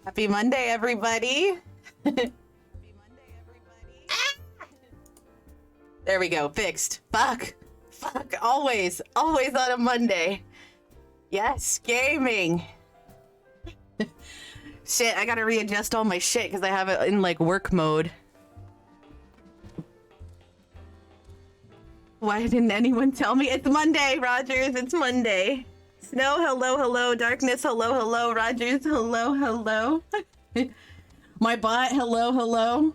Happy Monday, everybody. There we go. Fixed. Fuck. Always on a Monday. Yes, gaming. Shit, I gotta readjust all my shit because I have it in like work mode. Why didn't anyone tell me? It's Monday, Rogers. It's Monday. Snow, hello. Darkness, hello. Rogers, hello. My bot, hello.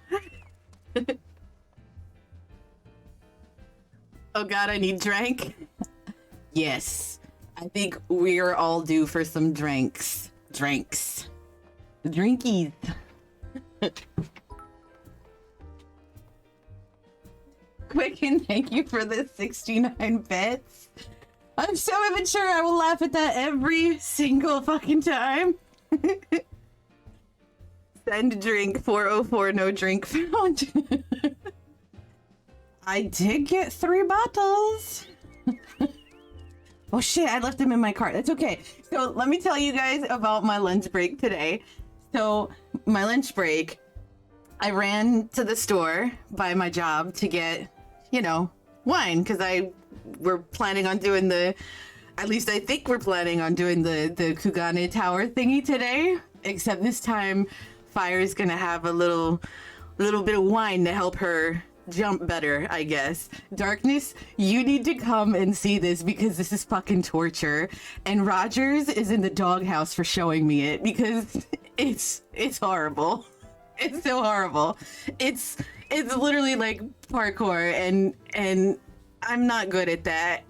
Oh god, I need drink. Yes, I think we're all due for some drinks. Drinkies. Quick and thank you for the 69 bits. I'm so immature, I will laugh at that every single fucking time. Send drink 404, no drink found. I did get 3 bottles. Oh shit, I left them in my car. That's okay. So let me tell you guys about my lunch break today. So my lunch break, I ran to the store by my job to get, you know, wine, because we're planning on doing at least I think we're planning on doing the Kugane Tower thingy today. Except this time, Fire's gonna have a little bit of wine to help her jump better, I guess. Darkness, you need to come and see this because this is fucking torture. And Rogers is in the doghouse for showing me it because it's horrible. It's so horrible. It's literally like parkour and I'm not good at that.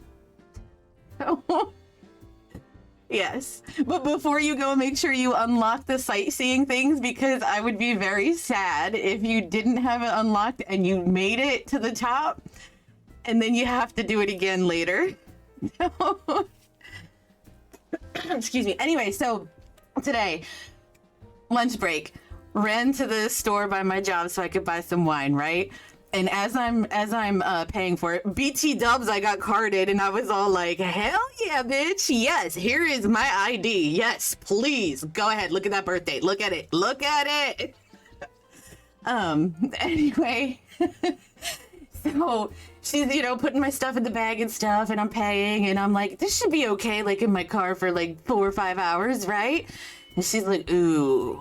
Yes, but before you go, make sure you unlock the sightseeing things because I would be very sad if you didn't have it unlocked and you made it to the top and then you have to do it again later. Excuse me. Anyway, so today, lunch break, ran to the store by my job so I could buy some wine, right? And as I'm paying for it, BT Dubs, I got carded and I was all like, hell yeah, bitch. Yes, here is my ID. Yes, please. Go ahead. Look at that birth date. Look at it. Anyway. So she's, you know, putting my stuff in the bag and stuff and I'm paying and I'm like, this should be okay, like in my car for like 4 or 5 hours, right? And she's like, ooh,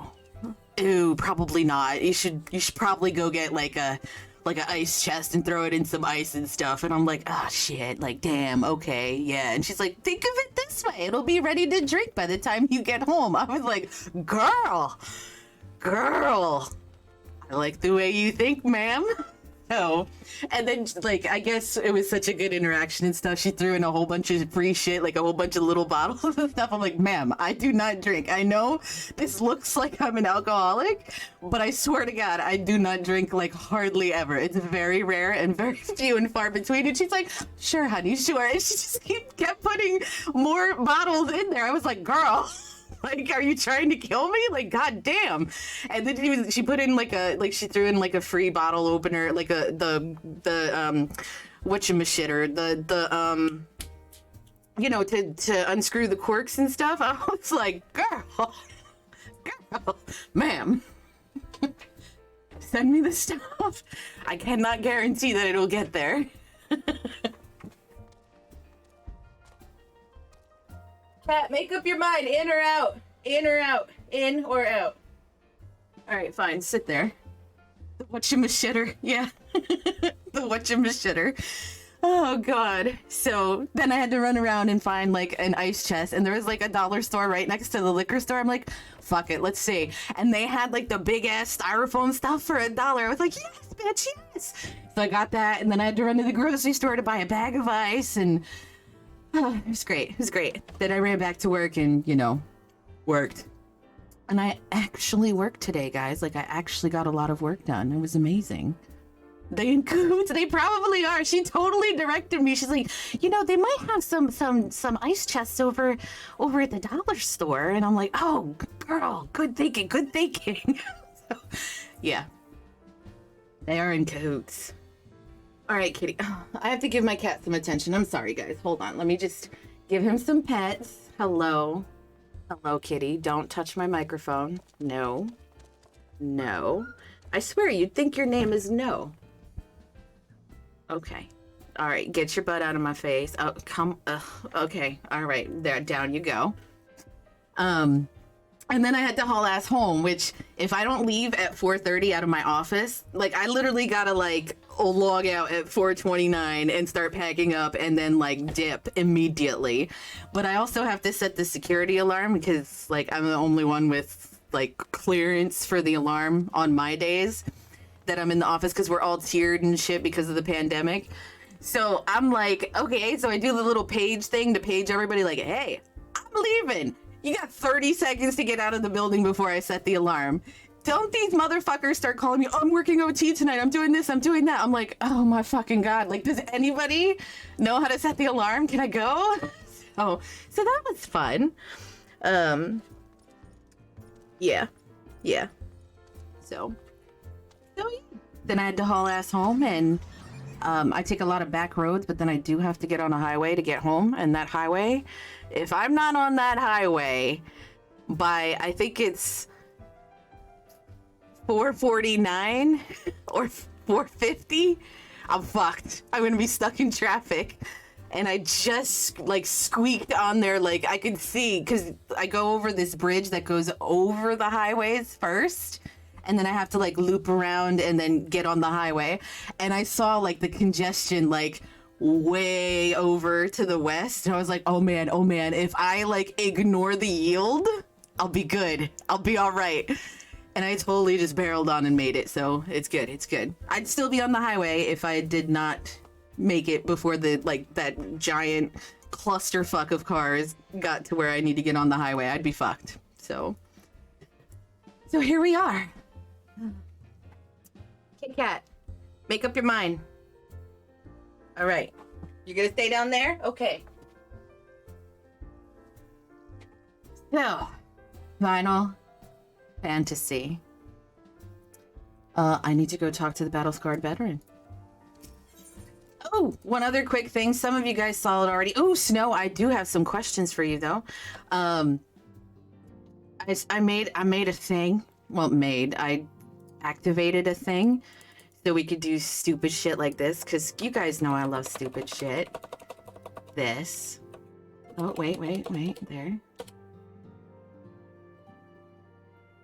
probably not. You should probably go get like an ice chest and throw it in some ice and stuff. And I'm like, oh shit, like damn, okay, yeah. And she's like, think of it this way, it'll be ready to drink by the time you get home. I was like, girl, I like the way you think, ma'am. So, and then like, I guess it was such a good interaction and stuff. She threw in a whole bunch of free shit, like a whole bunch of little bottles and stuff. I'm like, ma'am, I do not drink. I know this looks like I'm an alcoholic, but I swear to God, I do not drink like hardly ever. It's very rare and very few and far between. And she's like, sure, honey, sure. And she just kept putting more bottles in there. I was like, girl, like, are you trying to kill me? Like, goddamn. And then she put in she threw in like a free bottle opener, like the whatchamashit, you know, to unscrew the corks and stuff. I was like, girl, ma'am, send me the stuff. I cannot guarantee that it'll get there. Cat, make up your mind, in or out, in or out, in or out. All right, fine, sit there. The whatchamashitter, yeah. The whatchamashitter. Oh God. So then I had to run around and find like an ice chest, and there was like a dollar store right next to the liquor store. I'm like, fuck it, let's see. And they had like the big ass styrofoam stuff for $1. I was like, yes, bitch, yes. So I got that, and then I had to run to the grocery store to buy a bag of ice, and it was great. It was great. Then I ran back to work and, you know, worked. And I actually worked today, guys. Like, I actually got a lot of work done. It was amazing. They in cahoots. They probably are. She totally directed me. She's like, you know, they might have some ice chests over at the dollar store. And I'm like, oh, girl, good thinking. So, yeah. They are in cahoots. All right, kitty. Oh, I have to give my cat some attention. I'm sorry, guys. Hold on. Let me just give him some pets. Hello. Hello, kitty. Don't touch my microphone. No. No. I swear, you'd think your name is No. Okay. All right, get your butt out of my face. Oh, come. Okay. All right. There, down you go. And then I had to haul ass home, which if I don't leave at 4:30 out of my office, like I literally gotta like log out at 4:29 and start packing up and then like dip immediately. But I also have to set the security alarm because like I'm the only one with like clearance for the alarm on my days that I'm in the office because we're all tiered and shit because of the pandemic. So I'm like, okay, so I do the little page thing to page everybody like, hey, I'm leaving. You got 30 seconds to get out of the building before I set the alarm. Don't these motherfuckers start calling me, oh, I'm working OT tonight, I'm doing this, I'm doing that. I'm like, oh my fucking God. Like, does anybody know how to set the alarm? Can I go? So that was fun. Yeah. So yeah. Then I had to haul ass home, and I take a lot of back roads, but then I do have to get on a highway to get home. And that highway, if I'm not on that highway by, I think it's 4:49 or 4:50, I'm fucked. I'm gonna be stuck in traffic. And I just like squeaked on there, like I could see, because I go over this bridge that goes over the highways first, and then I have to like loop around and then get on the highway. And I saw like the congestion like way over to the west, and I was like, oh man, if I like ignore the yield, I'll be good, I'll be all right. And I totally just barreled on and made it, so it's good. I'd still be on the highway if I did not make it before the like that giant clusterfuck of cars got to where I need to get on the highway. I'd be fucked. So here we are. Kit Kat, make up your mind. All right, you're gonna stay down there? Okay. So, Final Fantasy. I need to go talk to the battle-scarred veteran. Oh, one other quick thing. Some of you guys saw it already. Oh, Snow, I do have some questions for you though. I made a thing. Well, I activated a thing so we could do stupid shit like this, because you guys know I love stupid shit. This. Oh, wait, there.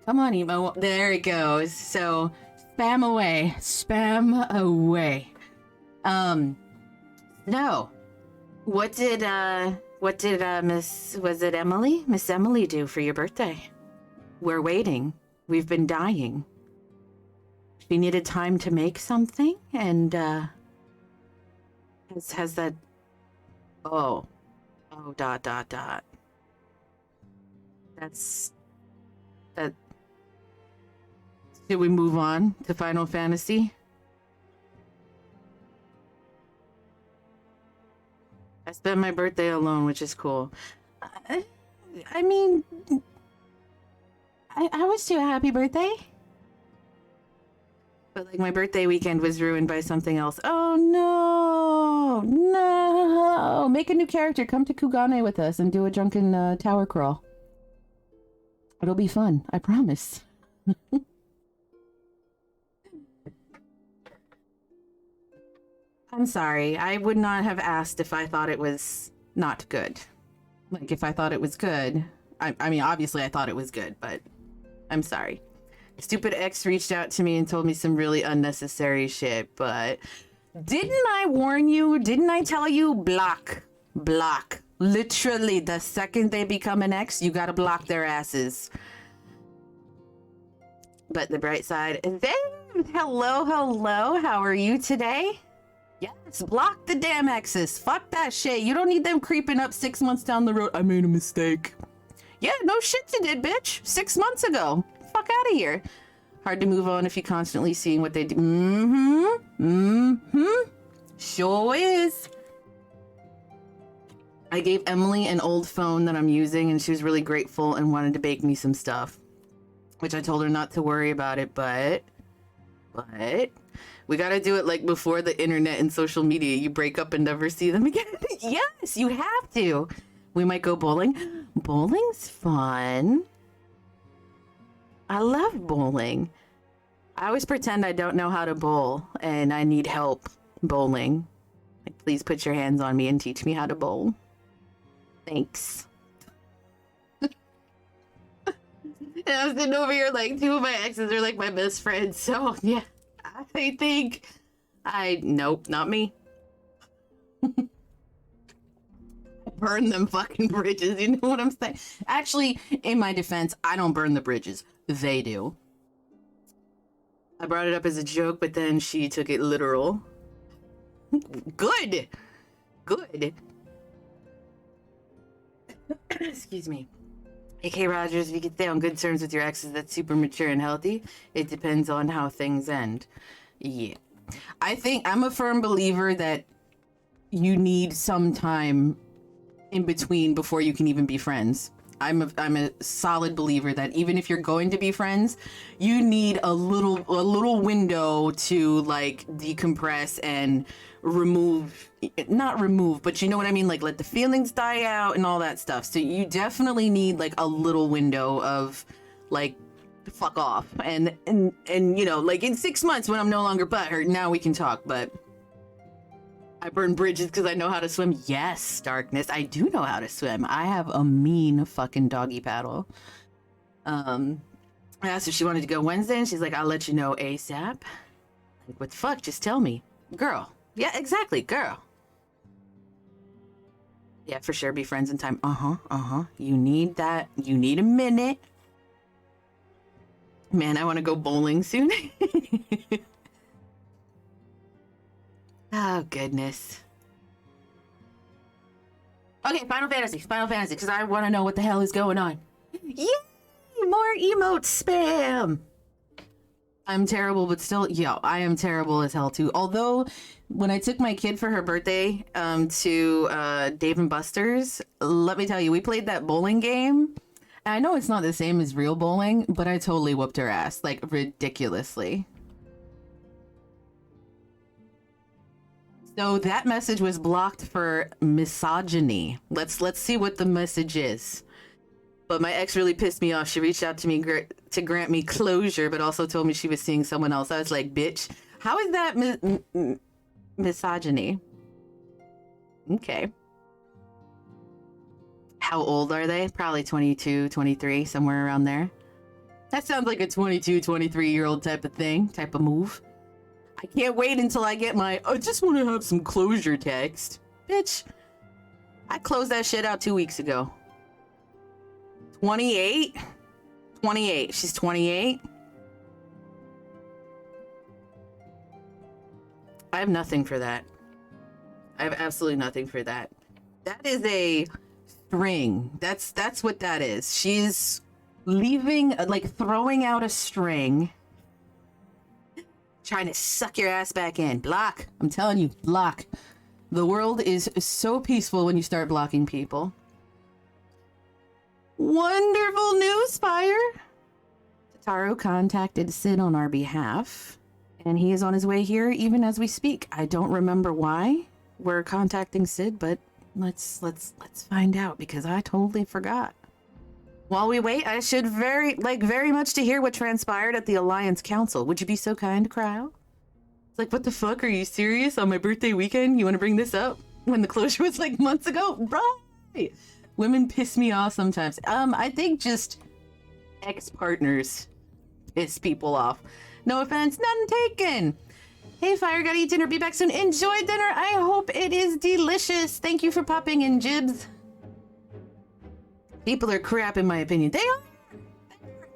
Come on, Emo. There it goes. So, spam away. No. What did Miss Emily do for your birthday? We're waiting. We've been dying. She needed time to make something, and has that dot. That's that. Should we move on to Final Fantasy? I spent my birthday alone, which is cool. I mean, I wish you a happy birthday. But like my birthday weekend was ruined by something else. Oh no! Make a new character. Come to Kugane with us and do a drunken tower crawl. It'll be fun. I promise. I'm sorry. I would not have asked if I thought it was not good. Like, if I thought it was good. I mean, obviously I thought it was good, but I'm sorry. Stupid X reached out to me and told me some really unnecessary shit, but didn't I warn you? Didn't I tell you? Block. Literally, the second they become an X, you gotta block their asses. But the bright side, hello, how are you today? Yes, block the damn X's. Fuck that shit. You don't need them creeping up 6 months down the road. I made a mistake. Yeah, no shit you did, bitch. 6 months ago. Fuck out of here. Hard to move on if you're constantly seeing what they do. Sure is. I gave Emily an old phone that I'm using, and she was really grateful and wanted to bake me some stuff. Which I told her not to worry about it, but we gotta do it like before the internet and social media. You break up and never see them again. Yes, you have to. We might go bowling. Bowling's fun. I love bowling. I always pretend I don't know how to bowl and I need help bowling. Like, please put your hands on me and teach me how to bowl. Thanks. And I was sitting over here like, two of my exes are like my best friends. So yeah, I think nope, not me. Burn them fucking bridges, you know what I'm saying? Actually, in my defense, I don't burn the bridges. They do. I brought it up as a joke, but then she took it literal. Good. Good. Excuse me. AK Rogers, if you can stay on good terms with your exes, that's super mature and healthy. It depends on how things end. Yeah. I think I'm a firm believer that you need some time in between before you can even be friends. I'm a solid believer that even if you're going to be friends, you need a little window to like decompress and not remove, but you know what I mean? Like let the feelings die out and all that stuff. So you definitely need like a little window of like fuck off. And you know, like in 6 months when I'm no longer butthurt, now we can talk, but I burn bridges because I know how to swim. Yes, Darkness, I do know how to swim. I have a mean fucking doggy paddle. I asked if she wanted to go Wednesday, and she's like, I'll let you know ASAP. Like, what the fuck? Just tell me. Girl. Yeah, exactly, girl. Yeah, for sure, be friends in time. You need that. You need a minute. Man, I want to go bowling soon. Oh, goodness. Okay, Final Fantasy, because I want to know what the hell is going on. Yay! More emote spam! I'm terrible, but still, yo, I am terrible as hell, too. Although, when I took my kid for her birthday to Dave & Buster's, let me tell you, we played that bowling game. I know it's not the same as real bowling, but I totally whooped her ass, like, ridiculously. So that message was blocked for misogyny. Let's see what the message is. But my ex really pissed me off. She reached out to me to grant me closure, but also told me she was seeing someone else. I was like, bitch, how is that misogyny? Okay. How old are they? Probably 22, 23, somewhere around there. That sounds like a 22, 23-year-old type of thing, type of move. I can't wait until I get my, I just want to have some closure text. Bitch, I closed that shit out 2 weeks ago. 28? 28. She's 28. I have nothing for that. I have absolutely nothing for that. That is a string. That's what that is. She's leaving, like throwing out a string. Trying to suck your ass back in. Block. I'm telling you, block. The world is so peaceful when you start blocking people. Wonderful news, Fire! Taro contacted Sid on our behalf, and he is on his way here even as we speak. I don't remember why we're contacting Sid, but let's find out because I totally forgot. While we wait, I should very much to hear what transpired at the Alliance Council. Would you be so kind, Cryo? It's like, what the fuck? Are you serious? On my birthday weekend? You want to bring this up? When the closure was like months ago? Right! Women piss me off sometimes. I think just ex-partners piss people off. No offense, none taken. Hey, Fire, gotta eat dinner. Be back soon. Enjoy dinner. I hope it is delicious. Thank you for popping in, Jibs. People are crap, in my opinion. They are.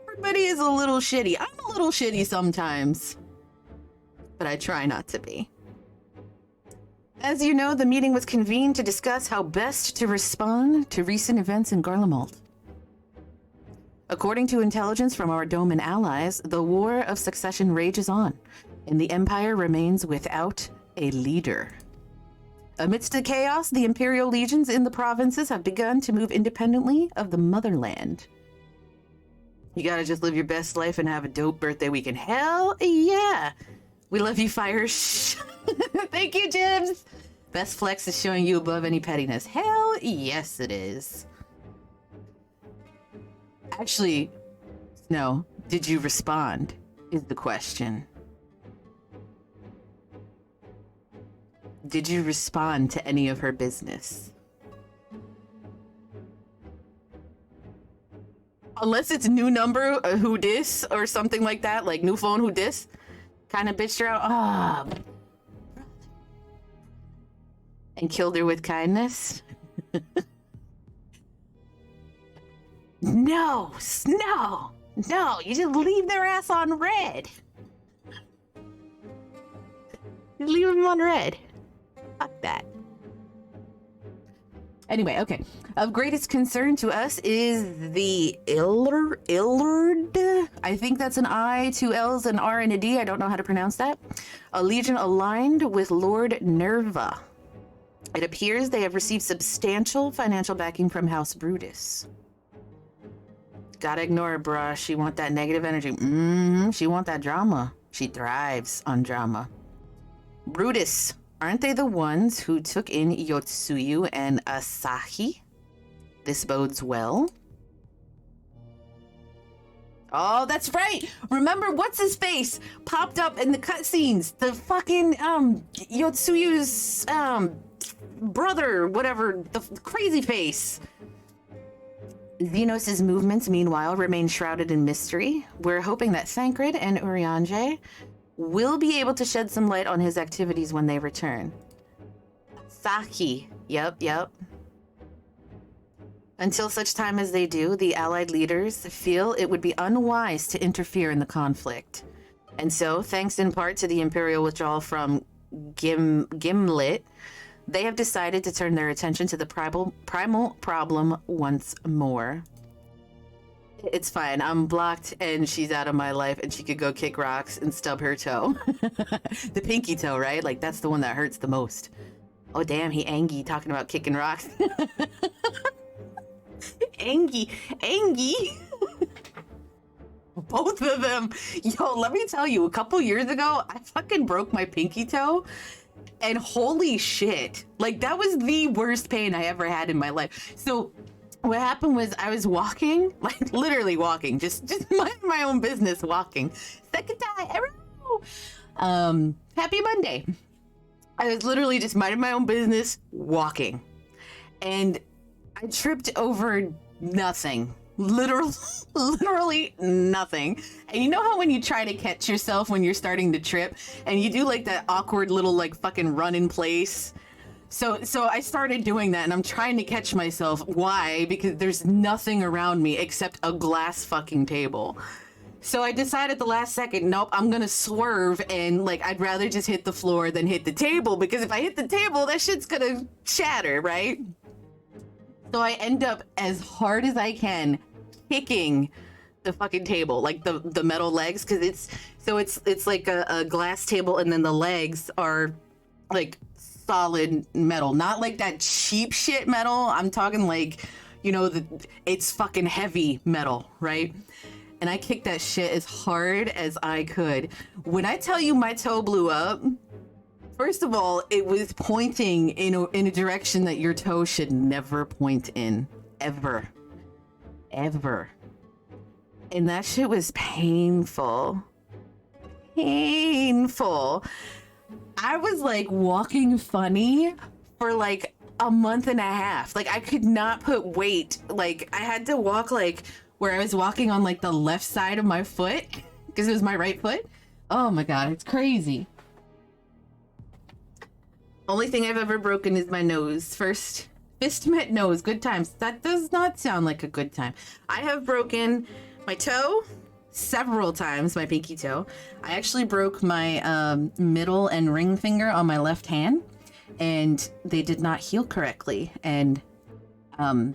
Everybody is a little shitty. I'm a little shitty sometimes, but I try not to be. As you know, the meeting was convened to discuss how best to respond to recent events in Garlemald. According to intelligence from our Doman allies, the War of Succession rages on, and the Empire remains without a leader. Amidst the chaos, the Imperial legions in the provinces have begun to move independently of the motherland. You gotta just live your best life and have a dope birthday weekend. Hell yeah! We love you, Fire. Thank you, Jibs! Best flex is showing you above any pettiness. Hell yes, it is. Actually, no. Did you respond? Is the question. Did you respond to any of her business? Unless it's new number, who dis, or something like that, like new phone, who dis, kind of bitched her out. Ah, and killed her with kindness. No, no, no! You just leave their ass on red. You leave them on red. Fuck that. Anyway, okay. Of greatest concern to us is the Illard. I think that's an I, two L's, an R, and a D. I don't know how to pronounce that. A legion aligned with Lord Nerva. It appears they have received substantial financial backing from House Brutus. Gotta ignore her, bruh. She want that negative energy. She want that drama. She thrives on drama. Brutus. Aren't they the ones who took in Yotsuyu and Asahi? This bodes well. Oh, that's right. Remember, what's his face popped up in the cutscenes? The fucking Yotsuyu's brother, whatever, the crazy face. Xenos' movements, meanwhile, remain shrouded in mystery. We're hoping that Thancred and Urianger will be able to shed some light on his activities when they return. Saki. Yep. Until such time as they do, the Allied leaders feel it would be unwise to interfere in the conflict. And so, thanks in part to the Imperial withdrawal from Gimlet, they have decided to turn their attention to the primal problem once more. It's fine. I'm blocked and she's out of my life and she could go kick rocks and stub her toe. The pinky toe, right? Like, that's the one that hurts the most. Oh, damn, he Angie talking about kicking rocks. Angie. Both of them. Yo, let me tell you, a couple years ago, I fucking broke my pinky toe. And holy shit. Like, that was the worst pain I ever had in my life. So what happened was I was walking, like literally walking, just minding my own business, walking. Second time, happy Monday. I was literally just minding my own business, walking. And I tripped over nothing. Literally nothing. And you know how when you try to catch yourself when you're starting to trip and you do like that awkward little like fucking run in place? So I started doing that and I'm trying to catch myself. Why? Because there's nothing around me except a glass fucking table. So I decided the last second, nope, I'm gonna swerve and like I'd rather just hit the floor than hit the table, because if I hit the table, that shit's gonna shatter, right? So I end up as hard as I can kicking the fucking table, like the metal legs, because it's like a glass table and then the legs are like solid metal, not like that cheap shit metal. I'm talking like, you know, it's fucking heavy metal, right? And I kicked that shit as hard as I could. When I tell you my toe blew up, first of all, it was pointing in a direction that your toe should never point in, ever. And that shit was painful. I was like walking funny for like a month and a half. Like I could not put weight. Like I had to walk like where I was walking on like the left side of my foot because it was my right foot. Oh my God, it's crazy. Only thing I've ever broken is my nose. First fist met nose, good times. That does not sound like a good time. I have broken my toe several times, my pinky toe. I actually broke my middle and ring finger on my left hand, and they did not heal correctly, and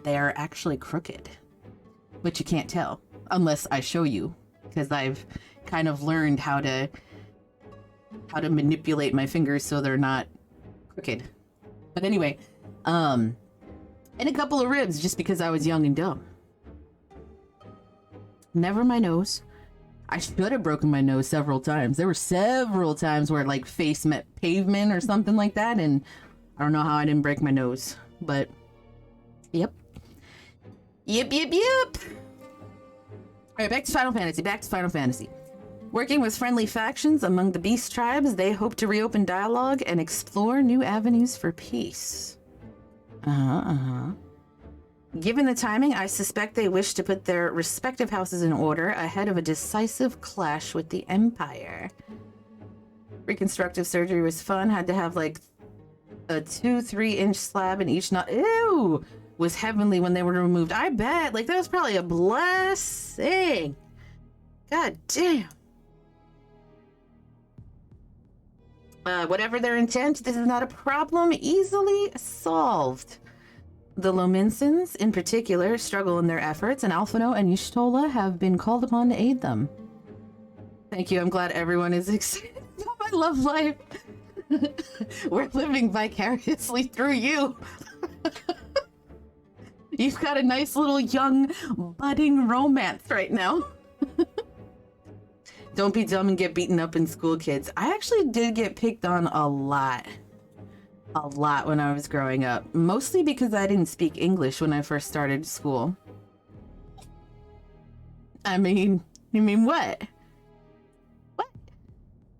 they are actually crooked, but you can't tell unless I show you, because I've kind of learned how to manipulate my fingers so they're not crooked. But anyway, and a couple of ribs just because I was young and dumb. Never my nose. I should have broken my nose several times. There were several times where like face met pavement or something like that, and I don't know how I didn't break my nose, but yep. Yep. Alright, back to Final Fantasy. Working with friendly factions among the beast tribes, they hope to reopen dialogue and explore new avenues for peace. Given the timing, I suspect they wish to put their respective houses in order ahead of a decisive clash with the Empire. Reconstructive surgery was fun, had to have like a 2-3 inch slab in each knot. Ew! Was heavenly when they were removed. I bet. Like, that was probably a blessing. God damn. Whatever their intent, this is not a problem easily solved. The Lominsons, in particular, struggle in their efforts, and Alphino and Y'shtola have been called upon to aid them. Thank you, I'm glad everyone is excited about my love life. We're living vicariously through you. You've got a nice little young, budding romance right now. Don't be dumb and get beaten up in school, kids. I actually did get picked on a lot when I was growing up. Mostly because I didn't speak English when I first started school. I mean, you mean what? What?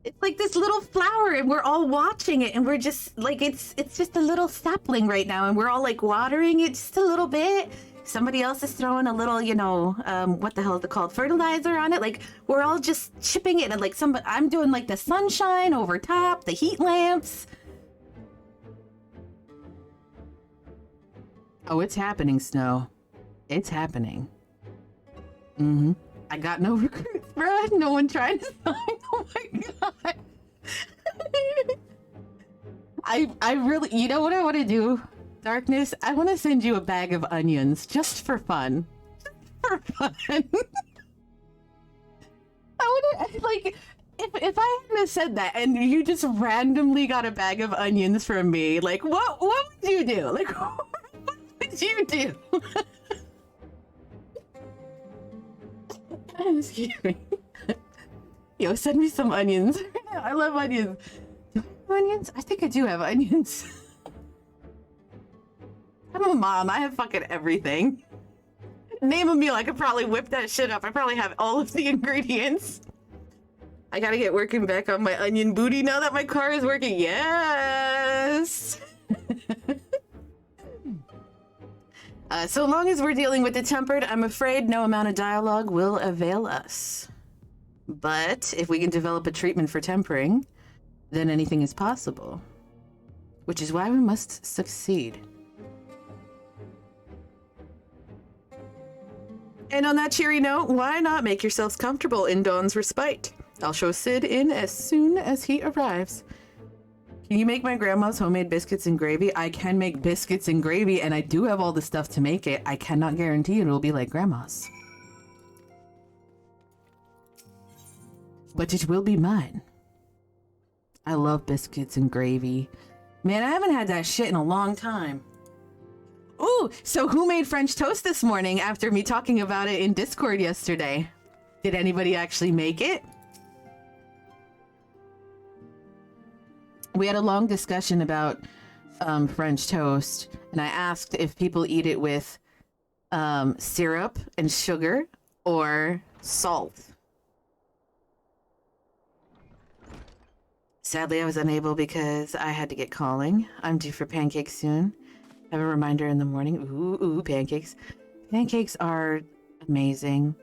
It's like this little flower and we're all watching it and we're just like, it's just a little sapling right now and we're all like watering it just a little bit. Somebody else is throwing a little, you know, what the hell is it called? Fertilizer on it. Like, we're all just chipping it and like I'm doing like the sunshine over top, the heat lamps. Oh, it's happening, Snow. It's happening. I got no recruits, bro. No one tried to sign. Oh my god. I really, you know what I want to do? Darkness, I want to send you a bag of onions just for fun. Just for fun. I would have, like, if I hadn't have said that and you just randomly got a bag of onions from me, like, what would you do? Like, what would you do? Excuse me. Yo, send me some onions. I love onions. Do I have onions? I think I do have onions. I'm a mom. I have fucking everything. Name a meal. I could probably whip that shit up. I probably have all of the ingredients. I gotta get working back on my onion booty now that my car is working. Yes! So long as we're dealing with the tempered, I'm afraid no amount of dialogue will avail us. But if we can develop a treatment for tempering, then anything is possible. Which is why we must succeed. And on that cheery note, why not make yourselves comfortable in Dawn's respite? I'll show Sid in as soon as he arrives. Can you make my grandma's homemade biscuits and gravy? I can make biscuits and gravy, and I do have all the stuff to make it. I cannot guarantee it'll be like grandma's. But it will be mine. I love biscuits and gravy. Man, I haven't had that shit in a long time. Ooh, so who made French toast this morning after me talking about it in Discord yesterday? Did anybody actually make it? We had a long discussion about French toast, and I asked if people eat it with syrup and sugar or salt. Sadly, I was unable because I had to get calling. I'm due for pancakes soon. Have a reminder in the morning. Ooh, pancakes. Pancakes are amazing.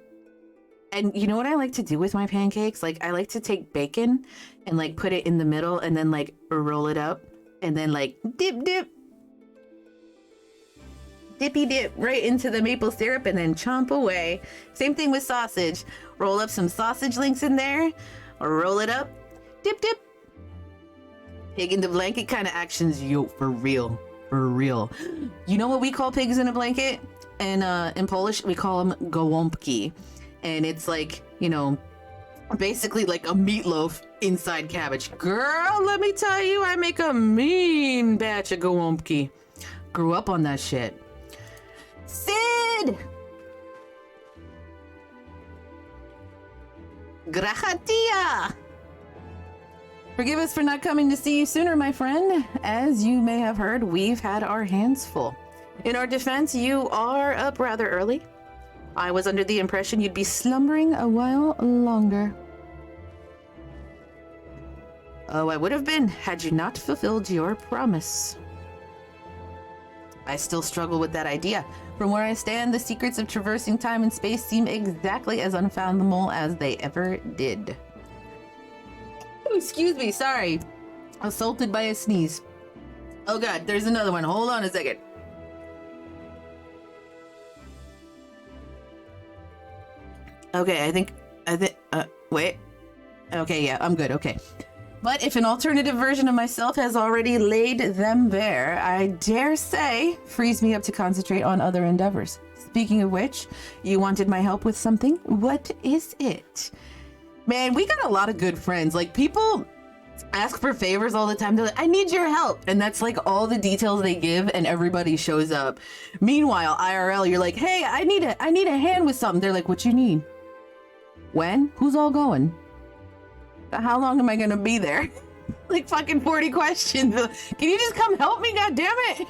And you know what I like to do with my pancakes? Like, I like to take bacon and like put it in the middle and then like roll it up and then like dippy dip right into the maple syrup and then chomp away. Same thing with sausage. Roll up some sausage links in there, or roll it up, dip. Pig in the blanket kind of actions, yo, for real. For real. You know what we call pigs in a blanket? And in Polish, we call them gołąbki. And it's like, you know, basically like a meatloaf inside cabbage. Girl, let me tell you, I make a mean batch of gołąbki. Grew up on that shit. Sid! Grahatia! Forgive us for not coming to see you sooner, my friend. As you may have heard, we've had our hands full. In our defense, you are up rather early. I was under the impression you'd be slumbering a while longer. Oh, I would have been had you not fulfilled your promise. I still struggle with that idea. From where I stand, the secrets of traversing time and space seem exactly as unfathomable as they ever did. Oh, excuse me, sorry. Assaulted by a sneeze. Oh god, there's another one. Hold on a second. Okay, I think, wait. Okay, yeah, I'm good, okay. But if an alternative version of myself has already laid them bare, I dare say, frees me up to concentrate on other endeavors. Speaking of which, you wanted my help with something? What is it? Man, we got a lot of good friends. Like, people ask for favors all the time. They're like, I need your help. And that's like all the details they give and everybody shows up. Meanwhile, IRL, you're like, hey, I need a hand with something. They're like, what you need? When? Who's all going? How long am I gonna be there? Like fucking 40 questions. Can you just come help me? God damn it.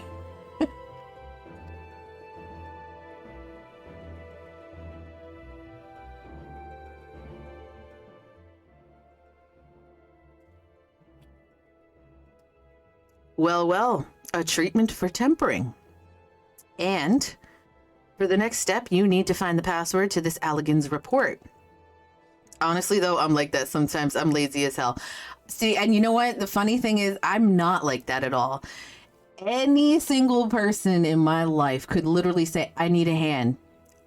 Well, a treatment for tempering. And for the next step, you need to find the password to this Allegan's report. Honestly, though, I'm like that sometimes. I'm lazy as hell. See, and you know what? The funny thing is, I'm not like that at all. Any single person in my life could literally say, I need a hand.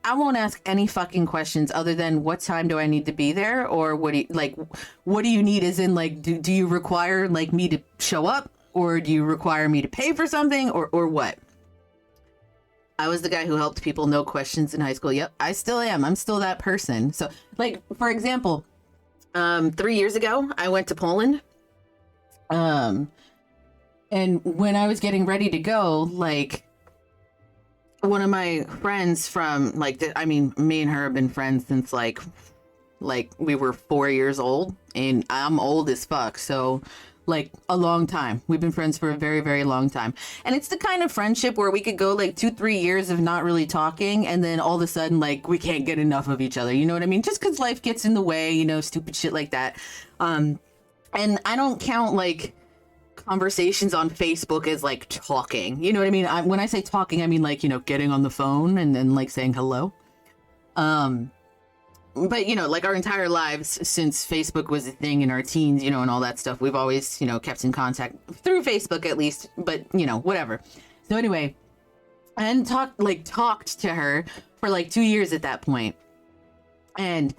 I won't ask any fucking questions other than what time do I need to be there? Or what do you need as in like, do you require like me to show up? Or do you require me to pay for something or what? I was the guy who helped people, no questions in high school. Yep, I still am. I'm still that person. So, like, for example, 3 years ago, I went to Poland. And when I was getting ready to go, like, one of my friends from, like, me and her have been friends since, like we were 4 years old. And I'm old as fuck, so... like a long time. We've been friends for a very, very long time. And it's the kind of friendship where we could go like 2-3 years of not really talking. And then all of a sudden, like we can't get enough of each other. You know what I mean? Just because life gets in the way, you know, stupid shit like that. And I don't count like conversations on Facebook as like talking. You know what I mean? When I say talking, I mean like, you know, getting on the phone and then like saying hello. But, you know, like our entire lives since Facebook was a thing in our teens, you know, and all that stuff, we've always, you know, kept in contact through Facebook at least, but, you know, whatever. So anyway, and talked to her for like 2 years at that point. And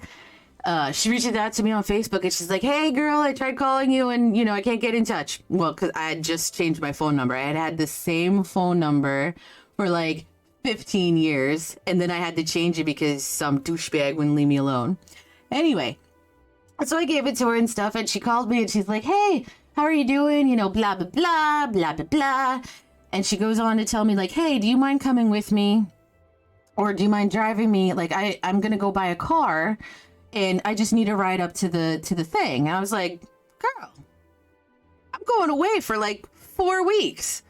she reached out to me on Facebook and she's like, hey, girl, I tried calling you and, you know, I can't get in touch. Well, because I had just changed my phone number. I had the same phone number for like 15 years, and then I had to change it because some douchebag wouldn't leave me alone. Anyway, so I gave it to her and stuff, and she called me and she's like, hey, how are you doing? You know, blah, blah, blah, blah, blah, blah. And she goes on to tell me like, hey, do you mind coming with me? Or do you mind driving me? Like, I'm going to go buy a car and I just need a ride up to the thing. And I was like, girl, I'm going away for like 4 weeks.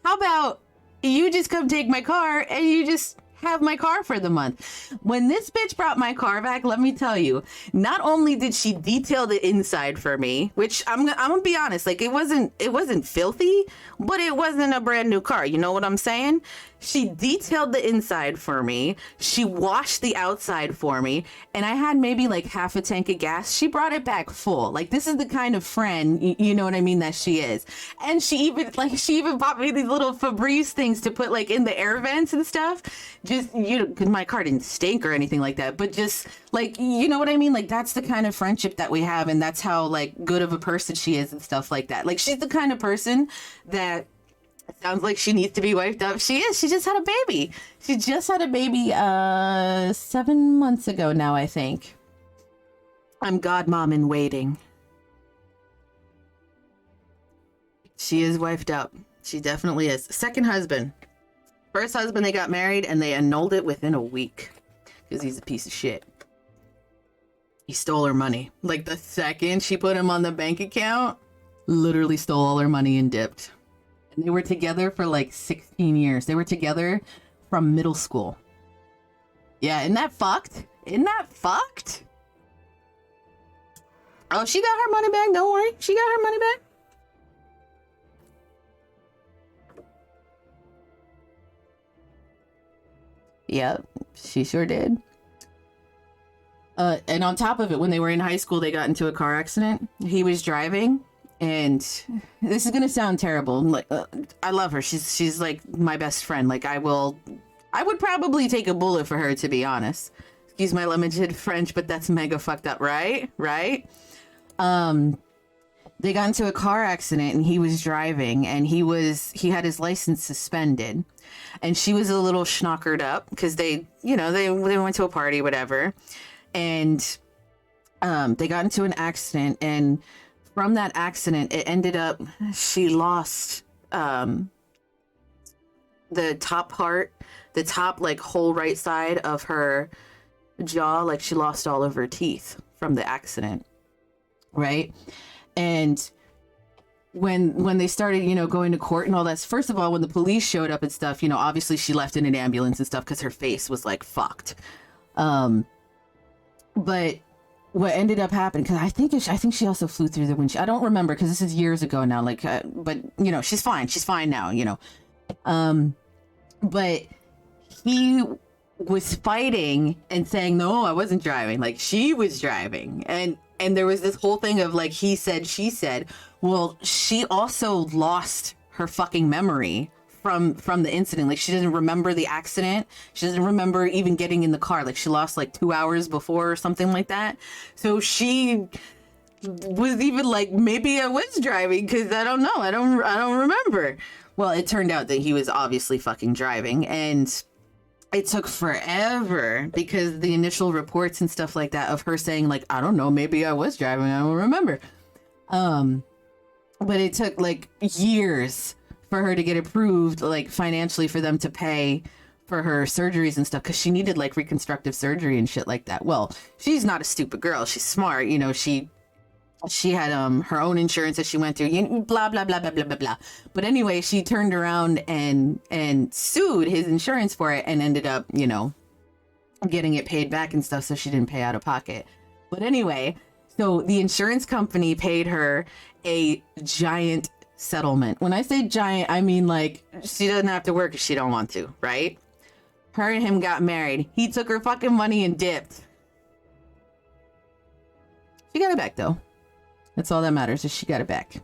How about you just come take my car and you just have my car for the month? When this bitch brought my car back, let me tell you, not only did she detail the inside for me, which I'm gonna be honest, like it wasn't filthy, but it wasn't a brand new car. You know what I'm saying? She detailed the inside for me. She washed the outside for me. And I had maybe like half a tank of gas. She brought it back full. Like, this is the kind of friend, you know what I mean, that she is. And she even bought me these little Febreze things to put like in the air vents and stuff. Just, you know, because my car didn't stink or anything like that. But just like, you know what I mean? Like, that's the kind of friendship that we have. And that's how like good of a person she is and stuff like that. Like, she's the kind of person that sounds like she needs to be wiped up. She is. She just had a baby. She just had a baby 7 months ago now, I think. I'm godmom in waiting. She is wifed up. She definitely is. Second husband. First husband, they got married and they annulled it within a week. Because he's a piece of shit. He stole her money. Like the second she put him on the bank account, literally stole all her money and dipped. And they were together for like 16 years. They were together from middle school. Yeah, isn't that fucked? Isn't that fucked? Oh, she got her money back. Don't worry. She got her money back. Yep, she sure did. And on top of it, when they were in high school, they got into a car accident. He was driving, and this is gonna sound terrible. Like, I love her. She's like my best friend. Like, I would probably take a bullet for her, to be honest. Excuse my limited French, but that's mega fucked up, right? Right? They got into a car accident, and he was driving, and he had his license suspended, and she was a little schnockered up because they went to a party, whatever. And they got into an accident, and from that accident, it ended up she lost the top like whole right side of her jaw. Like, she lost all of her teeth from the accident, right? And when they started, going to court and all that, first of all, when the police showed up and stuff, obviously she left in an ambulance and stuff because her face was like fucked. But what ended up happening, because I think she also flew through the windshield. I don't remember because this is years ago now. Like, but she's fine. She's fine now. But he was fighting and saying, no, I wasn't driving. Like, she was driving, and there was this whole thing of like, he said, she said. Well, she also lost her fucking memory from the incident. Like, she doesn't remember the accident. She doesn't remember even getting in the car. Like, she lost like 2 hours before or something like that. So she was even like, maybe I was driving because I don't know. I don't remember. Well, it turned out that he was obviously fucking driving, and it took forever because the initial reports and stuff like that of her saying like, I don't know, maybe I was driving, I don't remember. But it took like years for her to get approved, like financially, for them to pay for her surgeries and stuff, because she needed like reconstructive surgery and shit like that. Well, she's not a stupid girl. She's smart. She had her own insurance that she went through, blah blah blah blah blah blah blah. But anyway, she turned around and sued his insurance for it, and ended up getting it paid back and stuff, so she didn't pay out of pocket. But anyway, so the insurance company paid her a giant settlement. When I say giant, I mean like she doesn't have to work if she don't want to, right? Her and him got married. He took her fucking money and dipped. She got it back though. That's all that matters, is she got it back.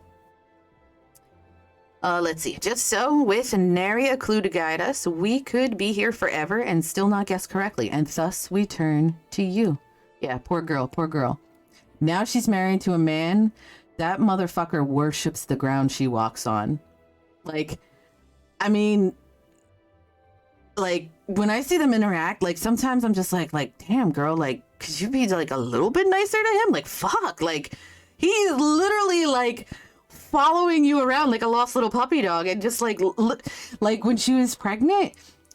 Let's see. Just so, with nary a clue to guide us, we could be here forever and still not guess correctly, and thus we turn to you. Yeah, poor girl, poor girl. Now she's married to a man. That motherfucker worships the ground she walks on. Like, I mean, like, when I see them interact, like, sometimes I'm just like, damn, girl, like, could you be, like, a little bit nicer to him? Like, fuck, like, he's literally, like, following you around like a lost little puppy dog. And just, like when she was pregnant,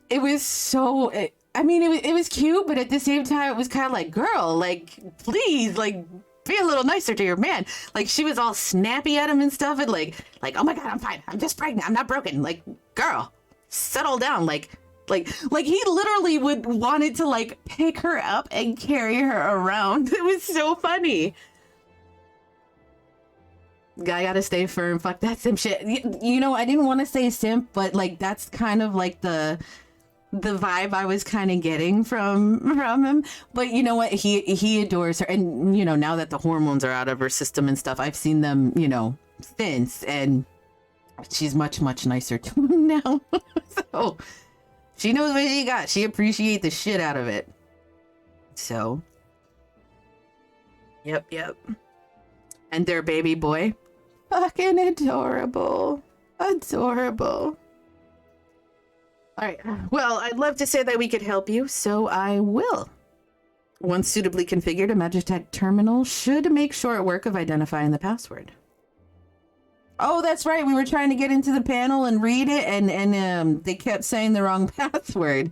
it was so... I mean, it was cute, but at the same time, it was kind of like, girl, like, please, like, be a little nicer to your man. Like, she was all snappy at him and stuff, and like, oh my god, I'm fine, I'm just pregnant, I'm not broken. Like, girl, settle down. Like he literally wanted to like pick her up and carry her around. It was so funny. Guy gotta stay firm. Fuck that simp shit. I didn't want to say simp, but like that's kind of like the vibe I was kind of getting from him. But you know what? He adores her, and now that the hormones are out of her system and stuff, I've seen them, since, and she's much nicer to him now. So she knows what she got. She appreciates the shit out of it. So, yep. And their baby boy, fucking adorable. All right, well, I'd love to say that we could help you, so I will. Once suitably configured, a Magitech terminal should make short work of identifying the password. Oh, that's right, we were trying to get into the panel and read it, and they kept saying the wrong password.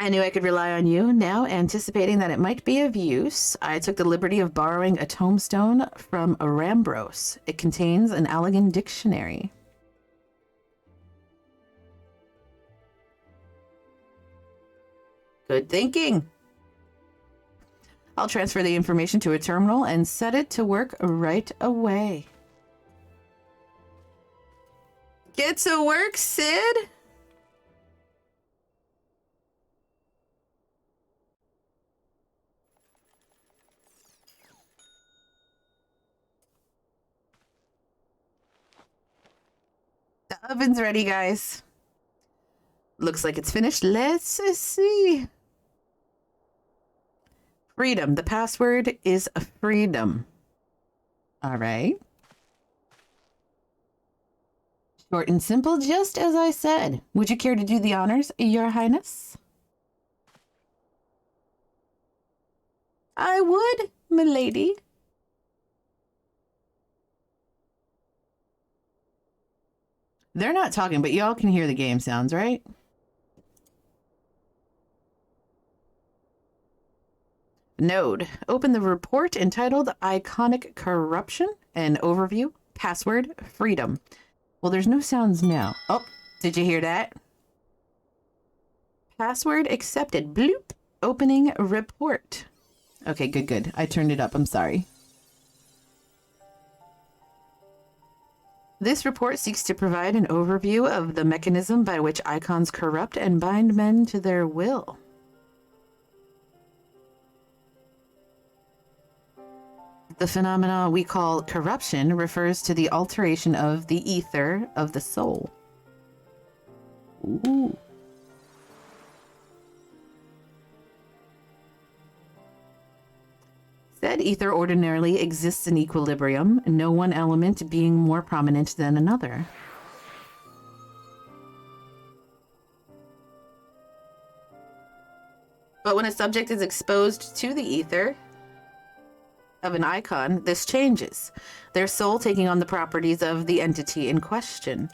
I knew I could rely on you. Now, anticipating that it might be of use, I took the liberty of borrowing a tombstone from Arambros. It contains an Allegan dictionary. Good thinking. I'll transfer the information to a terminal and set it to work right away. Get to work, Sid! The oven's ready, guys. Looks like it's finished. Let's see. Freedom. The password is freedom. All right. Short and simple, just as I said. Would you care to do the honors, Your Highness? I would, milady. They're not talking, but y'all can hear the game sounds, right? Node. Open the report entitled Iconic Corruption and Overview. Password, freedom. Well, there's no sounds now. Oh, did you hear that? Password accepted. Bloop. Opening report. Okay, good. I turned it up. I'm sorry. This report seeks to provide an overview of the mechanism by which icons corrupt and bind men to their will. The phenomena we call corruption refers to the alteration of the ether of the soul. Ooh. Said ether ordinarily exists in equilibrium, no one element being more prominent than another. But when a subject is exposed to the ether of an icon, this changes, their soul taking on the properties of the entity in question.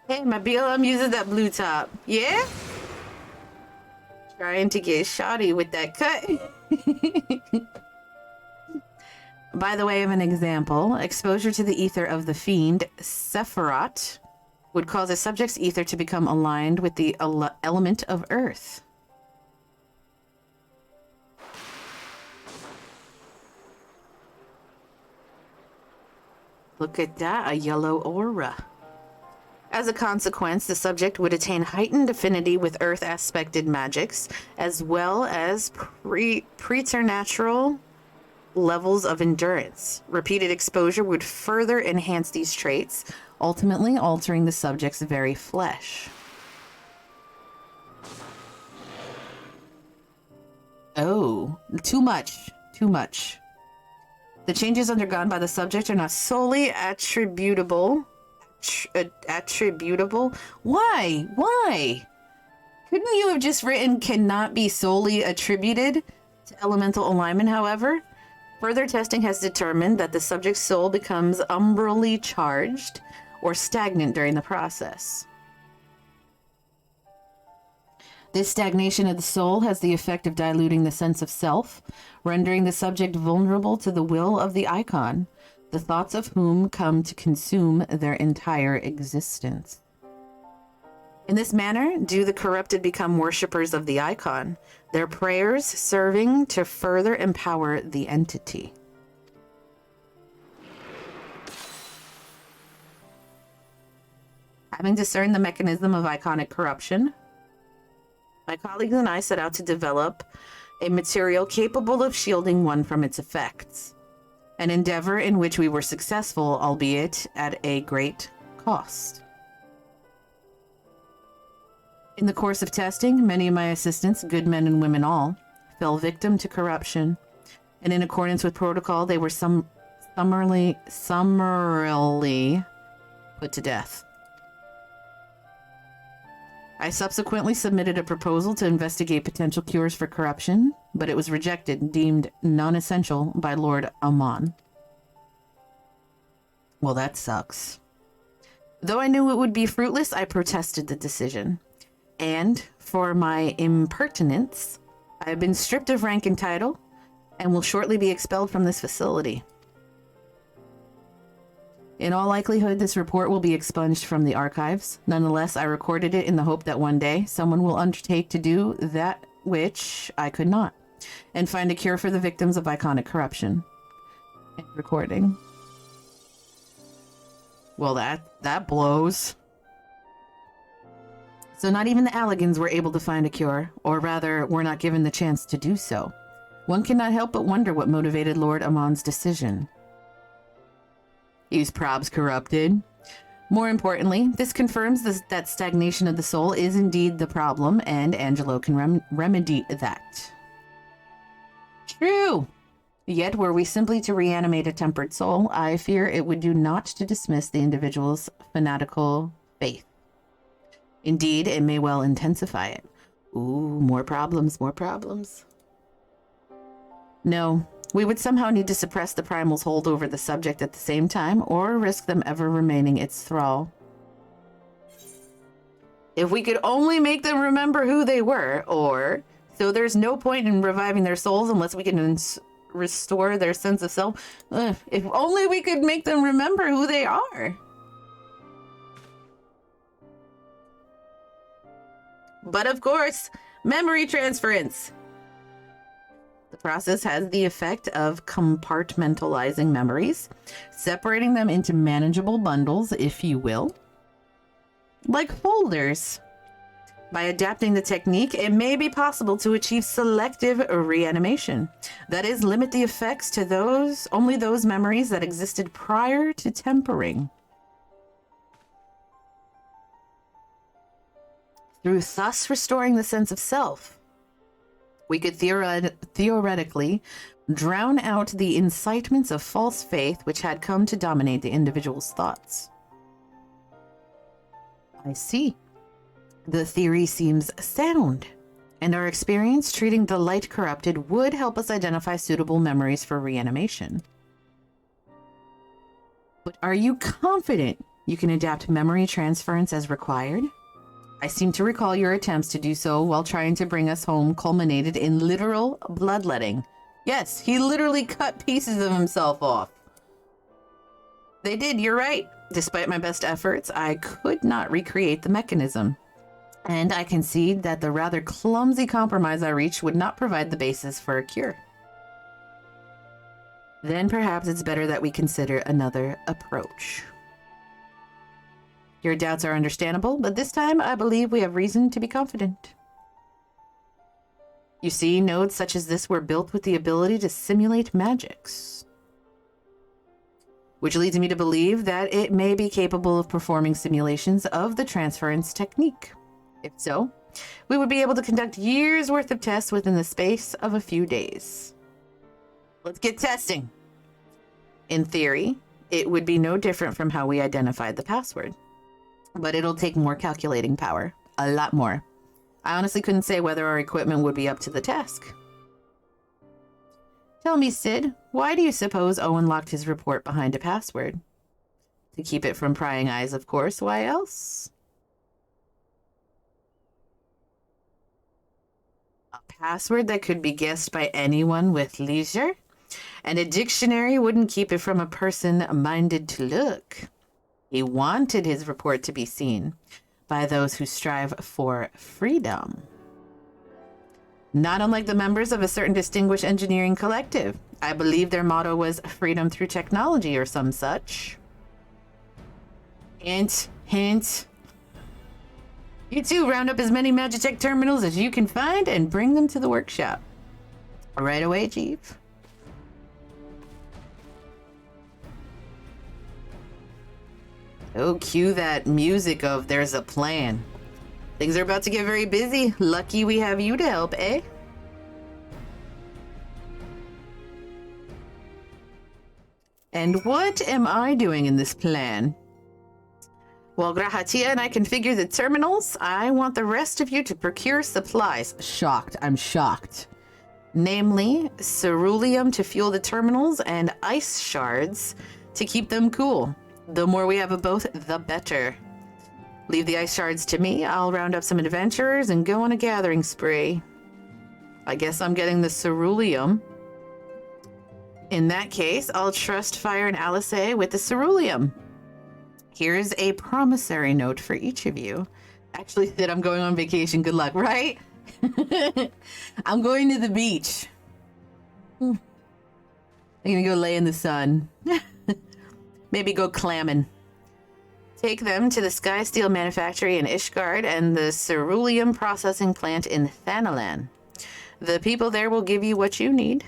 Hey, my bill, I'm using that blue top. Yeah? Trying to get shoddy with that cut. By the way of an example, exposure to the ether of the fiend, Sephiroth, would cause a subject's ether to become aligned with the element of earth. Look at that, a yellow aura. As a consequence, the subject would attain heightened affinity with earth-aspected magics, as well as preternatural levels of endurance. Repeated exposure would further enhance these traits, ultimately altering the subject's very flesh. Oh, too much. The changes undergone by the subject are not solely attributable. Why? Couldn't you have just written cannot be solely attributed to elemental alignment, however? Further testing has determined that the subject's soul becomes umbrally charged or stagnant during the process. This stagnation of the soul has the effect of diluting the sense of self, rendering the subject vulnerable to the will of the icon, the thoughts of whom come to consume their entire existence. In this manner, do the corrupted become worshippers of the icon, their prayers serving to further empower the entity. Having discerned the mechanism of iconic corruption, my colleagues and I set out to develop a material capable of shielding one from its effects, an endeavor in which we were successful, albeit at a great cost. In the course of testing, many of my assistants, good men and women all, fell victim to corruption, and in accordance with protocol, they were summarily put to death. I subsequently submitted a proposal to investigate potential cures for corruption, but it was rejected, deemed non-essential by Lord Amon. Well, that sucks. Though I knew it would be fruitless, I protested the decision. And, for my impertinence, I have been stripped of rank and title and will shortly be expelled from this facility. In all likelihood, this report will be expunged from the archives. Nonetheless, I recorded it in the hope that one day someone will undertake to do that which I could not, and find a cure for the victims of iconic corruption. End recording. Well, that blows. So not even the Alligans were able to find a cure, or rather, were not given the chance to do so. One cannot help but wonder what motivated Lord Amon's decision. He was probs corrupted. More importantly, this confirms that stagnation of the soul is indeed the problem, and Angelo can remedy that. True! Yet, were we simply to reanimate a tempered soul, I fear it would do naught to dismiss the individual's fanatical faith. Indeed, it may well intensify it. Ooh, more problems, more problems. No, we would somehow need to suppress the primal's hold over the subject at the same time, or risk them ever remaining its thrall. If we could only make them remember who they were, or... So there's no point in reviving their souls unless we can restore their sense of self. If only we could make them remember who they are. But of course, memory transference. The process has the effect of compartmentalizing memories, separating them into manageable bundles, if you will, like folders. By adapting the technique, it may be possible to achieve selective reanimation. That is, limit the effects to only those memories that existed prior to tempering. Through thus restoring the sense of self, we could theoretically drown out the incitements of false faith which had come to dominate the individual's thoughts. I see. The theory seems sound, and our experience treating the light corrupted would help us identify suitable memories for reanimation. But are you confident you can adapt memory transference as required? I seem to recall your attempts to do so while trying to bring us home culminated in literal bloodletting. Yes, he literally cut pieces of himself off. They did, you're right. Despite my best efforts, I could not recreate the mechanism. And I concede that the rather clumsy compromise I reached would not provide the basis for a cure. Then perhaps it's better that we consider another approach. Your doubts are understandable, but this time I believe we have reason to be confident. You see, nodes such as this were built with the ability to simulate magics, which leads me to believe that it may be capable of performing simulations of the transference technique. If so, we would be able to conduct years' worth of tests within the space of a few days. Let's get testing. In theory, it would be no different from how we identified the password. But it'll take more calculating power. A lot more. I honestly couldn't say whether our equipment would be up to the task. Tell me, Sid, why do you suppose Owen locked his report behind a password? To keep it from prying eyes, of course. Why else? A password that could be guessed by anyone with leisure? And a dictionary wouldn't keep it from a person minded to look. He wanted his report to be seen by those who strive for freedom. Not unlike the members of a certain distinguished engineering collective. I believe their motto was freedom through technology or some such. Hint, hint. You two round up as many Magitech terminals as you can find and bring them to the workshop. Right away, Chief. Oh, cue that music of There's a Plan. Things are about to get very busy. Lucky we have you to help, eh? And what am I doing in this plan? While Grahatia and I configure the terminals, I want the rest of you to procure supplies. Shocked. I'm shocked. Namely, ceruleum to fuel the terminals and ice shards to keep them cool. The more we have of both, the better. Leave the ice shards to me. I'll round up some adventurers and go on a gathering spree. I guess I'm getting the ceruleum. In that case, I'll trust Fire and Alice with the ceruleum. Here's a promissory note for each of you. Actually said I'm going on vacation. Good luck, right? I'm going to the beach. I'm gonna go lay in the sun. Maybe go clamming. Take them to the Sky Steel Manufactory in Ishgard and the ceruleum processing plant in Thanalan. The people there will give you what you need.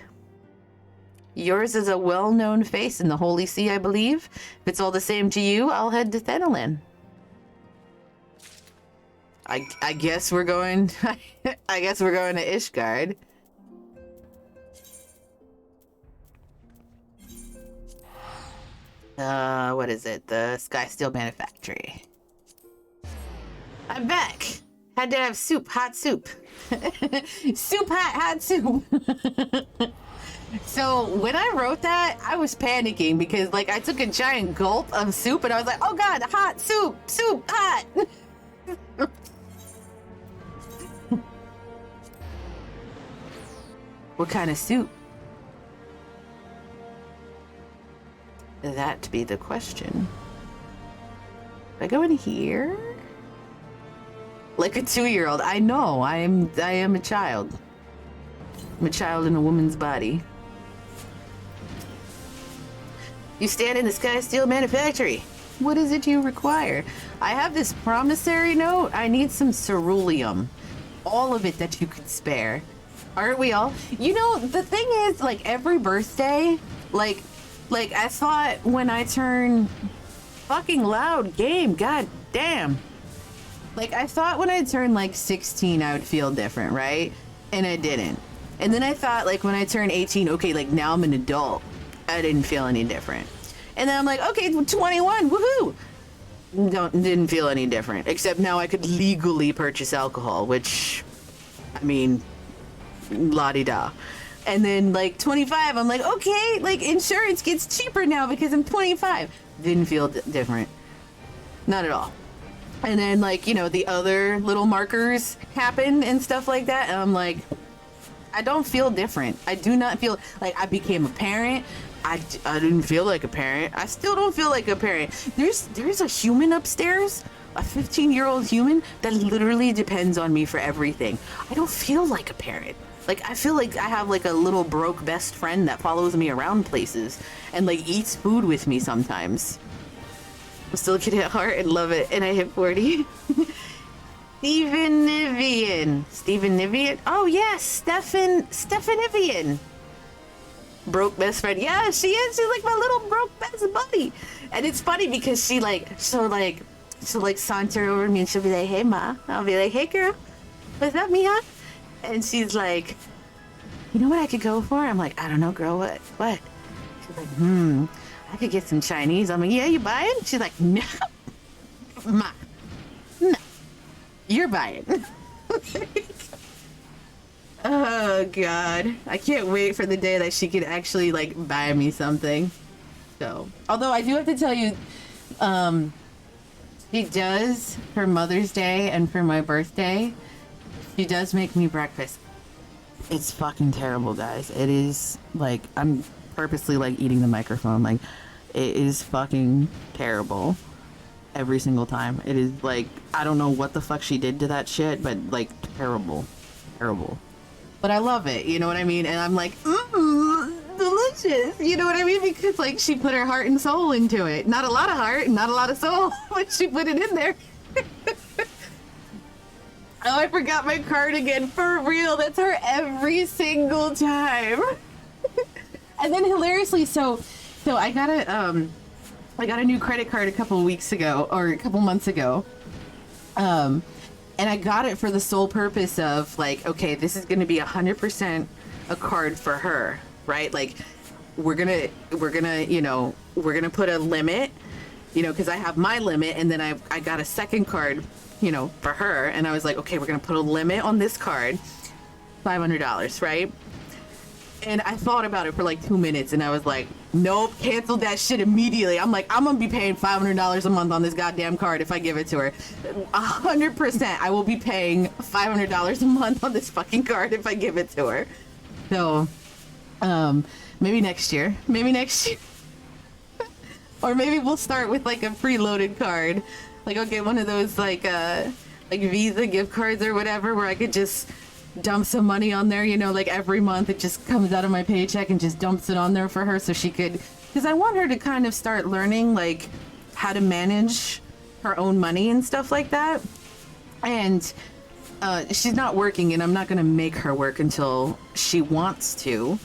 Yours is a well-known face in the Holy See, I believe. If it's all the same to you, I'll head to Thanalan. I guess we're going. I guess we're going to Ishgard. What is it? The Sky Steel Manufactory. I'm back. Had to have soup, hot soup. Soup, hot soup. So when I wrote that, I was panicking because like I took a giant gulp of soup and I was like, oh God, hot soup, hot. What kind of soup? That be the question. Do I go in here? Like a 2-year-old. I know. I am a child. I'm a child in a woman's body. You stand in the Sky Steel Manufactory. What is it you require? I have this promissory note. I need some ceruleum. All of it that you could spare. Aren't we all? You know, the thing is, like, every birthday, like I thought when I turned fucking loud game, god damn. Like, I thought when I turned, like, 16, I would feel different, right? And I didn't. And then I thought, like, when I turned 18, okay, like, now I'm an adult. I didn't feel any different. And then I'm like, okay, 21, woohoo! Didn't feel any different. Except now I could legally purchase alcohol, which, I mean, la-di-da. And then, like, 25, I'm like, okay, like, insurance gets cheaper now because I'm 25. Didn't feel different. Not at all. And then, like, you know, the other little markers happen and stuff like that. And I'm like, I don't feel different. I do not feel like I became a parent. I didn't feel like a parent. I still don't feel like a parent. There's a human upstairs, a 15-year-old human that literally depends on me for everything. I don't feel like a parent. Like, I feel like I have, like, a little broke best friend that follows me around places and, like, eats food with me sometimes. I'm still a kid at heart and love it, and I hit 40. Stephen Nivian? Oh, yes, Stephen Nivian. Broke best friend. Yeah, she is. She's like my little broke best buddy. And it's funny because she'll saunter over me and she'll be like, hey, Ma. I'll be like, hey, girl. What's up, Mija? And she's like, you know what I could go for? I'm like, I don't know, girl. What? She's like, I could get some Chinese. I'm like, yeah, you buying? She's like, no. Ma. No. You're buying. Oh, God. I can't wait for the day that she could actually, like, buy me something. So, although I do have to tell you, she does, for Mother's Day and for my birthday, she does make me breakfast. It's fucking terrible, guys. It is, like, I'm purposely, like, eating the microphone. Like, it is fucking terrible. Every single time. It is, like, I don't know what the fuck she did to that shit, but, like, terrible. Terrible. But I love it, you know what I mean? And I'm like, delicious, you know what I mean? Because, like, she put her heart and soul into it. Not a lot of heart, not a lot of soul, but she put it in there. Oh, I forgot my cardigan, for real. That's her every single time. And then hilariously, so I got a new credit card a couple weeks ago, or a couple months ago. And I got it for the sole purpose of, like, okay, this is going to be 100% a card for her, right? Like, we're gonna, you know, we're gonna put a limit, you know, because I have my limit, and then I got a second card, you know, for her, and I was like, okay, we're gonna put a limit on this card, $500, right? And I thought about it for like 2 minutes and I was like, nope, cancel that shit immediately. I'm like, I'm gonna be paying $500 a month on this goddamn card if I give it to her. 100% I will be paying $500 a month on this fucking card if I give it to her. So, maybe next year. Maybe next year. Or maybe we'll start with like a preloaded card. Like I'll get one of those like Visa gift cards or whatever where I could just dump some money on there, you know, like every month it just comes out of my paycheck and just dumps it on there for her so she could, because I want her to kind of start learning like how to manage her own money and stuff like that. And she's not working and I'm not going to make her work until she wants to,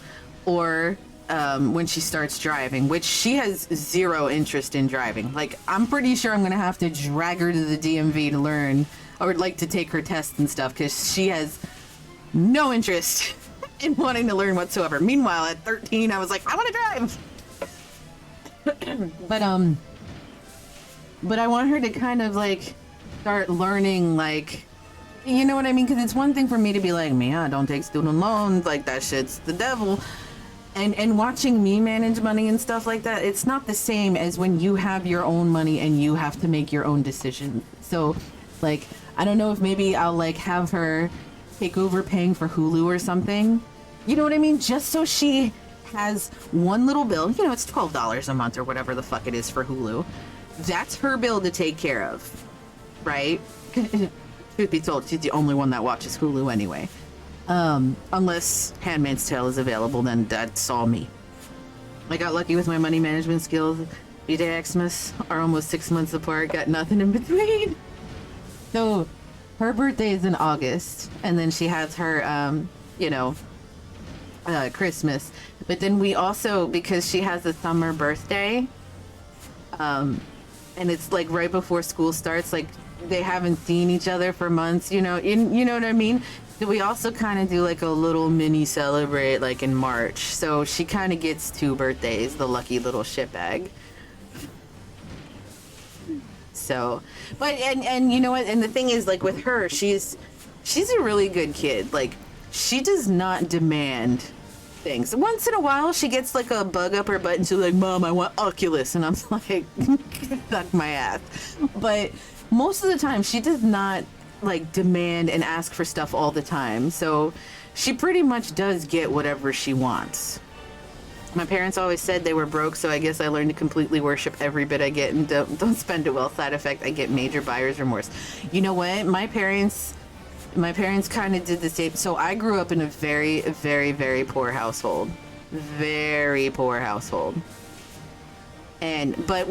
or when she starts driving, which she has zero interest in driving. Like I'm pretty sure I'm going to have to drag her to the DMV to learn, or like to take her tests and stuff, because she has no interest in wanting to learn whatsoever. Meanwhile, at 13, I was like, I want to drive. But I want her to kind of like start learning, like, you know what I mean? Because it's one thing for me to be like, man, don't take student loans, like that shit's the devil. And watching me manage money and stuff like that, it's not the same as when you have your own money and you have to make your own decisions. So, like, I don't know if maybe I'll like have her take over paying for Hulu or something. You know what I mean? Just so she has one little bill. You know, it's $12 a month or whatever the fuck it is for Hulu. That's her bill to take care of, right? Truth be told, she's the only one that watches Hulu anyway. Unless Handmaid's Tale is available, then that's all me. I got lucky with my money management skills. BJ Xmas are almost 6 months apart, got nothing in between. So her birthday is in August, and then she has her, Christmas. But then we also, because she has a summer birthday, and it's like right before school starts, like they haven't seen each other for months, you know what I mean? So we also kind of do like a little mini celebrate like in March. So she kind of gets 2 birthdays, the lucky little shitbag. So, but, and you know what? And the thing is, like with her, she's a really good kid. Like she does not demand things. Once in a while, she gets like a bug up her butt and she's like, Mom, I want Oculus. And I'm like, suck my ass. But most of the time, she does not like demand and ask for stuff all the time. So she pretty much does get whatever she wants. My parents always said they were broke, so I guess I learned to completely worship every bit I get and don't spend it well. Side effect, I get major buyer's remorse. You know what? My parents kind of did the same. So I grew up in a very, very, very poor household. Very poor household. But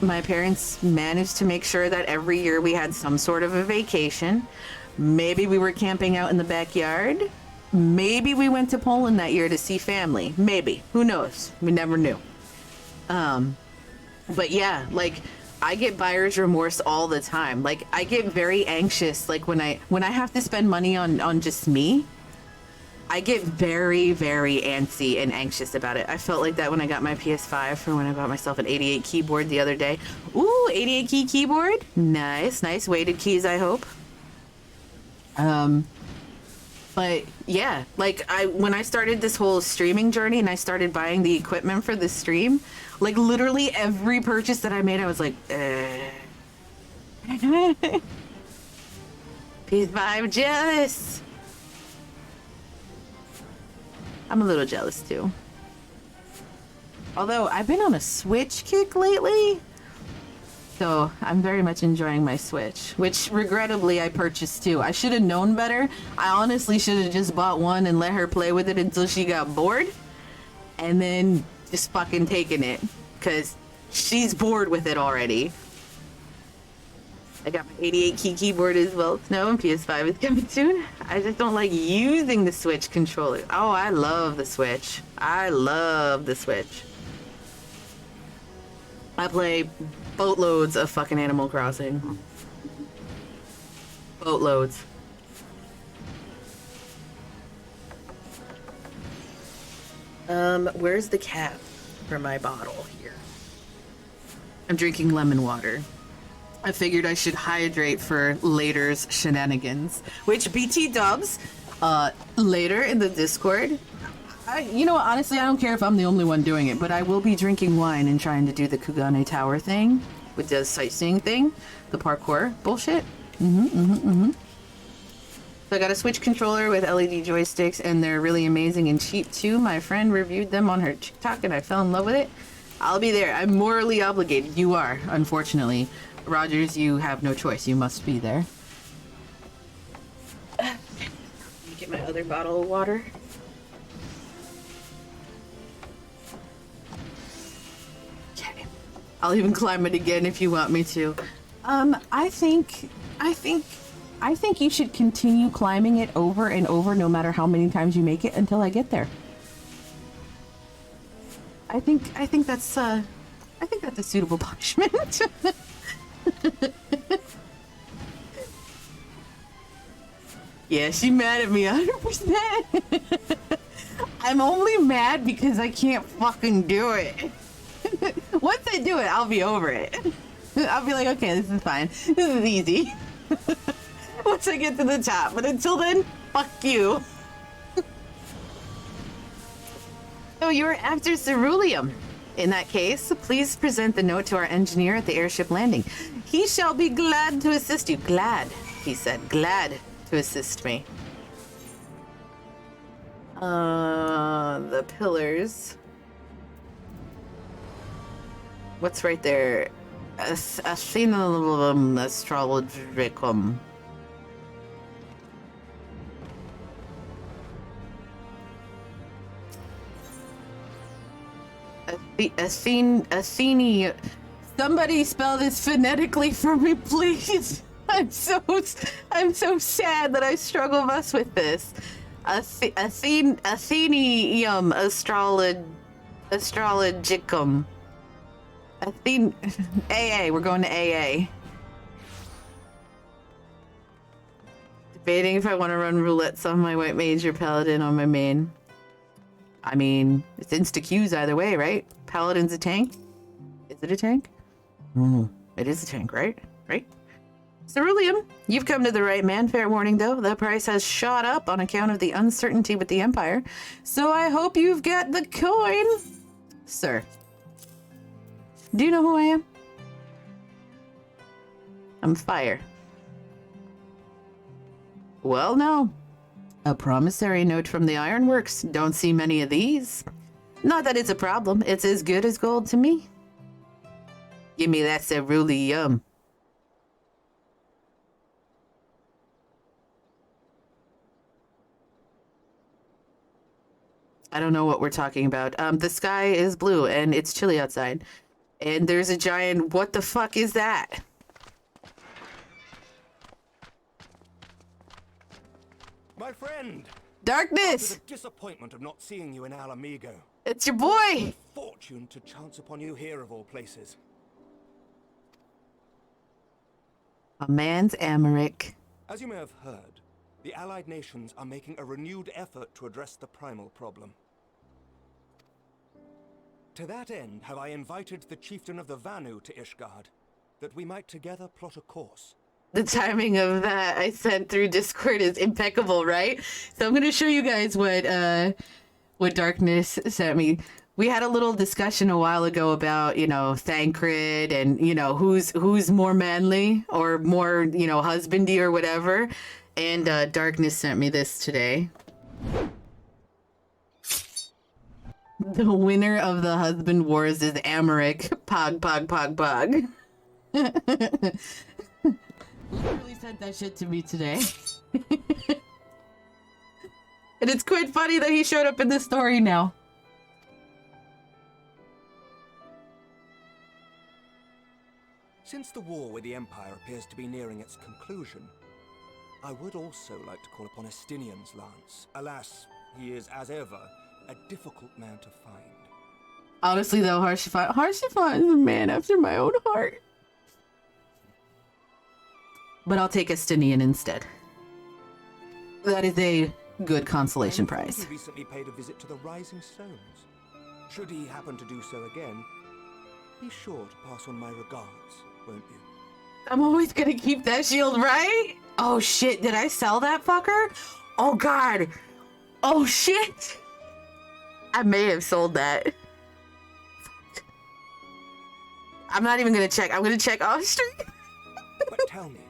my parents managed to make sure that every year we had some sort of a vacation. Maybe we were camping out in the backyard. Maybe we went to Poland that year to see family. Maybe. Who knows? We never knew. But yeah, like I get buyer's remorse all the time. Like I get very anxious. Like when I have to spend money on just me, I get very, very antsy and anxious about it. I felt like that when I got my PS5 for when I bought myself an 88 keyboard the other day. Ooh, 88 key keyboard. Nice weighted keys, I hope. But yeah, like when I started this whole streaming journey and I started buying the equipment for the stream, like literally every purchase that I made, I was like, PS5 jealous. I'm a little jealous too. Although I've been on a Switch kick lately. So I'm very much enjoying my Switch, which regrettably I purchased too. I should have known better. I honestly should have just bought one and let her play with it until she got bored. And then just fucking taken it. Because she's bored with it already. I got my 88 key keyboard as well. No, and PS5 is coming soon. I just don't like using the Switch controller. Oh, I love the Switch. I love the Switch. I play boatloads of fucking Animal Crossing. Boatloads. Where's the cap for my bottle here? I'm drinking lemon water. I figured I should hydrate for later's shenanigans. Which BT dubs, later in the Discord, You know what, honestly, I don't care if I'm the only one doing it, but I will be drinking wine and trying to do the Kugane Tower thing, with the sightseeing thing, the parkour bullshit. So I got a Switch controller with LED joysticks, and they're really amazing and cheap too. My friend reviewed them on her TikTok, and I fell in love with it. I'll be there. I'm morally obligated. You are, unfortunately. Rogers, you have no choice. You must be there. Let me get my other bottle of water. I'll even climb it again if you want me to. I think you should continue climbing it over and over, no matter how many times you make it, until I get there. I think that's a suitable punishment. Yeah, she's mad at me 100%. I'm only mad because I can't fucking do it. Once I do it, I'll be over it. I'll be like, okay, this is fine. This is easy. Once I get to the top. But until then, fuck you. So you're after ceruleum. In that case, please present the note to our engineer at the airship landing. He shall be glad to assist you. Glad, he said. Glad to assist me. The pillars. What's right there? Asinum astrologicum. Athene. Somebody spell this phonetically for me, please. I'm so sad that I struggle much with this. Athenium astrologicum. AA, we're going to AA. Debating if I want to run roulettes on my white mage or paladin on my main. I mean, it's insta-Qs either way, right? Paladin's a tank? Is it a tank? It is a tank, right? Right? Ceruleum, you've come to the right man. Fair warning, though. The price has shot up on account of the uncertainty with the Empire. So I hope you've got the coin, sir. Do you know who I am? I'm Fire. Well, no. A promissory note from the Ironworks. Don't see many of these. Not that it's a problem. It's as good as gold to me. Give me that ceruleum. I don't know what we're talking about. The sky is blue and it's chilly outside. And there's a giant... What the fuck is that? My friend! Darkness! After the disappointment of not seeing you in Alamigo. It's your boy! Fortune to chance upon you here of all places. A man's Aymeric. As you may have heard, the Allied nations are making a renewed effort to address the primal problem. To that end, have I invited the chieftain of the Vanu to Ishgard, that we might together plot a course. The timing of that I sent through Discord is impeccable, right? So I'm going to show you guys what Darkness sent me. We had a little discussion a while ago about, you know, Thancred and, you know, who's more manly or more, you know, husbandy or whatever. And Darkness sent me this today. The winner of the husband wars is Aymeric. Pog, pog, pog, pog. Literally sent that shit to me today. And it's quite funny that he showed up in the story now. Since the war with the Empire appears to be nearing its conclusion, I would also like to call upon Estinian's lance. Alas, he is, as ever, a difficult man to find. Honestly, though, Harshifat is a man after my own heart. But I'll take Estinian instead. That is a good consolation prize. He recently paid a visit to the Rising Stones. Should he happen to do so again, be sure to pass on my regards, won't you? I'm always gonna keep that shield, right? Oh shit, did I sell that fucker? Oh god. Oh shit. I may have sold that. I'm not even gonna check. I'm gonna check off stream. But tell me,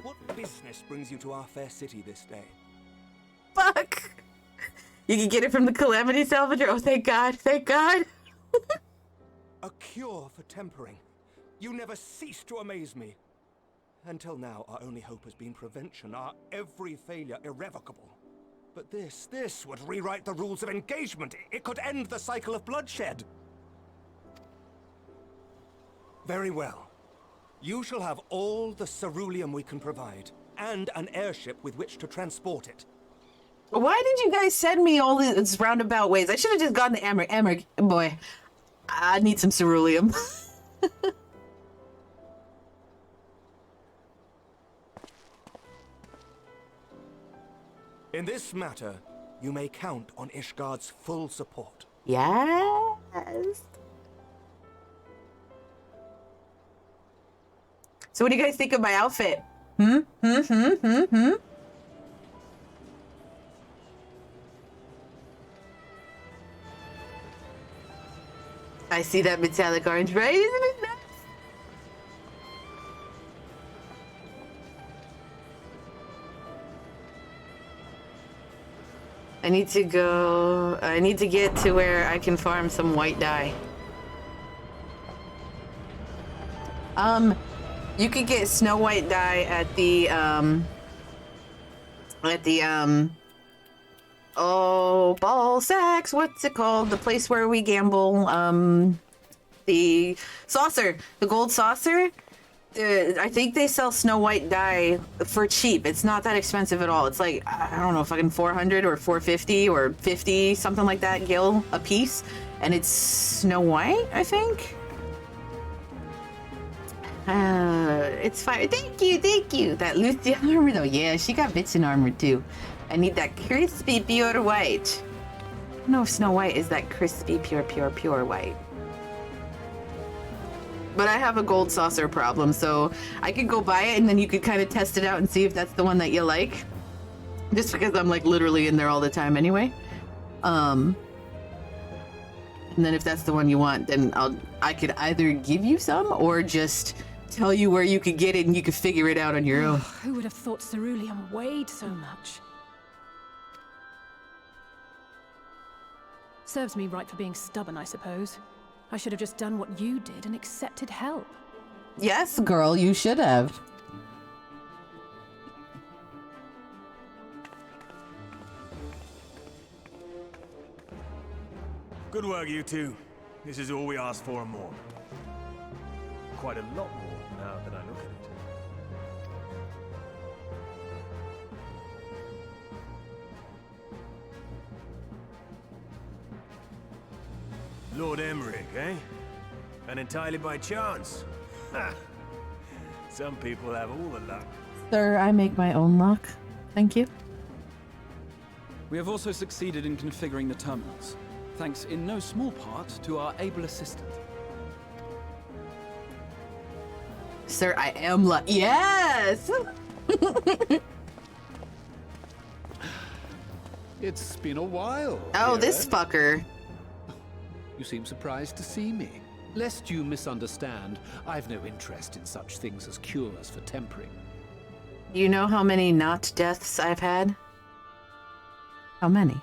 what business brings you to our fair city this day? Fuck. You can get it from the Calamity Salvager. Oh, thank God. Thank God. A cure for tempering. You never cease to amaze me. Until now, our only hope has been prevention, our every failure irrevocable. But this would rewrite the rules of engagement. It could end the cycle of bloodshed. Very well. You shall have all the ceruleum we can provide, and an airship with which to transport it. Why did you guys send me all these roundabout ways? I should have just gone to Aymeric. Aymeric, boy, I need some ceruleum. In this matter, you may count on Ishgard's full support. Yes. So what do you guys think of my outfit? I see that metallic orange, right? Isn't it nice? I need to get to where I can farm some white dye. You could get snow white dye at the oh, ball sacks, what's it called? The place where we gamble, the saucer, the gold saucer. I think they sell snow white dye for cheap. It's not that expensive at all. It's like, I don't know, fucking 400 or 450 or 50, something like that, gil a piece. And it's snow white, I think. It's fire. Thank you. That Lucia armor though, yeah, she got bitchin' armor too. I need that crispy pure white. I don't know if Snow White is that crispy pure white. But I have a gold saucer problem, so I could go buy it and then you could kind of test it out and see if that's the one that you like. Just because I'm like literally in there all the time anyway. And then if that's the one you want, then I could either give you some or just tell you where you could get it and you could figure it out on your own. Who would have thought ceruleum weighed so much? Serves me right for being stubborn, I suppose. I should have just done what you did and accepted help. Yes, girl, you should have. Good work, you two. This is all we asked for and more. Quite a lot more now that I look at it. Lord Aymeric, eh? And entirely by chance. Ha! Some people have all the luck. Sir, I make my own luck. Thank you. We have also succeeded in configuring the terminals, thanks in no small part to our able assistant. Sir, I am lucky. Yes! It's been a while. Oh, Nero. this fucker. You seem surprised to see me. Lest you misunderstand, I've no interest in such things as cures for tempering. You know how many not deaths I've had? How many?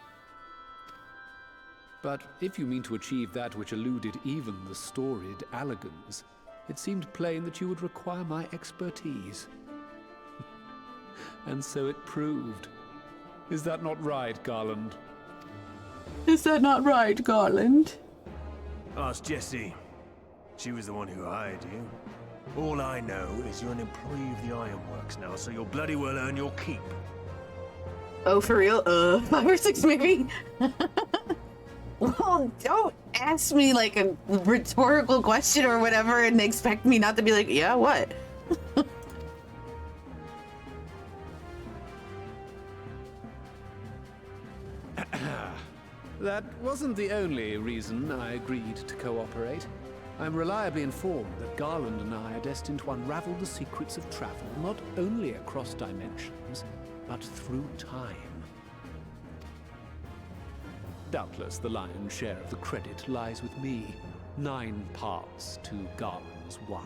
But if you mean to achieve that which eluded even the storied Allagans, it seemed plain that you would require my expertise. And so it proved. Is that not right, Garland? Is that not right, Garland? Ask Jessie. She was the one who hired you. All I know is you're an employee of the Ironworks now, so you'll bloody well earn your keep. Oh, for real? 5 or 6 maybe? Well, don't ask me like a rhetorical question or whatever and expect me not to be like, yeah, what? That wasn't the only reason I agreed to cooperate. I'm reliably informed that Garland and I are destined to unravel the secrets of travel, not only across dimensions, but through time. Doubtless the lion's share of the credit lies with me. 9 parts to Garland's 1.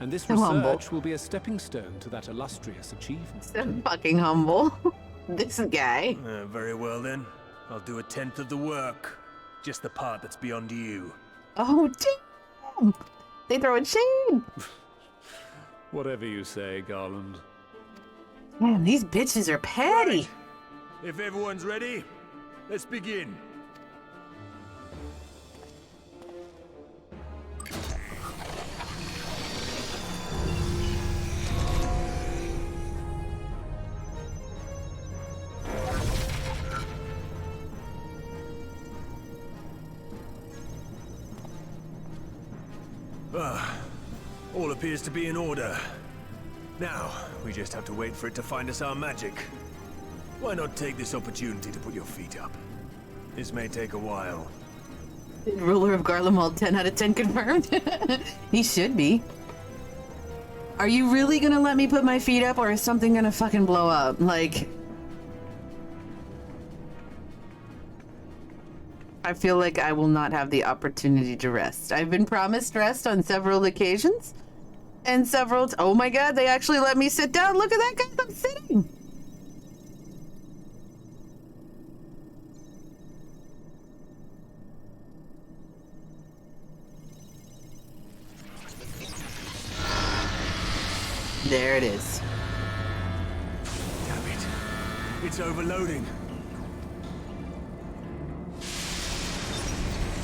And this So humble. research will be a stepping stone to that illustrious achievement. So fucking humble. This guy. Very well then. I'll do 1/10 of the work. Just the part that's beyond you. Oh, damn. They throwing shade. Whatever you say, Garland. Man, these bitches are petty. If everyone's ready, let's begin. All appears to be in order. Now, we just have to wait for it to find us our magic. Why not take this opportunity to put your feet up? This may take a while. Ruler of Garlemald, 10 out of 10 confirmed. He should be. Are you really gonna let me put my feet up, or is something gonna fucking blow up? Like... I feel like I will not have the opportunity to rest. I've been promised rest on several occasions. And oh my god, they actually let me sit down. Look at that guy, I'm sitting. There it is. Damn it. It's overloading.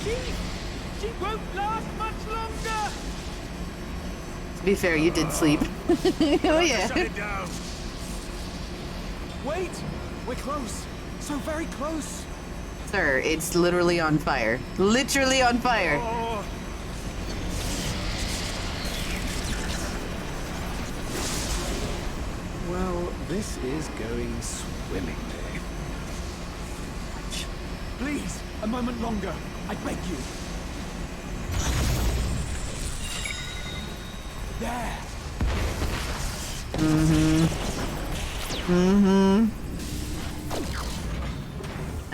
She won't last much longer! To be fair, you did sleep. Oh yeah. Shut it down. Wait! We're close. So very close. Sir, it's literally on fire. Literally on fire. Oh. Well, this is going swimmingly. Please, a moment longer. I beg you. There.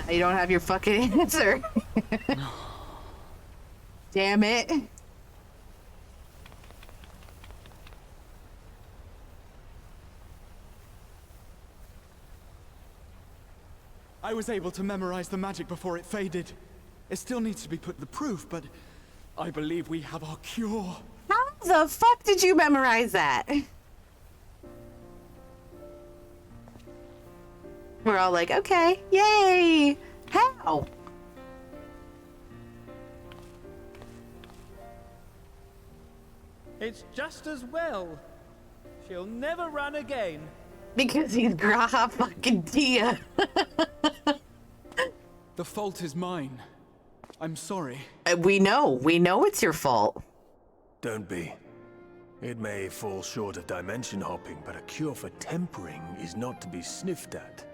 You don't have your fucking answer. Damn it. I was able to memorize the magic before it faded. It still needs to be put to the proof, but I believe we have our cure. How the fuck did you memorize that? We're all like, okay, yay! How? It's just as well. She'll never run again. Because he's Graha fucking Dia. The fault is mine. I'm sorry. We know it's your fault. Don't be. It may fall short of dimension hopping, but a cure for tempering is not to be sniffed at.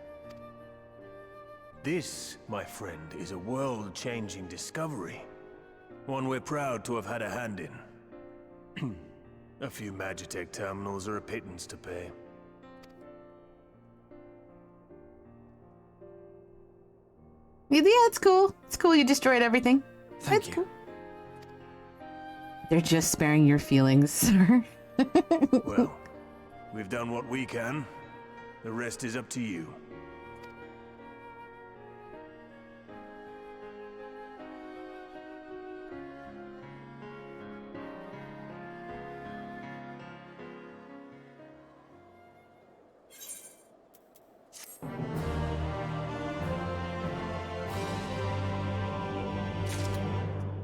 This, my friend, is a world-changing discovery. One we're proud to have had a hand in. A few Magitech terminals are a pittance to pay. Yeah, it's cool. It's cool you destroyed everything. Thank It's you. cool. They're just sparing your feelings, sir. Well, we've done what we can. The rest is up to you.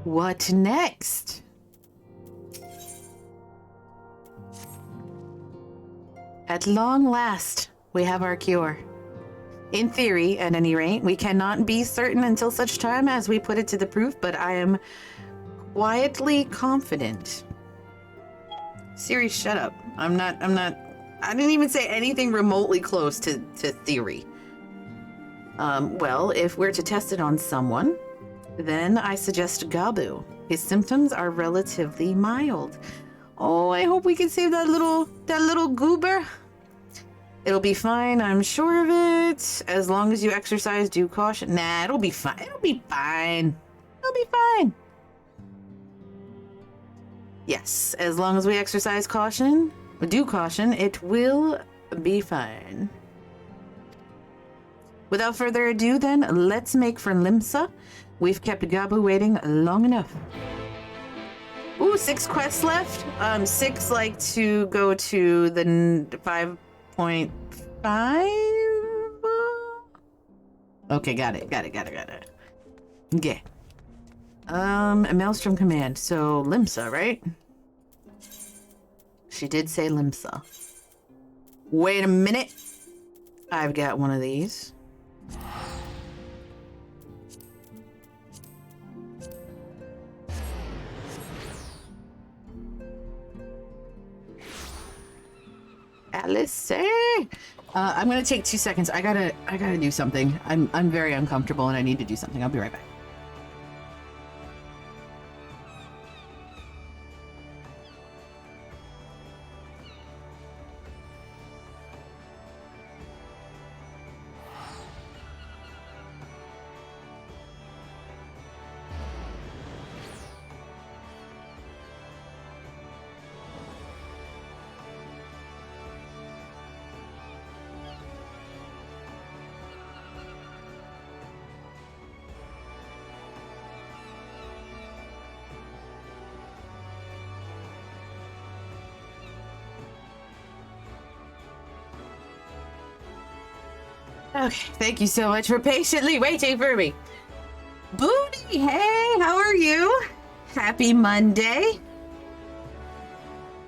What next? At long last, we have our cure. In theory, at any rate, we cannot be certain until such time as we put it to the proof, but I am quietly confident. Siri, shut up. I didn't even say anything remotely close to theory. Well, if we're to test it on someone, then I suggest Gabu. His symptoms are relatively mild. Oh, I hope we can save that little goober. It'll be fine, I'm sure of it. As long as you exercise due caution. Nah, it'll be fine. It'll be fine. It'll be fine. Yes, as long as we exercise caution, due caution, it will be fine. Without further ado then, let's make for Limsa. We've kept Gabu waiting long enough. Ooh, 6 quests left. 6 like to go to the 5.5. Okay, got it. Okay. A Maelstrom command. So Limsa, right? She did say Limsa. Wait a minute. I've got one of these. Alice, I'm gonna take 2 seconds. I gotta do something. I'm very uncomfortable and I need to do something. I'll be right back. Okay, thank you so much for patiently waiting for me. Booty, hey, how are you? Happy Monday.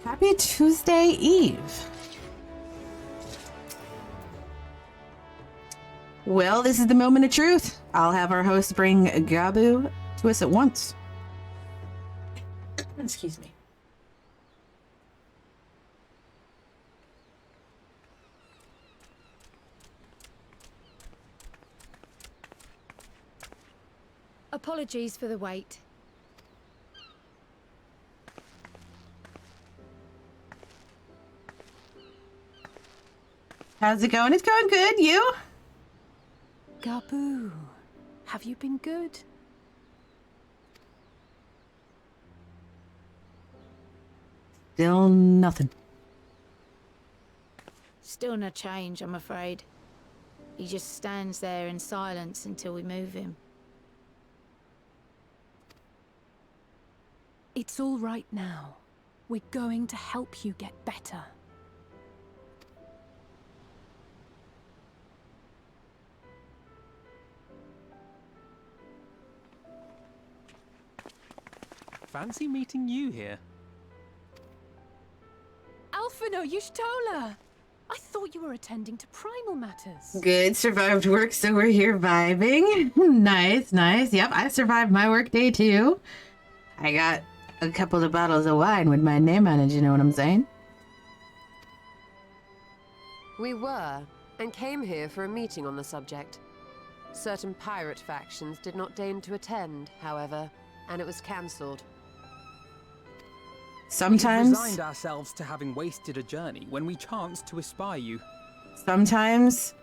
Happy Tuesday Eve. Well, this is the moment of truth. I'll have our host bring Gabu to us at once. Excuse me. Apologies for the wait. How's it going? It's going good. You? Gabu, have you been good? Still nothing. Still no change, I'm afraid. He just stands there in silence until we move him. It's all right now. We're going to help you get better. Fancy meeting you here. Alphino Yushtola! I thought you were attending to primal matters. Good. Survived work, so we're here vibing. Nice, nice. Yep, I survived my work day too. I got a couple of bottles of wine with my name on it, you know what I'm saying? We were, and came here for a meeting on the subject. Certain pirate factions did not deign to attend, however, and it was cancelled. Sometimes... We resigned ourselves to having wasted a journey when we chanced to espy you. Sometimes...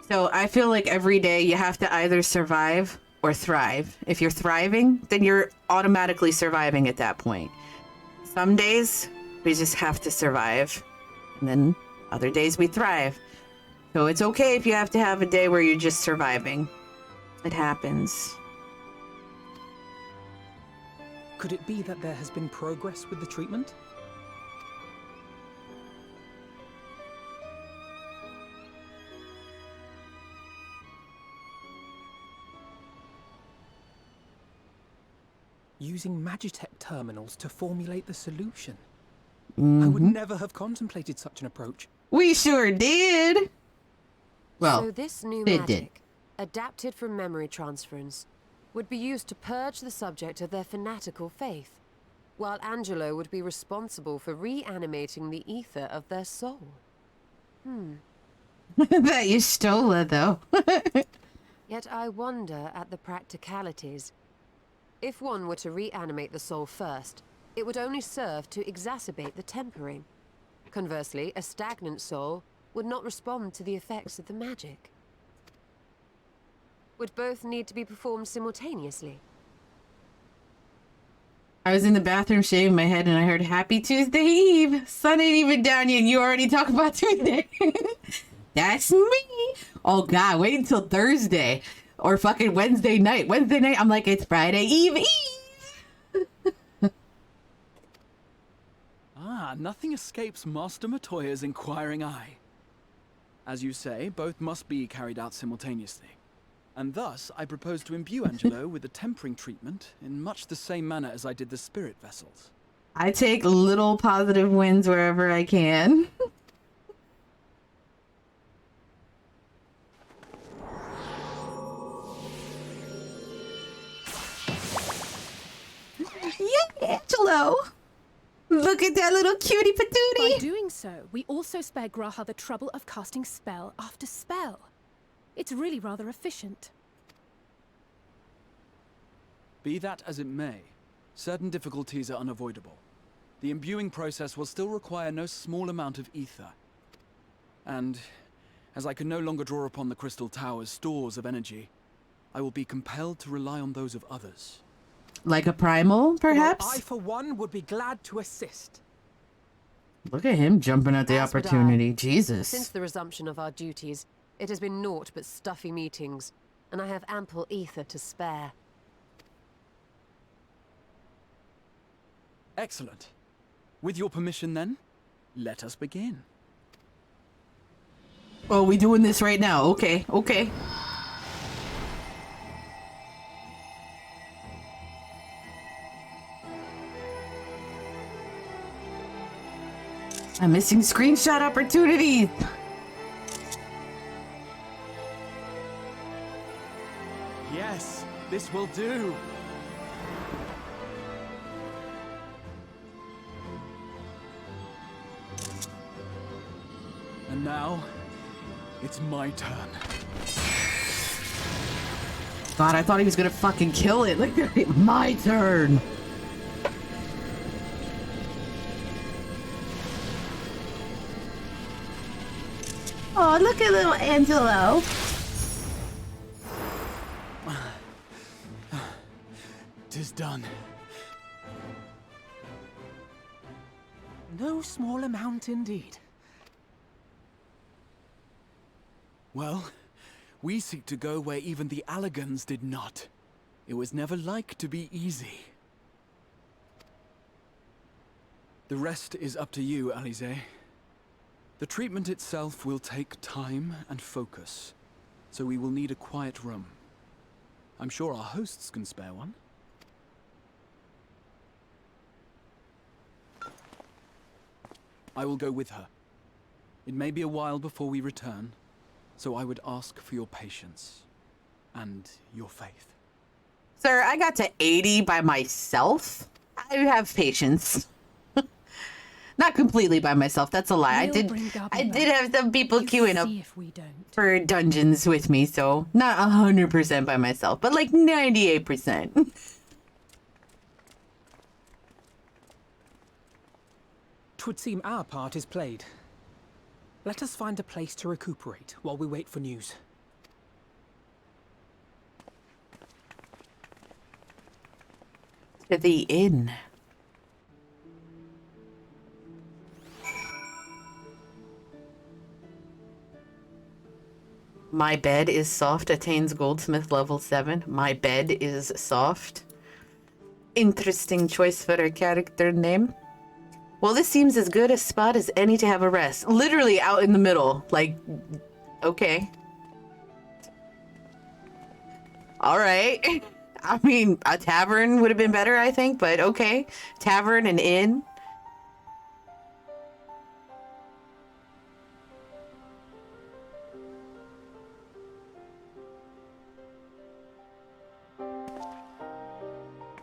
So I feel like every day you have to either survive or thrive. If you're thriving, then you're automatically surviving at that point. Some days, we just have to survive. And then other days we thrive. So it's okay if you have to have a day where you're just surviving. It happens. Could it be that there has been progress with the treatment? Using Magitech terminals to formulate the solution. I would never have contemplated such an approach. We sure did! Well, so this new they magic, did. adapted from memory transference, would be used to purge the subject of their fanatical faith, while Angelo would be responsible for reanimating the ether of their soul. That you stole it, though. Yet I wonder at the practicalities. If one were to reanimate the soul first, it would only serve to exacerbate the tempering. Conversely, a stagnant soul would not respond to the effects of the magic. Would both need to be performed simultaneously? I was in the bathroom shaving my head and I heard Happy Tuesday Eve. Sun ain't even down yet and you already talk about Tuesday. That's me. Oh God, wait until Thursday or fucking Wednesday night. Wednesday night, I'm like, it's Friday Eve. Ah, nothing escapes Mazster Matoya's inquiring eye. As you say, both must be carried out simultaneously. And thus, I propose to imbue Angelo with the tempering treatment in much the same manner as I did the spirit vessels. I take little positive wins wherever I can. Yeah, Angelo! Look at that little cutie patootie! By doing so, we also spare Graha the trouble of casting spell after spell. It's really rather efficient. Be that as it may, certain difficulties are unavoidable. The imbuing process will still require no small amount of ether. And, as I can no longer draw upon the Crystal Tower's stores of energy, I will be compelled to rely on those of others. Like a primal, perhaps? Well, I, for one, would be glad to assist. Look at him jumping at the As would I. opportunity. Jesus. Since the resumption of our duties, it has been naught but stuffy meetings, and I have ample ether to spare. Excellent. With your permission, then, let us begin. Oh, we doing this right now. Okay, okay. I'm missing screenshot opportunities. Yes, this will do. And now, it's my turn. God, I thought he was gonna fucking kill it. Like, my turn. Oh, look at little Angelo. Tis done. No small amount indeed. Well, we seek to go where even the Allagans did not. It was never like to be easy. The rest is up to you, Alize. The treatment itself will take time and focus, so we will need a quiet room. I'm sure our hosts can spare one. I will go with her. It may be a while before we return, so I would ask for your patience and your faith. Sir, I got to 80 by myself. I have patience. Not completely by myself. That's a lie. We'll I did have some people queuing up if we don't. for dungeons with me, so not 100% by myself, but like 98%. Twould seem our part is played. Let us find a place to recuperate while we wait for news. To the inn. My bed is soft. Attains goldsmith level 7. My bed is soft. Interesting choice for a character name. Well, this seems as good a spot as any to have a rest. Literally out in the middle. Like, okay. All right. I mean, a tavern would have been better, I think, but okay. Tavern and inn.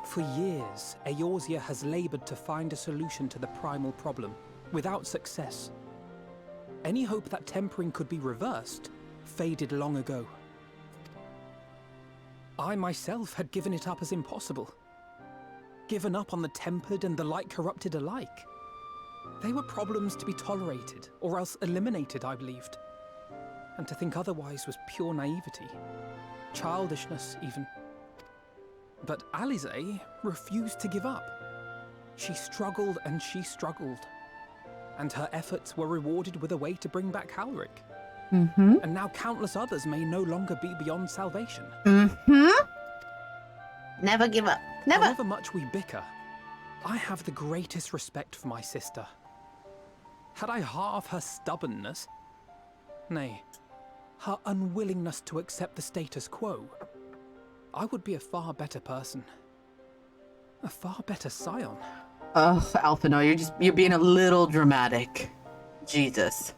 For years, Eorzea has labored to find a solution to the primal problem, without success. Any hope that tempering could be reversed faded long ago. I myself had given it up as impossible. Given up on the tempered and the light corrupted alike. They were problems to be tolerated, or else eliminated, I believed. And to think otherwise was pure naivety. Childishness, even. But Alize refused to give up. She struggled and she struggled. And her efforts were rewarded with a way to bring back Aymeric. Mm-hmm. And now countless others may no longer be beyond salvation. Mm-hmm. Never give up. Never. However much we bicker, I have the greatest respect for my sister. Had I half her stubbornness, nay, her unwillingness to accept the status quo, I would be a far better person. A far better scion. Ugh, Alphino, you're being a little dramatic. Jesus.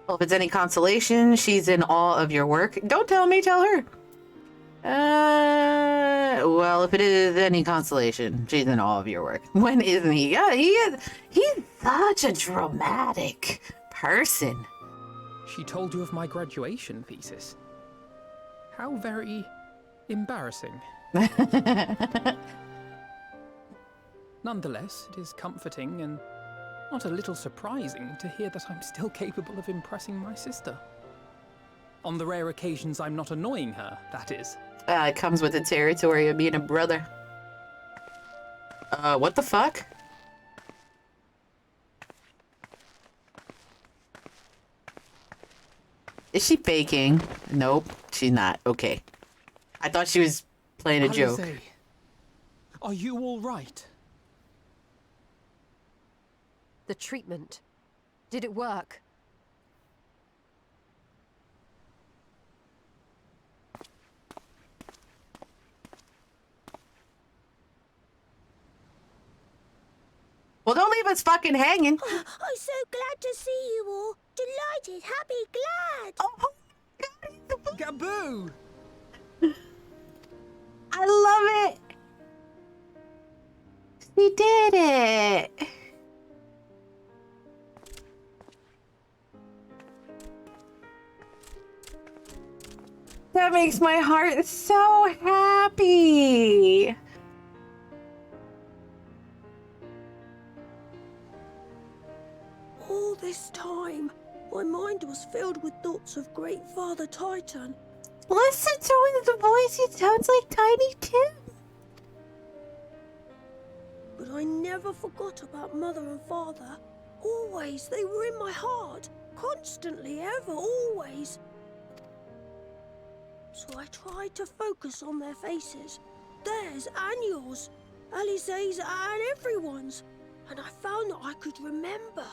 Well, if it's any consolation, she's in awe of your work. Don't tell me, tell her. Well, if it is any consolation, she's in awe of your work. When isn't he? Yeah, he's such a dramatic person. She told you of my graduation thesis. How very embarrassing. Nonetheless, it is comforting and not a little surprising to hear that I'm still capable of impressing my sister. On the rare occasions I'm not annoying her, that is. It comes with the territory of being a brother. What the fuck? Is she faking? Nope, she's not. Okay. I thought she was playing a joke. Alize, are you all right? The treatment. Did it work? Well, don't leave us fucking hanging. I'm so glad to see you all. Delighted, happy, glad. Oh, Gaboo! I love it. She did it. That makes my heart so happy. All this time, my mind was filled with thoughts of Great Father Titan. Listen to the voice. It sounds like Tiny Tim. But I never forgot about Mother and Father. Always, they were in my heart. Constantly, ever, always. So I tried to focus on their faces. Theirs and yours. Alize's and everyone's. And I found that I could remember.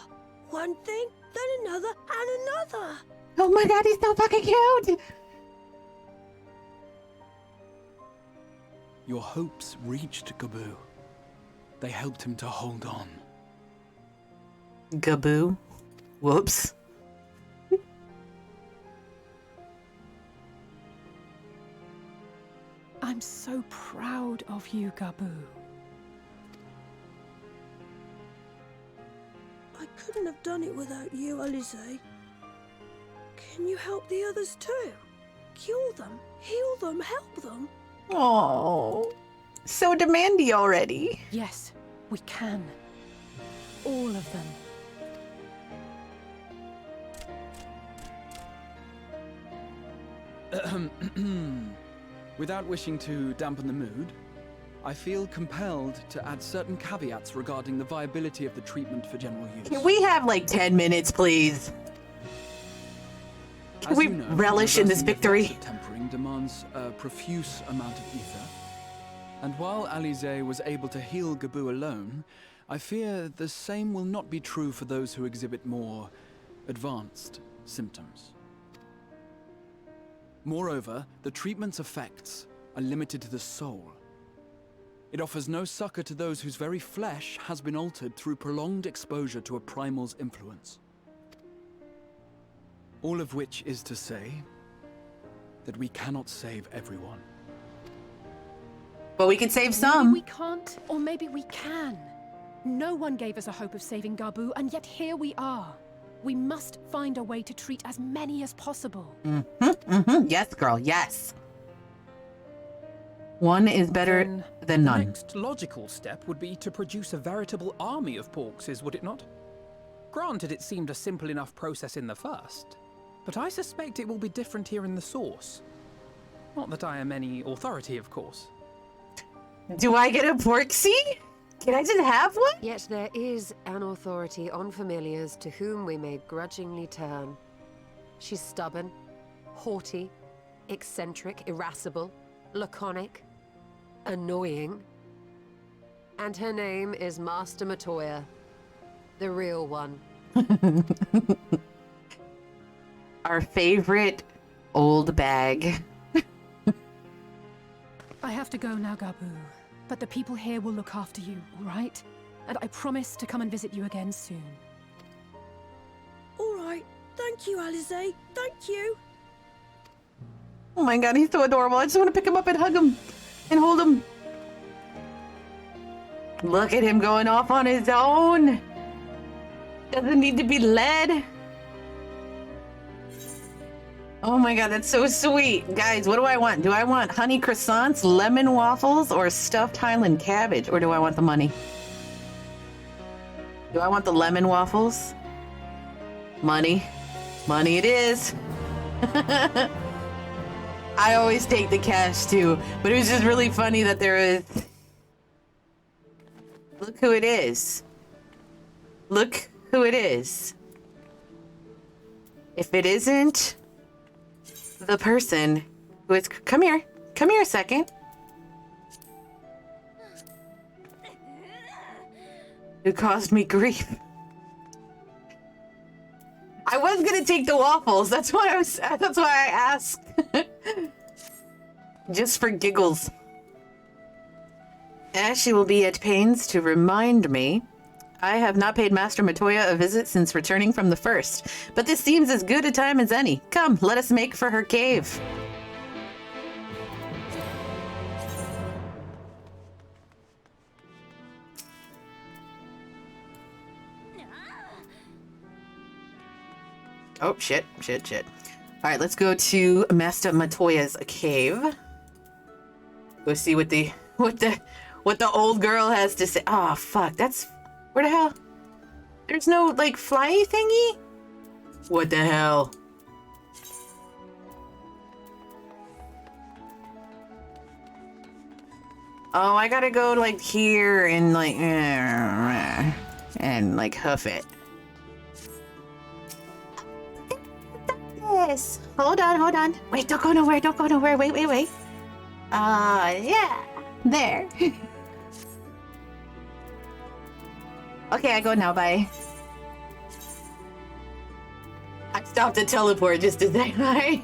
One thing, then another, and another. Oh my god, he's so fucking cute. Your hopes reached Gaboo. They helped him to hold on. Gaboo. Whoops. I'm so proud of you, Gaboo. I couldn't have done it without you, Alize. Can you help the others too? Cure them, heal them, help them? Oh, so demandy already. Yes, we can. All of them. Without wishing to dampen the mood, I feel compelled to add certain caveats regarding the viability of the treatment for general use. Can we have like 10 minutes, please? Can we relish in this victory? Tempering demands a profuse amount of ether. And while Alize was able to heal Gaboo alone, I fear the same will not be true for those who exhibit more advanced symptoms. Moreover, the treatment's effects are limited to the soul. It offers no succor to those whose very flesh has been altered through prolonged exposure to a primal's influence. All of which is to say that we cannot save everyone. But we can save Maybe some. we can't, or maybe we can. No one gave us a hope of saving Gaboo, and yet here we are. We must find a way to treat as many as possible. Yes, girl, yes. One is better Then than the none. next logical step would be to produce a veritable army of porkses, would it not? Granted, it seemed a simple enough process in the first, but I suspect it will be different here in the source. Not that I am any authority, of course. Do I get a porksy? Can I just have one? Yet there is an authority on familiars to whom we may grudgingly turn. She's stubborn, haughty, eccentric, irascible, laconic, annoying. And her name is Mazster Matoya. The real one. Our favorite old bag. I have to go now, Gabu. But the people here will look after you, all right? And I promise to come and visit you again soon. All right. Thank you, Alize. Thank you. Oh my god, he's so adorable. I just want to pick him up and hug him and hold him. Look at him going off on his own. Doesn't need to be led. Oh my god, that's so sweet. Guys, what do I want? Do I want honey croissants, lemon waffles, or stuffed Highland cabbage? Or do I want the money? Do I want the lemon waffles? Money. Money it is. I always take the cash too, but it was just really funny that there is... Look who it is. Look who it is. If it isn't the person who is... Come here a second. Who caused me grief. I was gonna take the waffles. That's why I asked. Just for giggles. Ashley will be at pains to remind me I have not paid Mazster Matoya a visit since returning from the first, but this seems as good a time as any. Come, let us make for her cave. Oh, shit. All right, let's go to Mazster Matoya's cave. Go see what the old girl has to say. Oh, fuck, that's... Where the hell? There's no, like, fly thingy? What the hell? Oh, I gotta go, like, here and, like, and, like, hoof it. Yes. Hold on. Wait, don't go nowhere. Wait. Yeah. There. Okay, I go now, bye. I stopped to teleport just to say bye.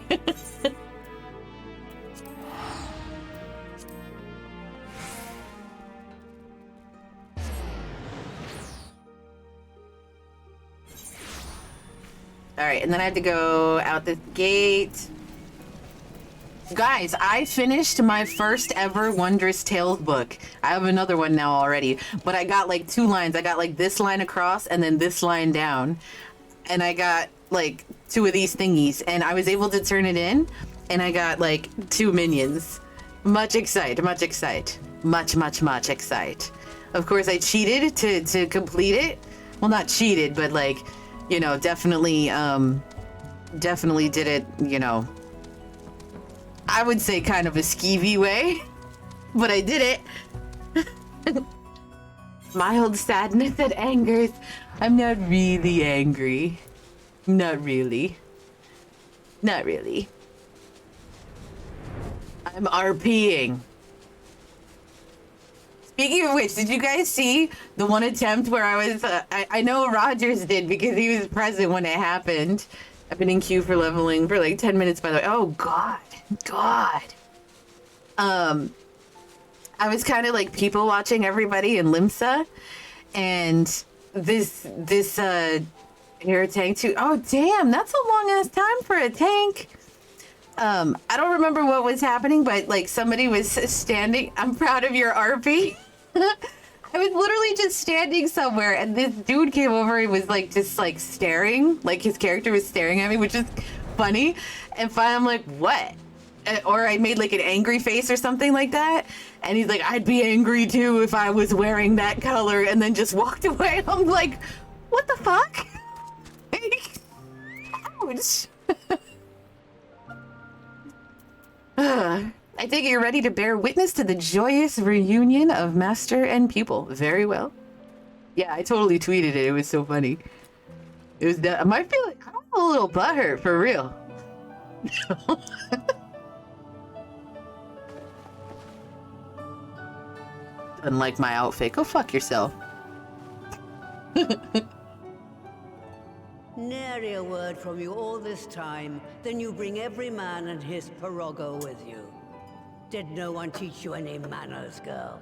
Alright, and then I have to go out this gate. Guys, I finished my first ever Wondrous Tales book. I have another one now already, but I got like 2 lines. I got like this line across and then this line down. And I got like 2 of these thingies and I was able to turn it in and I got like 2 minions. Much excite. Much excite. Of course, I cheated to complete it. Well, not cheated, but like, you know, definitely did it, you know, I would say kind of a skeevy way, but I did it. Mild sadness that angers. I'm not really angry. Not really. I'm RPing. Speaking of which, did you guys see the one attempt where I was, I know Rogers did because he was present when it happened. I've been in queue for leveling for like 10 minutes, by the way. Oh, God. I was kind of like people watching everybody in Limsa, and this air tank too. Oh, damn, that's a long ass time for a tank. I don't remember what was happening, but like somebody was standing. I'm proud of your RP. I was literally just standing somewhere and this dude came over and was like just like staring, like his character was staring at me, which is funny. And finally I'm like, what? or I made like an angry face or something like that. And he's like, I'd be angry too if I was wearing that color, and then just walked away. I'm like, what the fuck? Ouch. I think you're ready to bear witness to the joyous reunion of master and pupil. Very well. Yeah, I totally tweeted it. It was so funny. It was that. I feel like I'm a little butthurt for real. Unlike my outfit. Go fuck yourself. Nary a word from you all this time. Then you bring every man and his pirogo with you. Did no one teach you any manners, girl?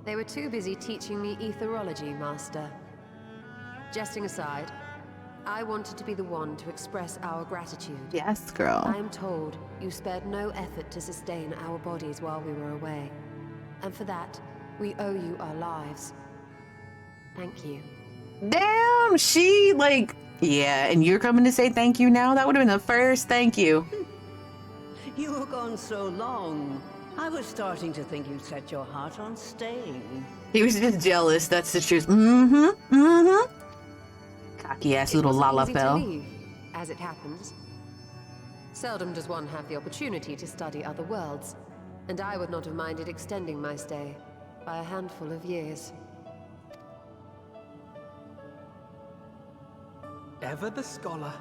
They were too busy teaching me etherology, Master. Jesting aside, I wanted to be the one to express our gratitude. Yes, girl. I am told you spared no effort to sustain our bodies while we were away. And for that, we owe you our lives. Thank you. Damn, she like, yeah, and you're coming to say thank you now? That would have been the first thank you. You were gone so long. I was starting to think you'd set your heart on staying. He was just jealous, that's the truth. Mm-hmm, mm-hmm. Cocky ass little lalapel. As it happens. Seldom does one have the opportunity to study other worlds, and I would not have minded extending my stay by a handful of years. Ever the scholar.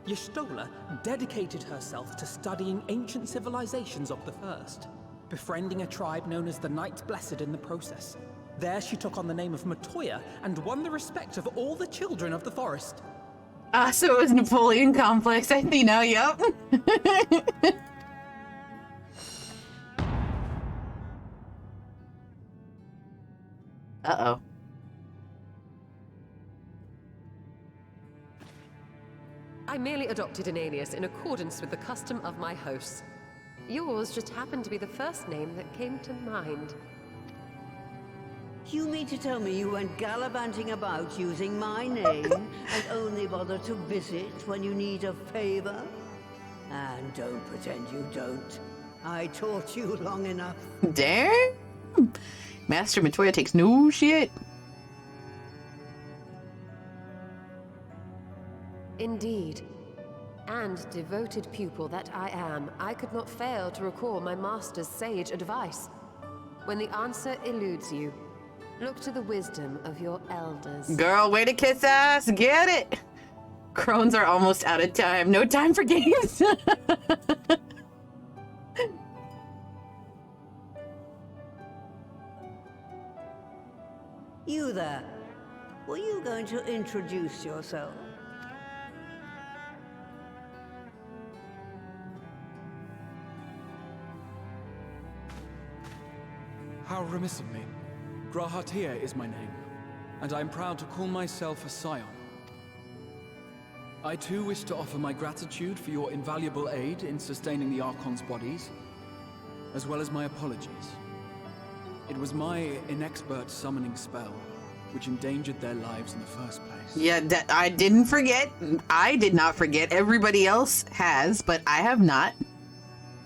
Y'shtola dedicated herself to studying ancient civilizations of the First, befriending a tribe known as the Knights Blessed in the process. There she took on the name of Matoya and won the respect of all the children of the forest. Ah, so it was Napoleon complex, I think now, yup. Uh-oh. I merely adopted an alias in accordance with the custom of my hosts. Yours just happened to be the first name that came to mind. You mean to tell me you went gallivanting about using my name and only bother to visit when you need a favor? And don't pretend you don't. I taught you long enough. Damn. Mazster Matoya takes no shit. Indeed. And devoted pupil that I am, I could not fail to recall my master's sage advice. When the answer eludes you, look to the wisdom of your elders. Girl, way to kiss ass. Get it. Crones are almost out of time. No time for games. You there. Were you going to introduce yourself? How remiss of me. Grahatia is my name, and I am proud to call myself a scion. I too wish to offer my gratitude for your invaluable aid in sustaining the Archon's bodies, as well as my apologies. It was my inexpert summoning spell which endangered their lives in the first place. Yeah, I didn't forget. I did not forget. Everybody else has, but I have not.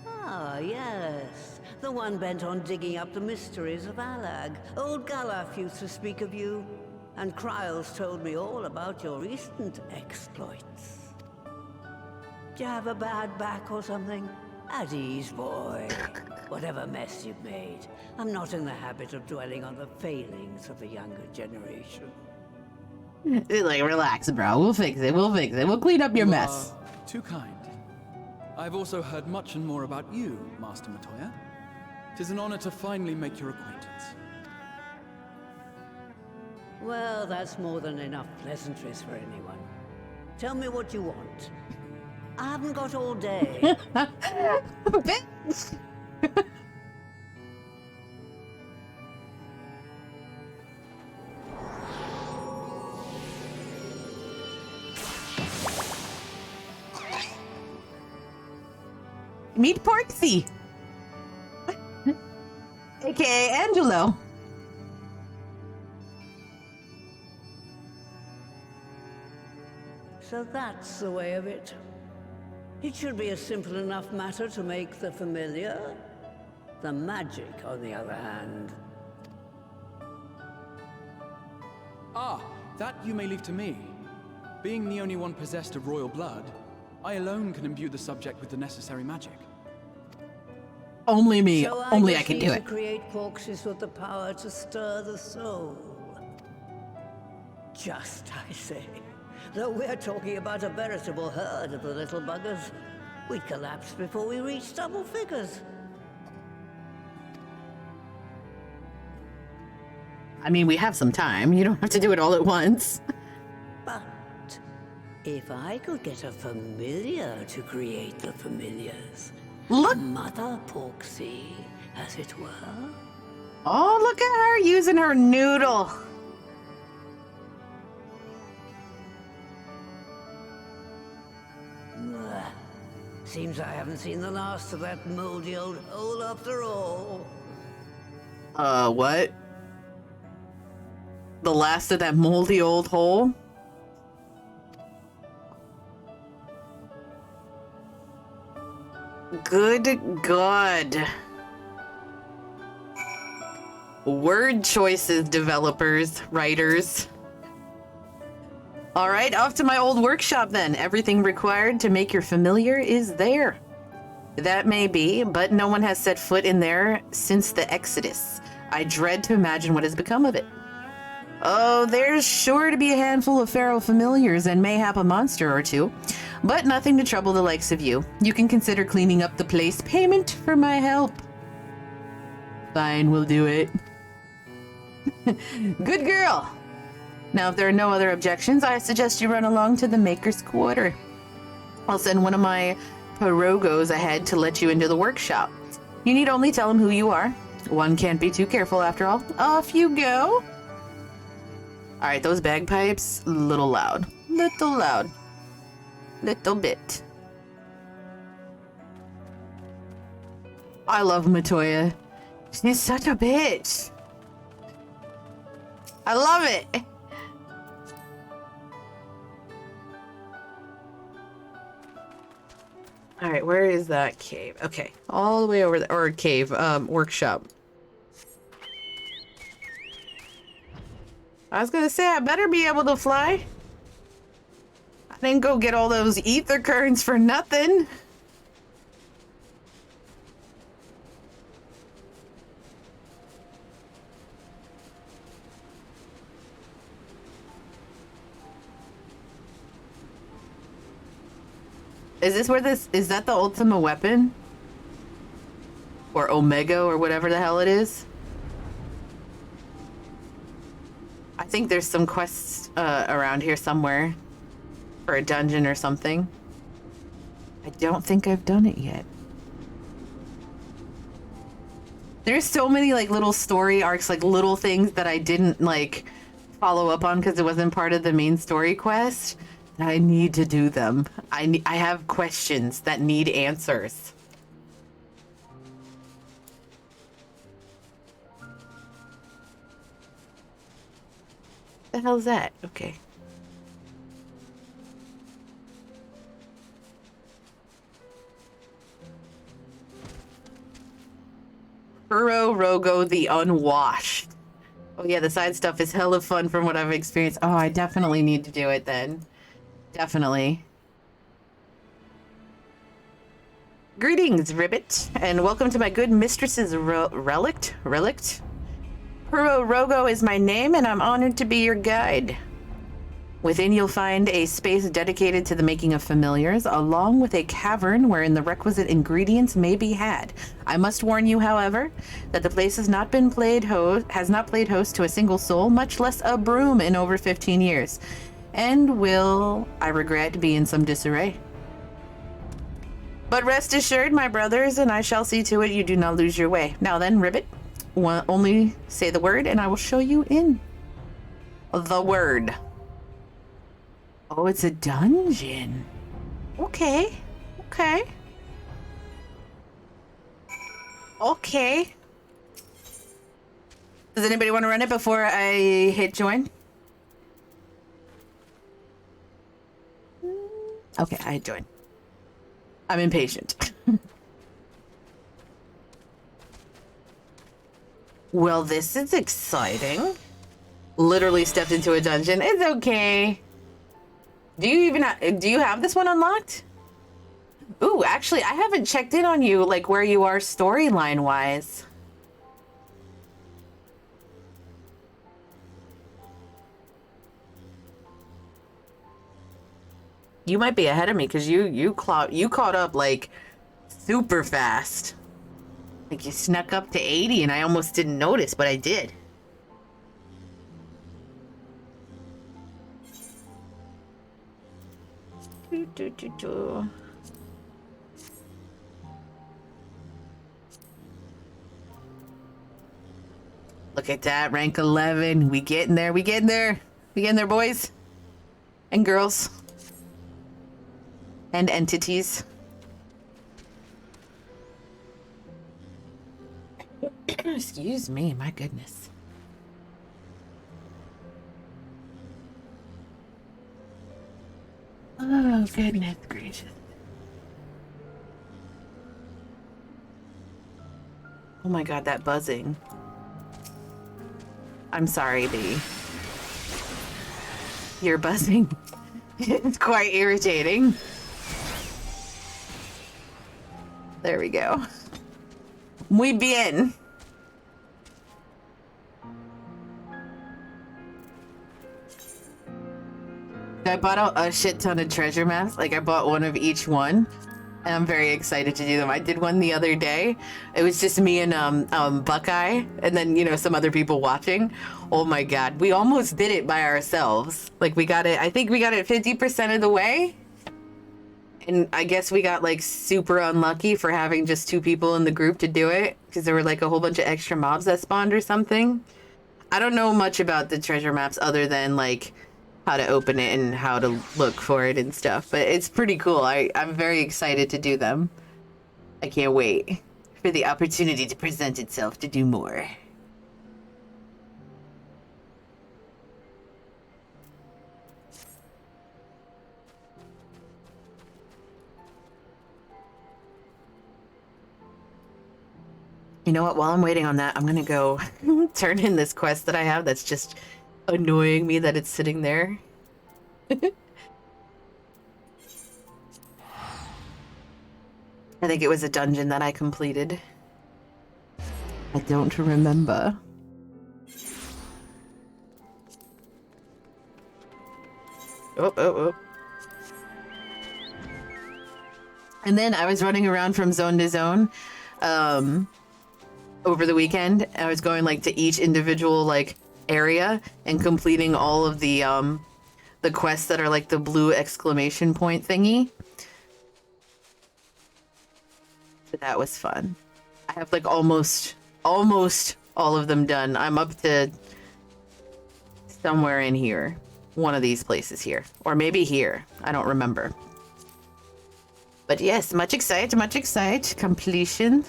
Ah, yes. The one bent on digging up the mysteries of Alag. Old Galaf used to speak of you, and Kryles told me all about your recent exploits. Do you have a bad back or something? At ease, boy. Whatever mess you've made, I'm not in the habit of dwelling on the failings of the younger generation. Like, relax, bro. We'll fix it. We'll fix it. We'll clean up your mess. Too kind. I've also heard much and more about you, Mazster Matoya. 'Tis an honor to finally make your acquaintance. Well, that's more than enough pleasantries for anyone. Tell me what you want. I haven't got all day. Bitch! Meet Porksy! AKA Angelo. So that's the way of it. It should be a simple enough matter to make the familiar. The magic, on the other hand. Ah, that you may leave to me. Being the only one possessed of royal blood, I alone can imbue the subject with the necessary magic. Only me. So Only I can do to it. create corpses with the power to stir the soul. Just, I say. Though we're talking about a veritable herd of the little buggers, we'd collapse before we reached double figures. I mean, we have some time. You don't have to do it all at once. But if I could get a familiar to create the familiars, Look. Mother Porksy, as it were. Oh, look at her using her noodle. Seems I haven't seen the last of that moldy old hole after all. What? The last of that moldy old hole? Good God. Word choices, developers, writers. All right, off to my old workshop then. Everything required to make your familiar is there. That may be, but no one has set foot in there since the Exodus. I dread to imagine what has become of it. Oh, there's sure to be a handful of feral familiars and mayhap a monster or two, but nothing to trouble the likes of you. You can consider cleaning up the place payment for my help. Fine, we'll do it. Good girl. Now, if there are no other objections, I suggest you run along to the Maker's Quarter. I'll send one of my pirogos ahead to let you into the workshop. You need only tell him who you are. One can't be too careful after all. Off you go. All right, those bagpipes, little loud. Little loud. Little bit. I love Matoya. She's such a bitch. I love it. All right, where is that cave? Okay, all the way over there, or cave, workshop. I was gonna say, I better be able to fly. I didn't go get all those ether currents for nothing. Is this where this, is that the ultimate weapon? Or Omega, or whatever the hell it is? I think there's some quests around here somewhere for a dungeon or something. I don't think I've done it yet. There's so many like little story arcs, like little things that I didn't like follow up on because it wasn't part of the main story quest. I need to do them. I have questions that need answers. The hell's that? Okay. Rogo the Unwashed. Oh yeah, the side stuff is hella fun from what I've experienced. Oh, I definitely need to do it then. Definitely. Greetings, Ribbit, and welcome to my good mistress's Relict? Rogo is my name, and I'm honored to be your guide. Within, you'll find a space dedicated to the making of familiars, along with a cavern wherein the requisite ingredients may be had. I must warn you, however, that the place has not played host to a single soul, much less a broom, in over 15 years. And will, I regret, be in some disarray. But rest assured, my brothers, and I shall see to it you do not lose your way. Now then, Ribbit, only say the word, and I will show you in. The word. Oh, it's a dungeon. Okay. Okay. Okay. Does anybody want to run it before I hit join? Okay, I join. I'm impatient. Well, this is exciting. Literally stepped into a dungeon. It's okay. Do you have this one unlocked? Ooh, actually, I haven't checked in on you, like where you are storyline wise. You might be ahead of me because you caught up like super fast. Like you snuck up to 80 and I almost didn't notice, but I did. Look at that, rank 11. We getting there, we getting there. We getting there, boys and girls. And entities. Excuse me, my goodness. Oh, goodness gracious. Oh my god, that buzzing. I'm sorry, B. You're buzzing. It's quite irritating. There we go. Muy bien. I bought a shit ton of treasure maps. Like I bought one of each one. And I'm very excited to do them. I did one the other day. It was just me and Buckeye, and then you know some other people watching. Oh my god, we almost did it by ourselves. Like we got it. I think we got it 50% of the way. And I guess we got like super unlucky for having just 2 people in the group to do it because there were like a whole bunch of extra mobs that spawned or something. I don't know much about the treasure maps other than like how to open it and how to look for it and stuff, but it's pretty cool. I'm very excited to do them. I can't wait for the opportunity to present itself to do more. You know what? While I'm waiting on that, I'm gonna go turn in this quest that I have that's just annoying me that it's sitting there. I think it was a dungeon that I completed. I don't remember. Oh. And then I was running around from zone to zone over the weekend. I was going like to each individual like area and completing all of the quests that are like the blue exclamation point thingy. So that was fun. I have like almost all of them done. I'm up to somewhere in here. One of these places here. Or maybe here. I don't remember. But yes, much excited. Completing.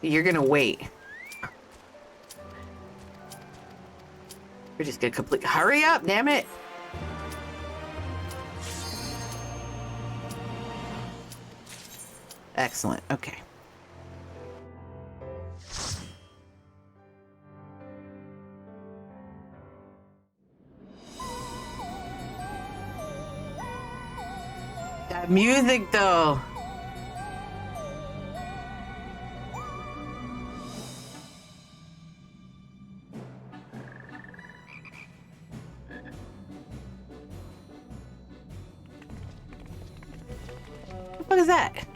You're gonna wait. We're just gonna complete. Hurry up, damn it! Excellent. Okay. That music, though. What is that?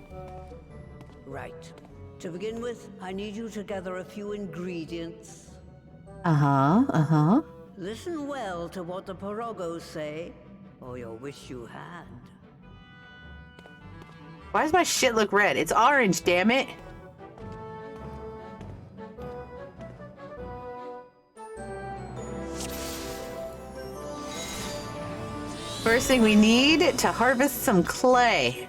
Right. To begin with, I need you to gather a few ingredients. Listen well to what the Porogos say, or you'll wish you had. Why does my shit look red? It's orange, damn it! First thing we need to harvest some clay.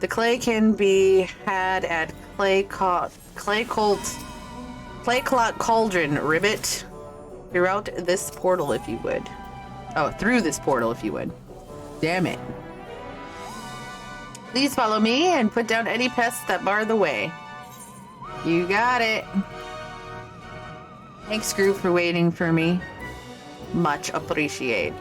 The clay can be had at Clay Clot Cauldron Ribbit Throughout this portal, if you would. Oh, through this portal, if you would. Damn it. Please follow me and put down any pests that bar the way. You got it. Thanks, Groove, for waiting for me. Much appreciate.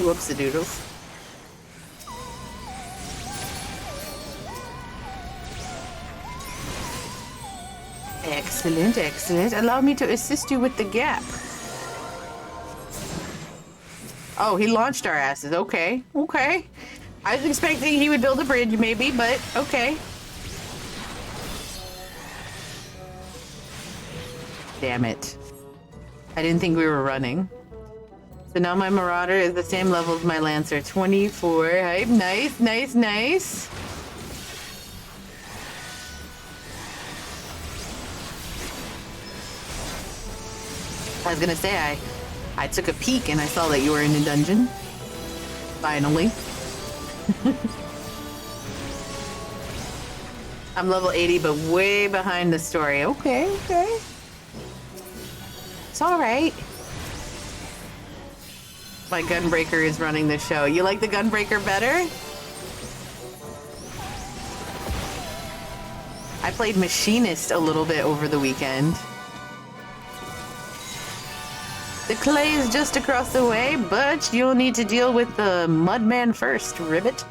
Whoops-a-doodles. Excellent, excellent. Allow me to assist you with the gap. Oh, he launched our asses. Okay, okay. I was expecting he would build a bridge, maybe, but okay. Damn it. I didn't think we were running. So now my Marauder is the same level as my Lancer. 24. Hype. Nice, nice, nice. I was gonna say, I took a peek and I saw that you were in a dungeon. Finally. I'm level 80, but way behind the story. Okay, okay. It's alright. My Gunbreaker is running the show. You like the Gunbreaker better? I played Machinist a little bit over the weekend. The clay is just across the way, but you'll need to deal with the Mudman first, Ribbit.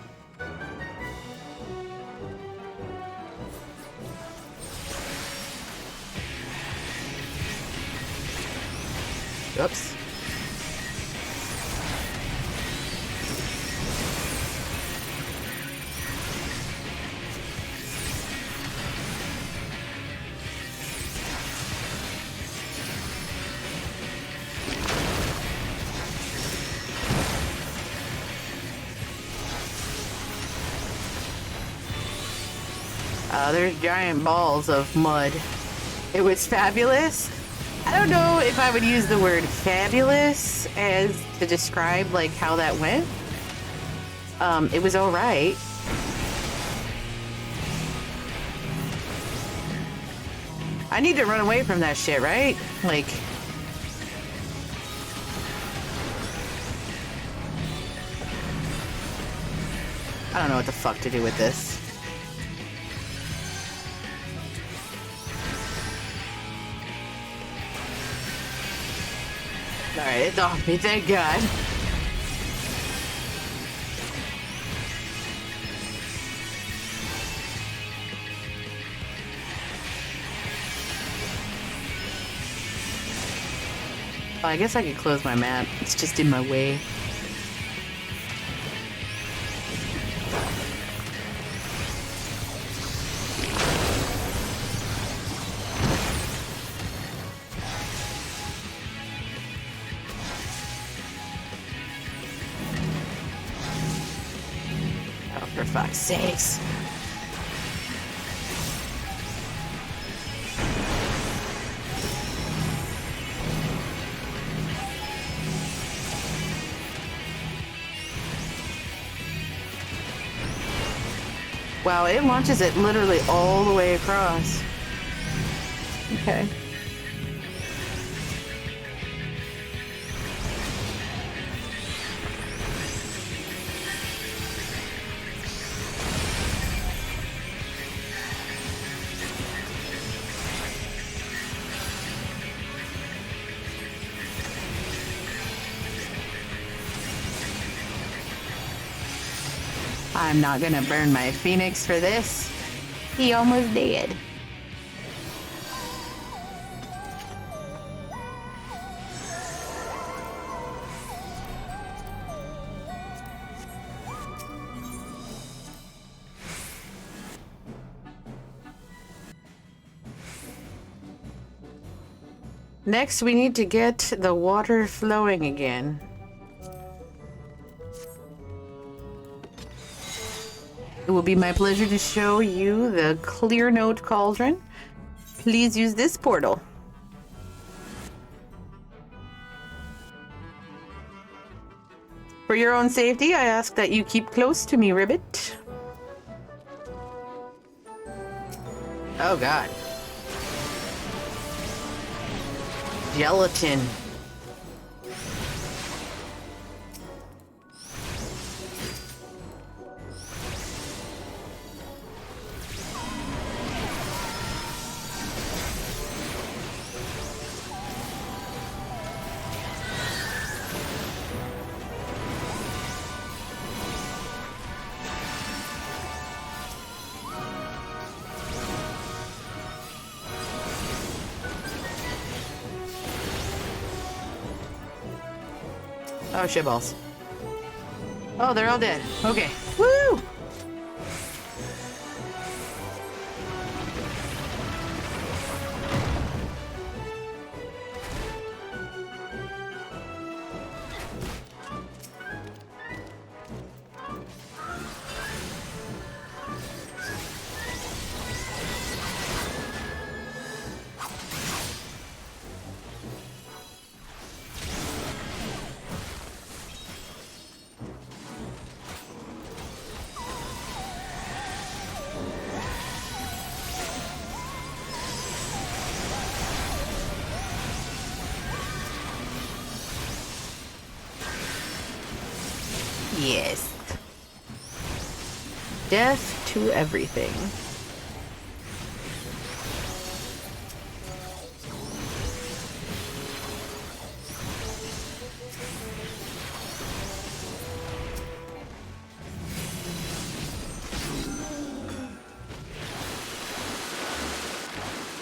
Oops. There's giant balls of mud. It was fabulous. I don't know if I would use the word fabulous as to describe like how that went. It was all right. I need to run away from that shit, right? Like, I don't know what the fuck to do with this. Alright, it's off me, thank God. Well, I guess I could close my map. It's just in my way. For fuck's sakes. Wow, it launches it literally all the way across. Okay. I'm not gonna burn my Phoenix for this. He almost did. Next, we need to get the water flowing again. It will be my pleasure to show you the Clear Note Cauldron. Please use this portal. For your own safety, I ask that you keep close to me, Ribbit. Oh god. Gelatin. Oh, shitballs. Oh, they're all dead. Okay. Woo! Yes. Death to everything.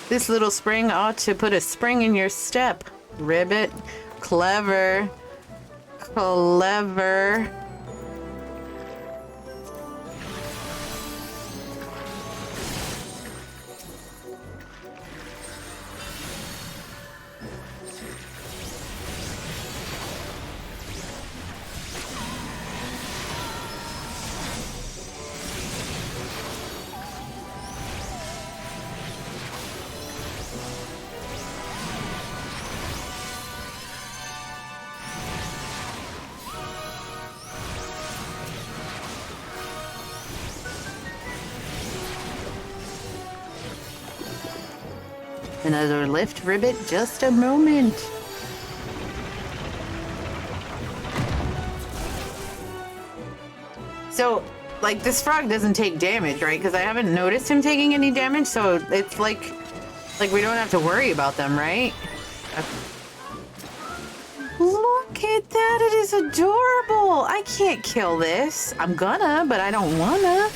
This little spring ought to put a spring in your step, Ribbit. Clever. Clever. Another lift, Ribbit, just a moment. So, like, this frog doesn't take damage, right? Because I haven't noticed him taking any damage, so it's like we don't have to worry about them, right? Look at that, it is adorable. I can't kill this. I'm gonna, but I don't wanna.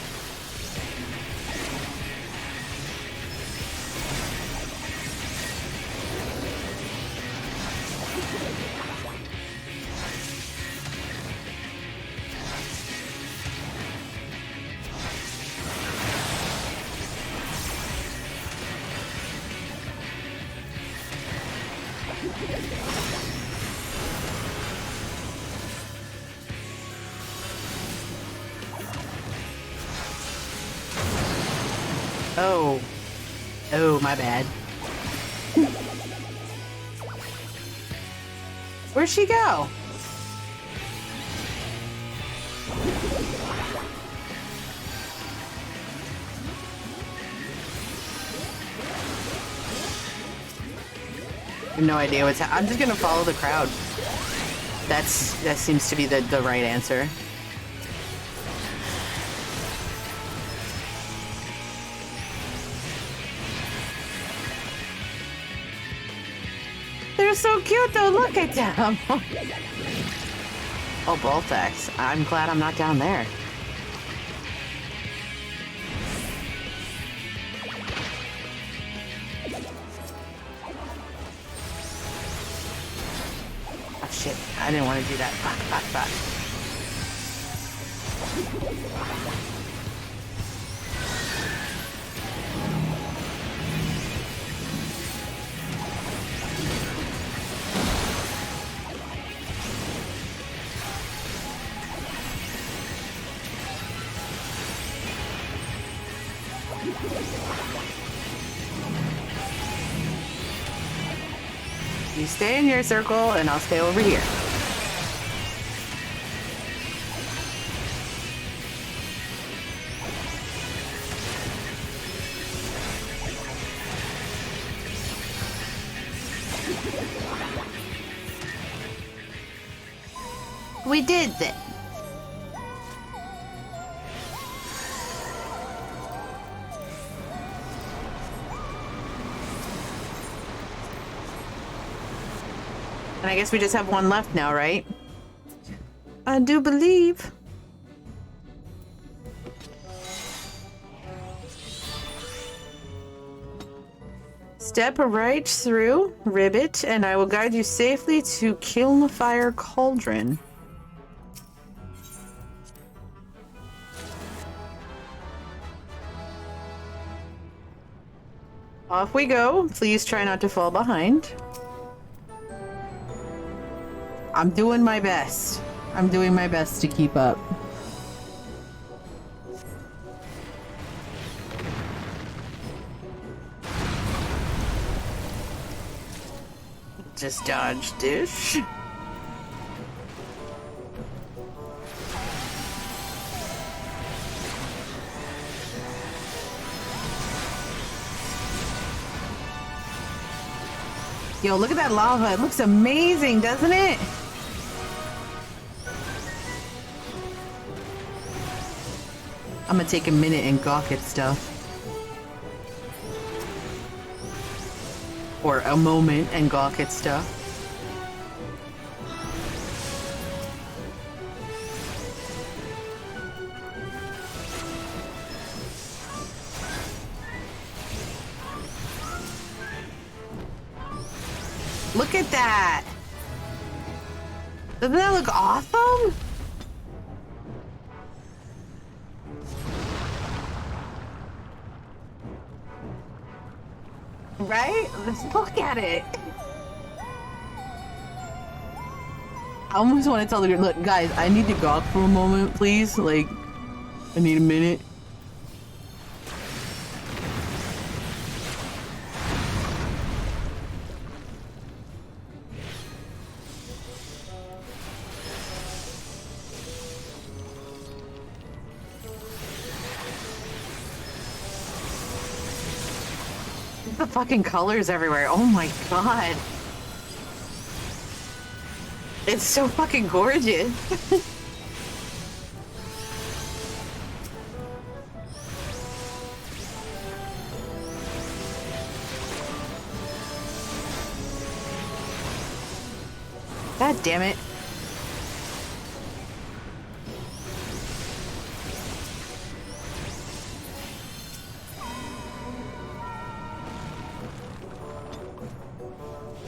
Oh. Oh, my bad. Where'd she go? I have no idea what's happening. I'm just gonna follow the crowd. That seems to be the right answer. They're so cute though, look at them. Oh, Baltax. I'm glad I'm not down there. Oh shit, I didn't want to do that. Fuck. You stay in your circle, and I'll stay over here. We did it. And I guess we just have one left now, right? I do believe. Step right through Ribbit, and I will guide you safely to Kiln Fire Cauldron. Off we go. Please try not to fall behind. I'm doing my best. I'm doing my best to keep up. Just dodge dish. Yo, look at that lava. It looks amazing, doesn't it? I'm gonna take a minute and gawk at stuff. Or a moment and gawk at stuff. Look at that! Doesn't that look awesome? Right? Let's look at it. I almost want to tell the group, look, guys, I need to gawk for a moment, please. Like, I need a minute. The fucking colors everywhere. Oh my god. It's so fucking gorgeous. God damn it.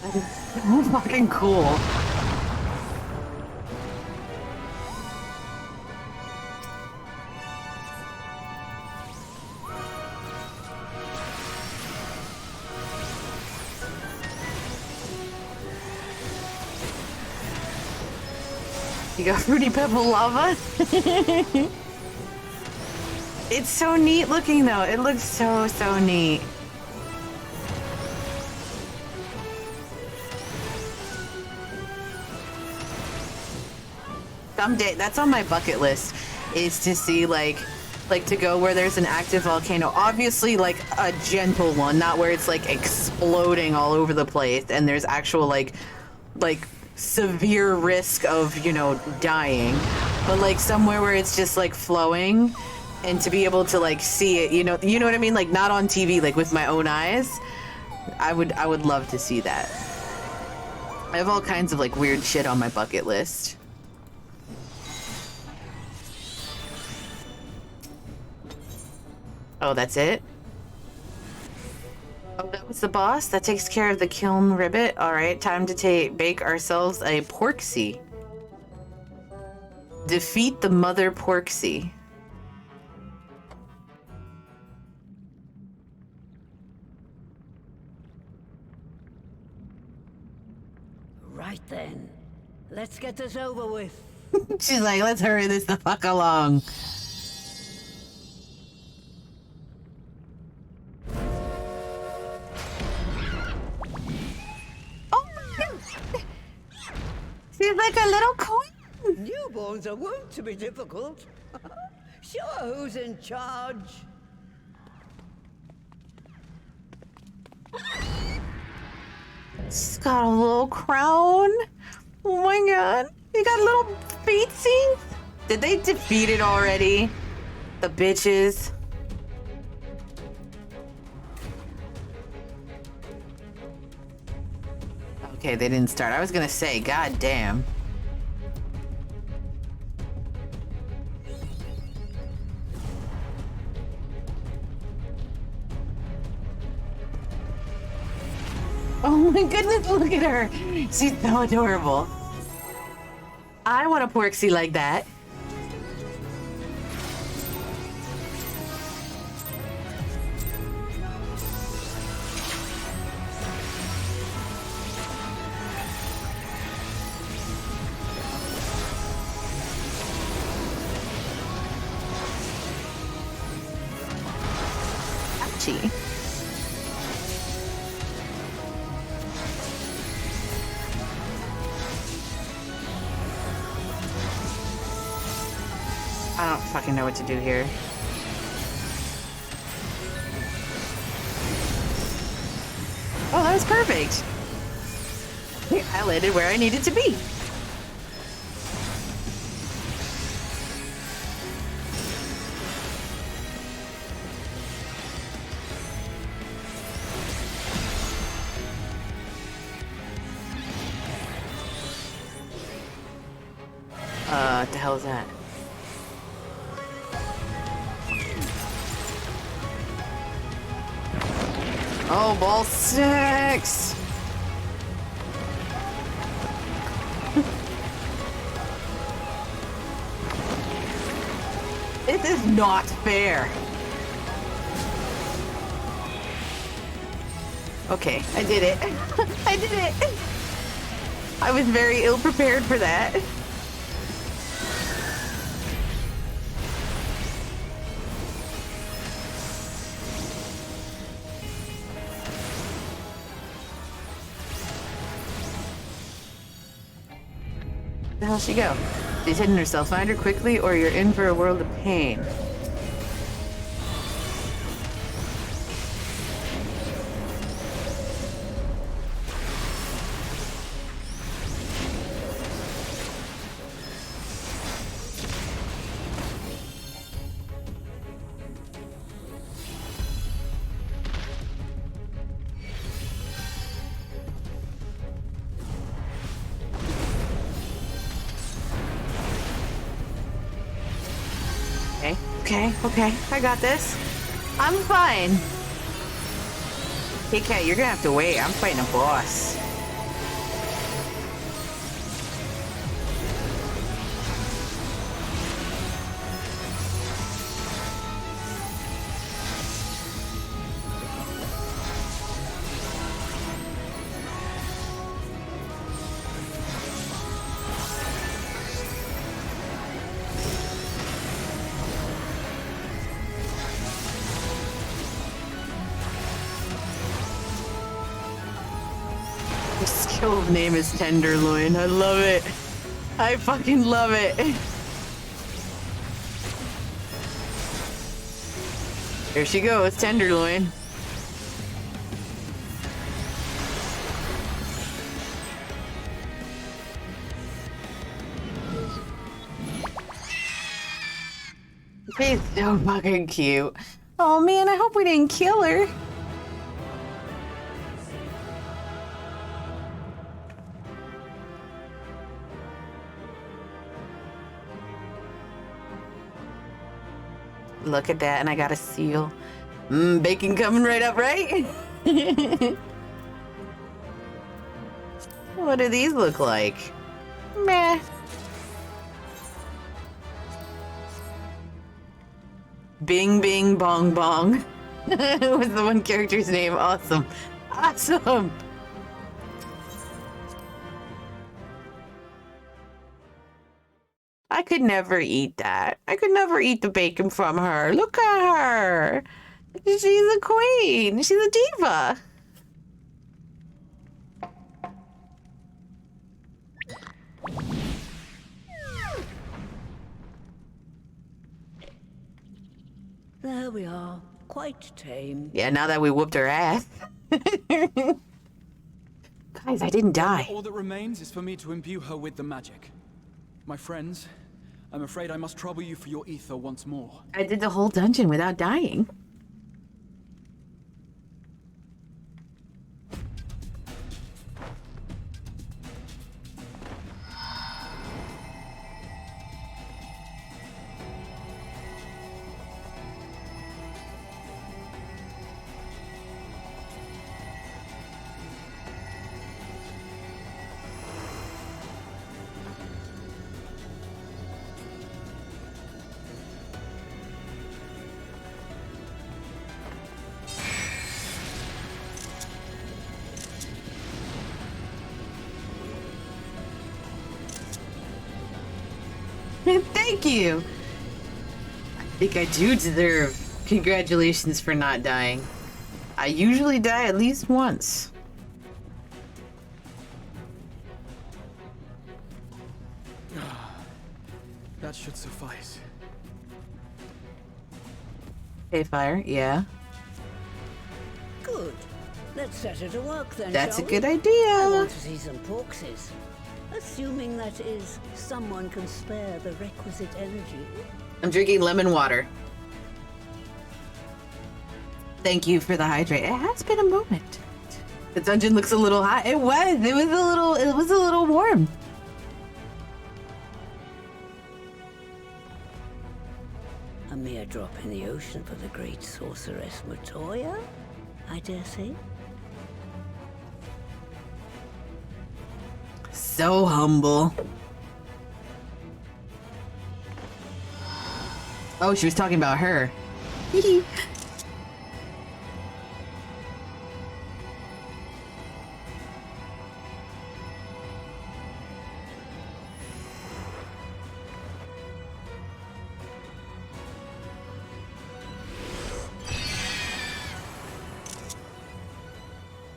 That is so fucking cool. You got Fruity Pebble lava? It's so neat looking though. It looks so, so neat. Someday, that's on my bucket list, is to see like to go where there's an active volcano. Obviously like a gentle one, not where it's like exploding all over the place and there's actual like severe risk of, you know, dying, but like somewhere where it's just like flowing and to be able to like see it, you know what I mean, like not on TV, like with my own eyes. I would love to see that. I have all kinds of like weird shit on my bucket list. Oh, that's it? Oh, that was the boss? That takes care of the kiln ribbit. Alright, time to bake ourselves a porksy. Defeat the mother porksy. Right then. Let's get this over with. She's like, let's hurry this the fuck along. a little queen. Newborns are wont to be difficult. Sure, who's in charge? She's got a little crown. Oh my god. You got little feetsies? Did they defeat it already? The bitches. Okay, they didn't start. I was gonna say, god damn. Oh my goodness, look at her. She's so adorable. I want a Porksy like that. Ouchie. I don't fucking know what to do here. Oh, that was perfect. I landed where I needed to be. What the hell is that? Oh, ball 6! This is not fair. Okay, I did it. I did it. I was very ill prepared for that. Where the hell she go? She's hidden herself. Find her quickly or you're in for a world of pain. Okay, I got this. I'm fine. Hey, Cat, you're gonna have to wait. I'm fighting a boss. Skill's name is Tenderloin. I love it. I fucking love it. Here she goes, Tenderloin. She's so fucking cute. Oh man, I hope we didn't kill her. Look at that, and I got a seal. Bacon coming right up, right? What do these look like? Meh. Bing Bing Bong Bong. Was the one character's name. Awesome. Awesome. I could never eat that. I could never eat the bacon from her. Look at her. She's a queen. She's a diva. There we are. Quite tame. Yeah, now that we whooped her ass. Guys, I didn't die. All that remains is for me to imbue her with the magic. My friends, I'm afraid I must trouble you for your ether once more. I did the whole dungeon without dying. Thank you. I think I do deserve congratulations for not dying. I usually die at least once. That should suffice. Hey, Fire, yeah. Good. Let's set her to work then, That's a shall good we? idea. I want to see some porksies. Assuming that is, someone can spare the requisite energy. I'm drinking lemon water. Thank you for the hydrate. It has been a moment. The dungeon looks a little hot. It was a little warm. A mere drop in the ocean for the great sorceress Matoya, I dare say. So humble. Oh, she was talking about her.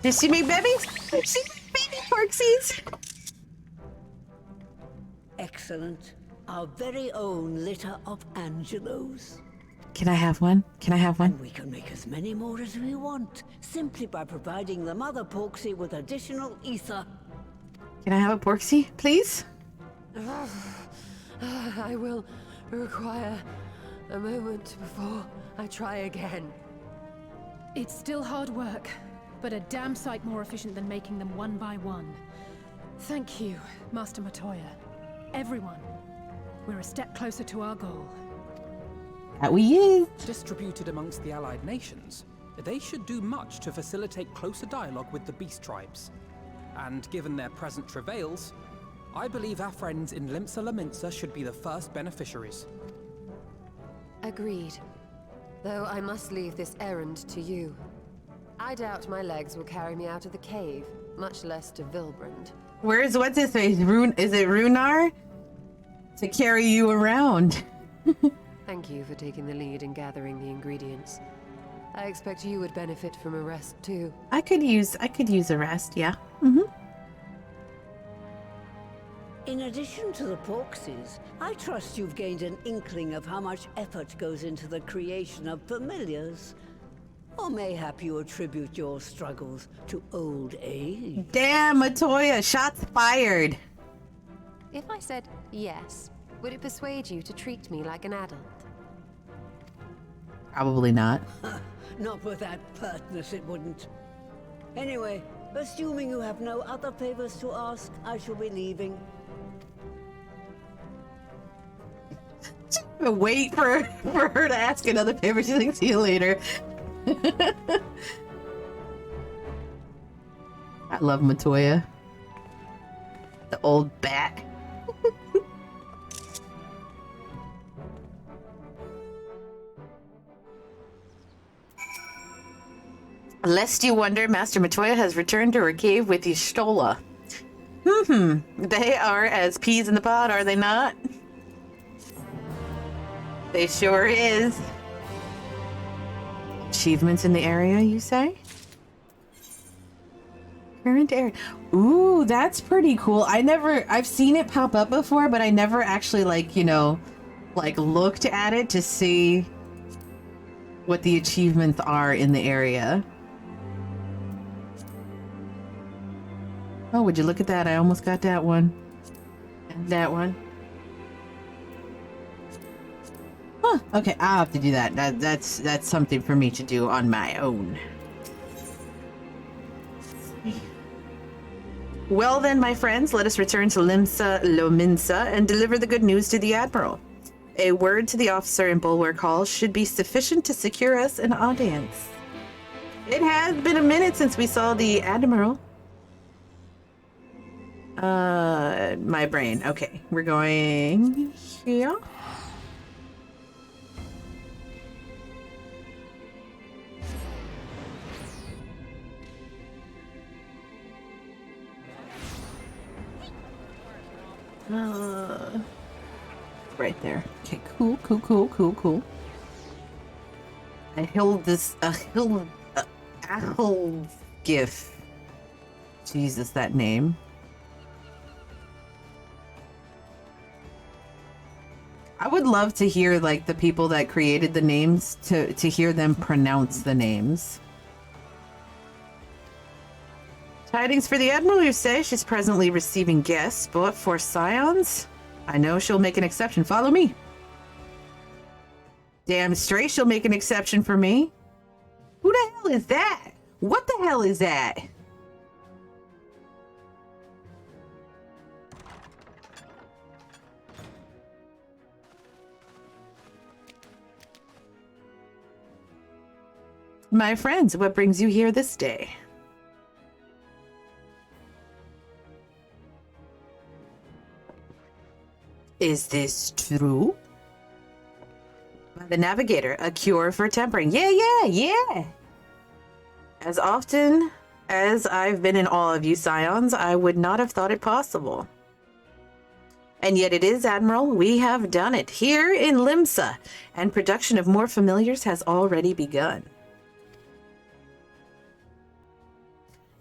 Did she make babies? She made baby porksies. Excellent. Our very own litter of Angelos. Can I have one? Can I have one? And we can make as many more as we want, simply by providing the mother porksy with additional ether. Can I have a porksy, please? I will require a moment before I try again. It's still hard work, but a damn sight more efficient than making them one by one. Thank you, Master Matoya. Everyone, we're a step closer to our goal. That we is. Distributed amongst the allied nations, they should do much to facilitate closer dialogue with the beast tribes. And given their present travails, I believe our friends in Limsa Laminsa should be the first beneficiaries. Agreed. Though I must leave this errand to you. I doubt my legs will carry me out of the cave, much less to Vilbrand. Where's what's his face? Is it Runar? To carry you around. Thank you for taking the lead in gathering the ingredients. I expect you would benefit from a rest too. I could use a rest, yeah. Mm-hmm. In addition to the porksies, I trust you've gained an inkling of how much effort goes into the creation of familiars. Or mayhap you attribute your struggles to old age. Damn, Matoya, shots fired. If I said yes, would it persuade you to treat me like an adult? Probably not. Not with that pertness, it wouldn't. Anyway, assuming you have no other favors to ask, I shall be leaving. Wait for her to ask another favor. She's like, see you later. I love Matoya. The old bat. Lest you wonder, Master Matoya has returned to her cave with Y'shtola. They are as peas in the pod, are they not? They sure is. Achievements in the area, you say? Current area. Ooh, that's pretty cool. I've seen it pop up before, but I never actually, looked at it to see what the achievements are in the area. Oh, would you look at that? I almost got that one. And that one. Huh, okay, I'll have to do that. That's something for me to do on my own. Well then, my friends, let us return to Limsa Lominsa and deliver the good news to the Admiral. A word to the officer in Bulwark Hall should be sufficient to secure us an audience. It has been a minute since we saw the Admiral. My brain. Okay, we're going here. Right there. Okay, cool. I held this a gif. Jesus, that name. I would love to hear like the people that created the names to hear them pronounce the names. Tidings for the Admiral, you say? She's presently receiving guests, but for scions? I know she'll make an exception. Follow me. Damn straight she'll make an exception for me. Who the hell is that? What the hell is that? My friends, what brings you here this day? Is this true? The Navigator, a cure for tempering. Yeah. As often as I've been in awe of you, Scions, I would not have thought it possible. And yet it is, Admiral. We have done it here in Limsa, and production of more familiars has already begun.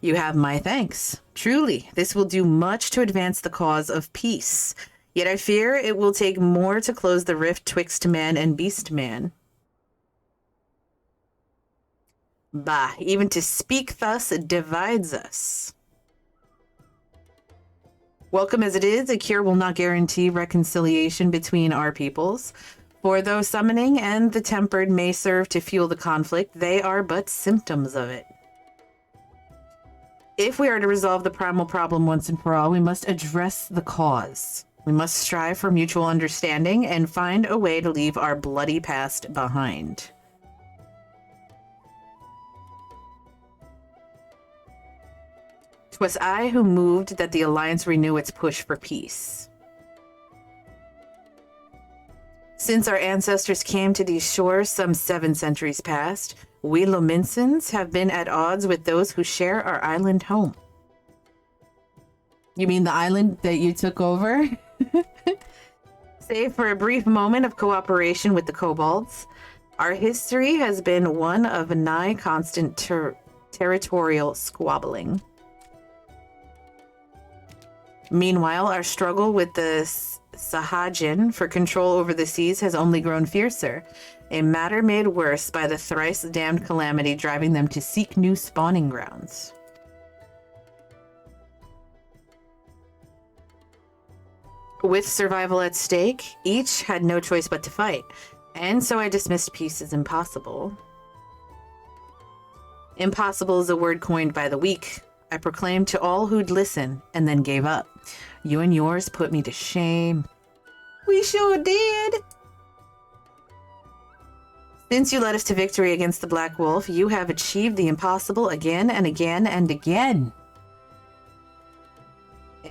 You have my thanks. Truly, this will do much to advance the cause of peace. Yet I fear it will take more to close the rift twixt man and beast man. Bah, even to speak thus divides us. Welcome as it is, a cure will not guarantee reconciliation between our peoples. For though summoning and the tempered may serve to fuel the conflict, they are but symptoms of it. If we are to resolve the primal problem once and for all, we must address the cause. We must strive for mutual understanding and find a way to leave our bloody past behind. 'Twas I who moved that the Alliance renew its push for peace. Since our ancestors came to these shores some 7 centuries past, we Lominsans have been at odds with those who share our island home. You mean the island that you took over? Save for a brief moment of cooperation with the kobolds, our history has been one of nigh constant territorial squabbling. Meanwhile, our struggle with the Sahajin for control over the seas has only grown fiercer, a matter made worse by the thrice-damned calamity driving them to seek new spawning grounds. With survival at stake, each had no choice but to fight, and so I dismissed peace as impossible. Impossible is a word coined by the weak. I proclaimed to all who'd listen, and then gave up. You and yours put me to shame. We sure did! Since you led us to victory against the Black Wolf, you have achieved the impossible again and again and again.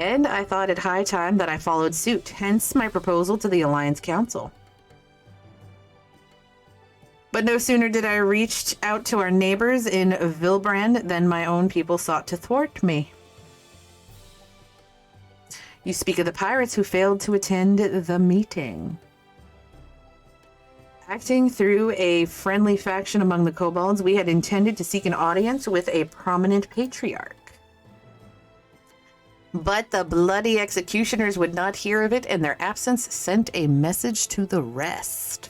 And I thought it high time that I followed suit, hence my proposal to the Alliance Council. But no sooner did I reach out to our neighbors in Vilbrand than my own people sought to thwart me. You speak of the pirates who failed to attend the meeting. Acting through a friendly faction among the kobolds, we had intended to seek an audience with a prominent patriarch. But the bloody executioners would not hear of it, and their absence sent a message to the rest.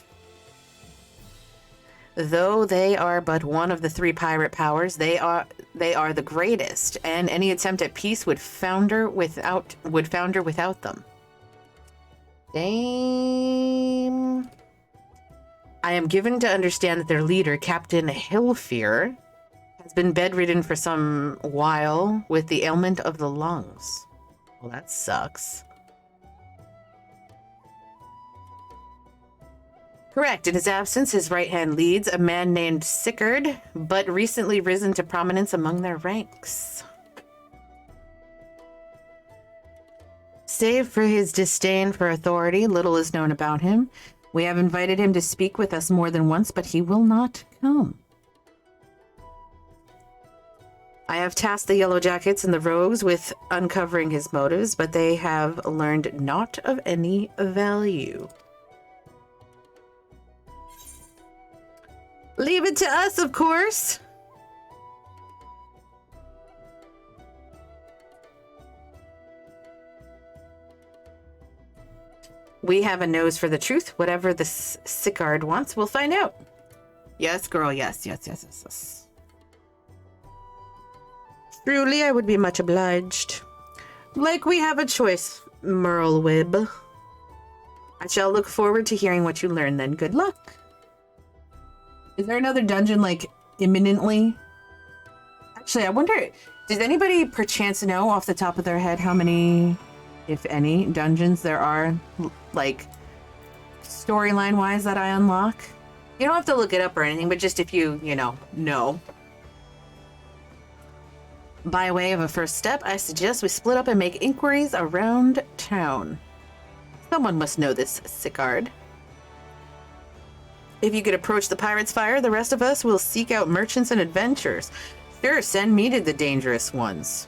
Though they are but one of the 3 pirate powers, they are the greatest, and any attempt at peace would founder without them. Damn. I am given to understand that their leader, Captain Hilfear, has been bedridden for some while with the ailment of the lungs. Well, that sucks. Correct. In his absence, his right hand leads a man named Sickard, but recently risen to prominence among their ranks. Save for his disdain for authority, little is known about him. We have invited him to speak with us more than once, but he will not come. I have tasked the Yellow Jackets and the Rogues with uncovering his motives, but they have learned naught of any value. Leave it to us, of course. We have a nose for the truth. Whatever the Sickard wants, we'll find out. Yes, girl, yes. Truly, I would be much obliged. Like we have a choice, Merlewib. I shall look forward to hearing what you learn then. Good luck. Is there another dungeon, like, imminently? Actually, I wonder, does anybody perchance know off the top of their head how many, if any, dungeons there are, like, storyline-wise that I unlock? You don't have to look it up or anything, but just if you know. By way of a first step, I suggest we split up and make inquiries around town. Someone must know this Sickard. If you could approach the Pirate's Fire, the rest of us will seek out merchants and adventurers. Sure, send me to the dangerous ones.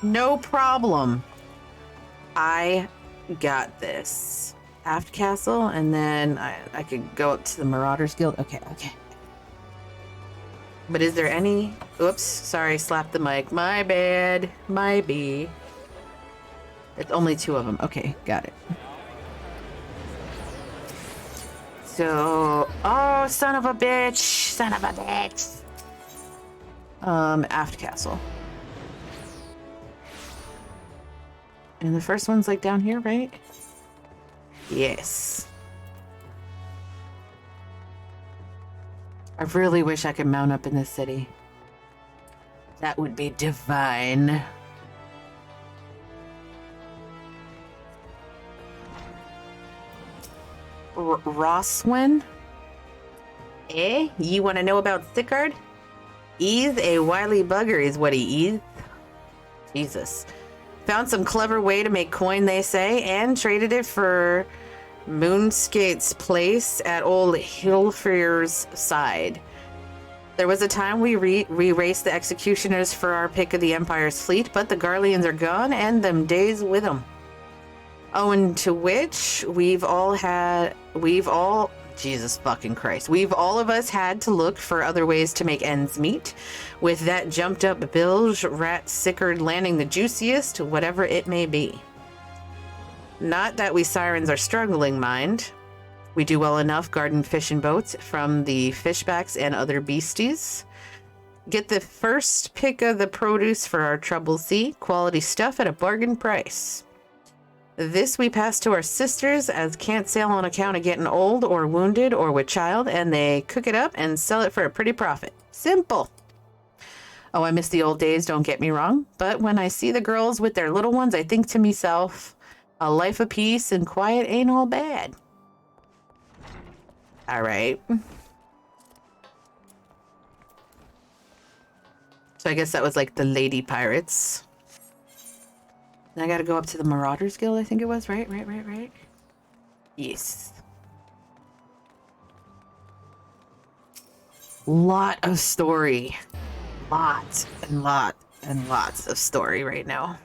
No problem. I got this. Aft Castle, and then I could go up to the Marauders Guild. Okay. But is there any... Oops, sorry, slapped the mic. My bad. My B. It's only 2 of them. Okay, got it. So, oh, son of a bitch. Aft Castle. And the first one's like down here, right? Yes. I really wish I could mount up in this city. That would be divine. Rosswen? You want to know about Sickard? He's a wily bugger is what he is. Jesus. Found some clever way to make coin, they say, and traded it for Moonskate's place at old Hilfear's side. There was a time we raced the executioners for our pick of the Empire's fleet, but the Garleans are gone, and them days with them. Owing to which, we've all Jesus fucking Christ. We've all of us had to look for other ways to make ends meet. With that jumped up bilge, rat Sickard landing the juiciest, whatever it may be. Not that we sirens are struggling, mind. We do well enough guarding fishing boats from the fishbacks and other beasties. Get the first pick of the produce for our troubled sea. Quality stuff at a bargain price. This we pass to our sisters as can't sail on account of getting old or wounded or with child, and they cook it up and sell it for a pretty profit. Simple. Oh, I miss the old days, don't get me wrong, but when I see the girls with their little ones, I think to myself, a life of peace and quiet ain't all bad. All right. So I guess that was like the lady pirates. And I gotta go up to the Marauders Guild, I think it was, right? Yes. Lot of story. Lots and lots of story right now.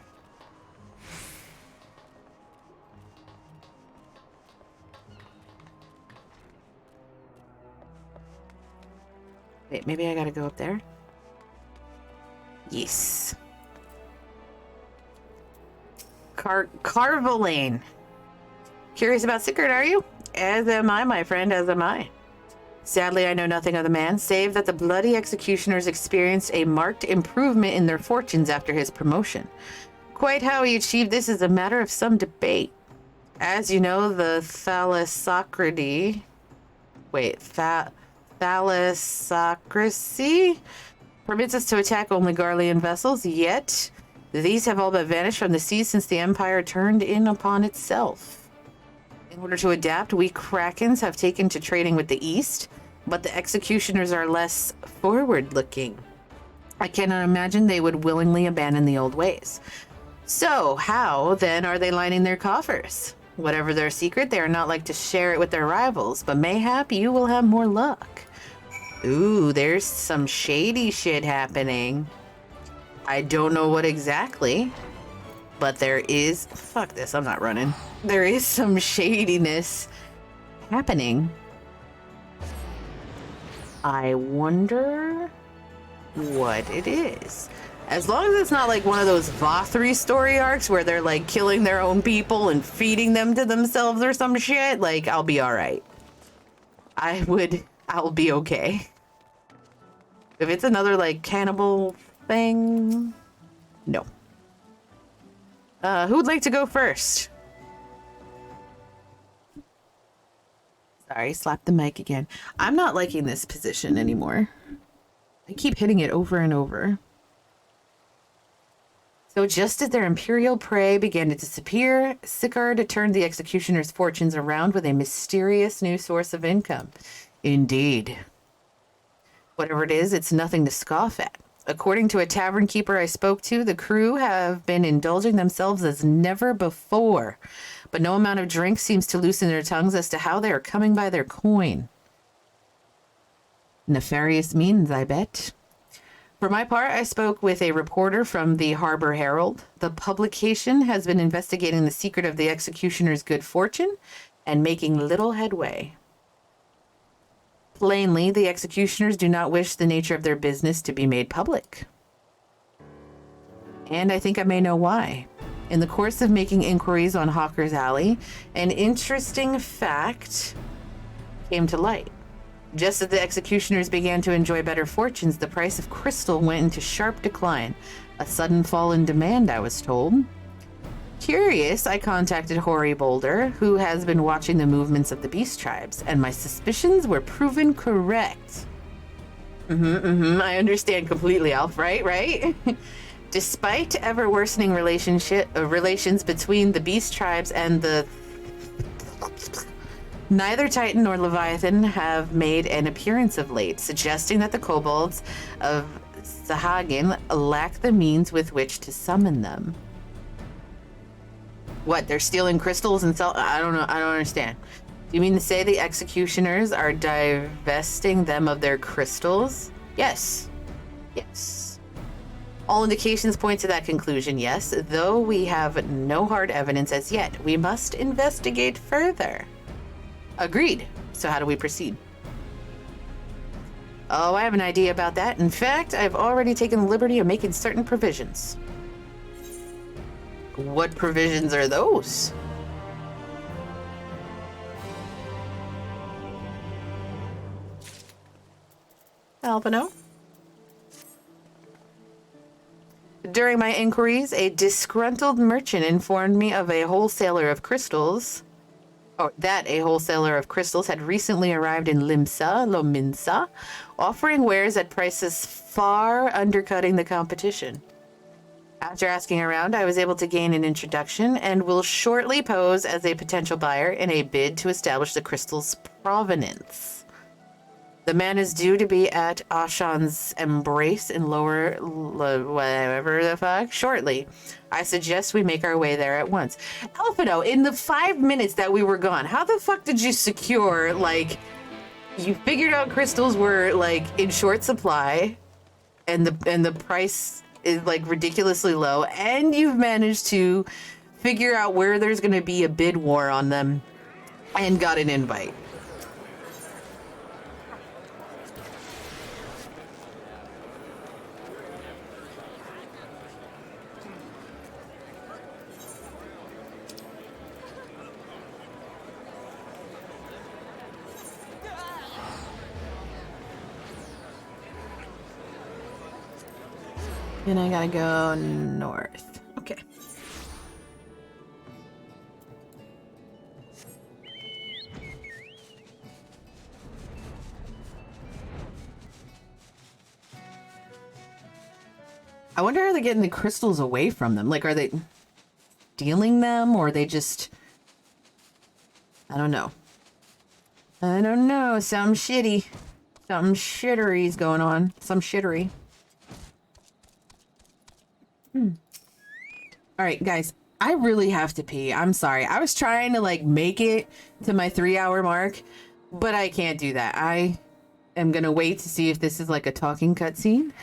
Wait, maybe I gotta go up there? Yes. Carvalane. Curious about Sickard, are you? As am I, my friend, as am I. Sadly, I know nothing of the man, save that the bloody executioners experienced a marked improvement in their fortunes after his promotion. Quite how he achieved this is a matter of some debate. As you know, the thalassocracy permits us to attack only Garlean vessels, yet these have all but vanished from the seas since the Empire turned in upon itself. In order to adapt, we Krakens have taken to trading with the East, but the executioners are less forward-looking. I cannot imagine they would willingly abandon the old ways. So, how, then, are they lining their coffers? Whatever their secret, they are not like to share it with their rivals, but mayhap you will have more luck. Ooh, there's some shady shit happening. I don't know what exactly, but there is... Fuck this, I'm not running. There is some shadiness happening. I wonder what it is. As long as it's not like one of those Vothri story arcs where they're like killing their own people and feeding them to themselves or some shit, like I'll be all right. I'll be okay. If it's another like cannibal thing, no. Who would like to go first? Sorry, slap the mic again. I'm not liking this position anymore. I keep hitting it over and over. So just as their imperial prey began to disappear, Sicard turned the executioner's fortunes around with a mysterious new source of income. Indeed. Whatever it is, it's nothing to scoff at. According to a tavern keeper I spoke to, the crew have been indulging themselves as never before, but no amount of drink seems to loosen their tongues as to how they are coming by their coin. Nefarious means, I bet. For my part, I spoke with a reporter from the Harbor Herald. The publication has been investigating the secret of the executioner's good fortune and making little headway. Plainly, the executioners do not wish the nature of their business to be made public. And I think I may know why. In the course of making inquiries on Hawker's Alley, an interesting fact came to light. Just as the executioners began to enjoy better fortunes, the price of crystal went into sharp decline. A sudden fall in demand, I was told. Curious, I contacted Hoary Boulder, who has been watching the movements of the beast tribes, and my suspicions were proven correct. I understand completely, Alf, right? Despite ever-worsening relations between the beast tribes and the... Neither Titan nor Leviathan have made an appearance of late, suggesting that the kobolds of Sahagin lack the means with which to summon them. What, they're stealing crystals and sell... I don't know, I don't understand. Do you mean to say the executioners are divesting them of their crystals? Yes. Yes. All indications point to that conclusion, yes, though we have no hard evidence as yet. We must investigate further. Agreed. So how do we proceed? Oh, I have an idea about that. In fact, I've already taken the liberty of making certain provisions. What provisions are those? Albino? During my inquiries, a disgruntled merchant informed me of a wholesaler of crystals that a wholesaler of crystals had recently arrived in Lominsa, offering wares at prices far undercutting the competition. After asking around, I was able to gain an introduction and will shortly pose as a potential buyer in a bid to establish the crystal's provenance. The man is due to be at Ashan's Embrace in whatever the fuck shortly. I suggest we make our way there at once. Alphino, in the 5 minutes that we were gone, how the fuck did you secure, like, you figured out crystals were, like, in short supply, and the price is, like, ridiculously low, and you've managed to figure out where there's going to be a bid war on them, and got an invite. And I gotta go north. Okay. I wonder how they're getting the crystals away from them. Like, are they stealing them, or are they just... I don't know. I don't know. Something shitty. Something shittery's going on. Some shittery. Alright, guys. I really have to pee. I'm sorry. I was trying to, like, make it to my 3-hour mark, but I can't do that. I am gonna wait to see if this is, like, a talking cutscene.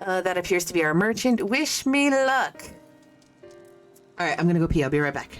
That appears to be our merchant. Wish me luck. Alright, I'm gonna go pee. I'll be right back.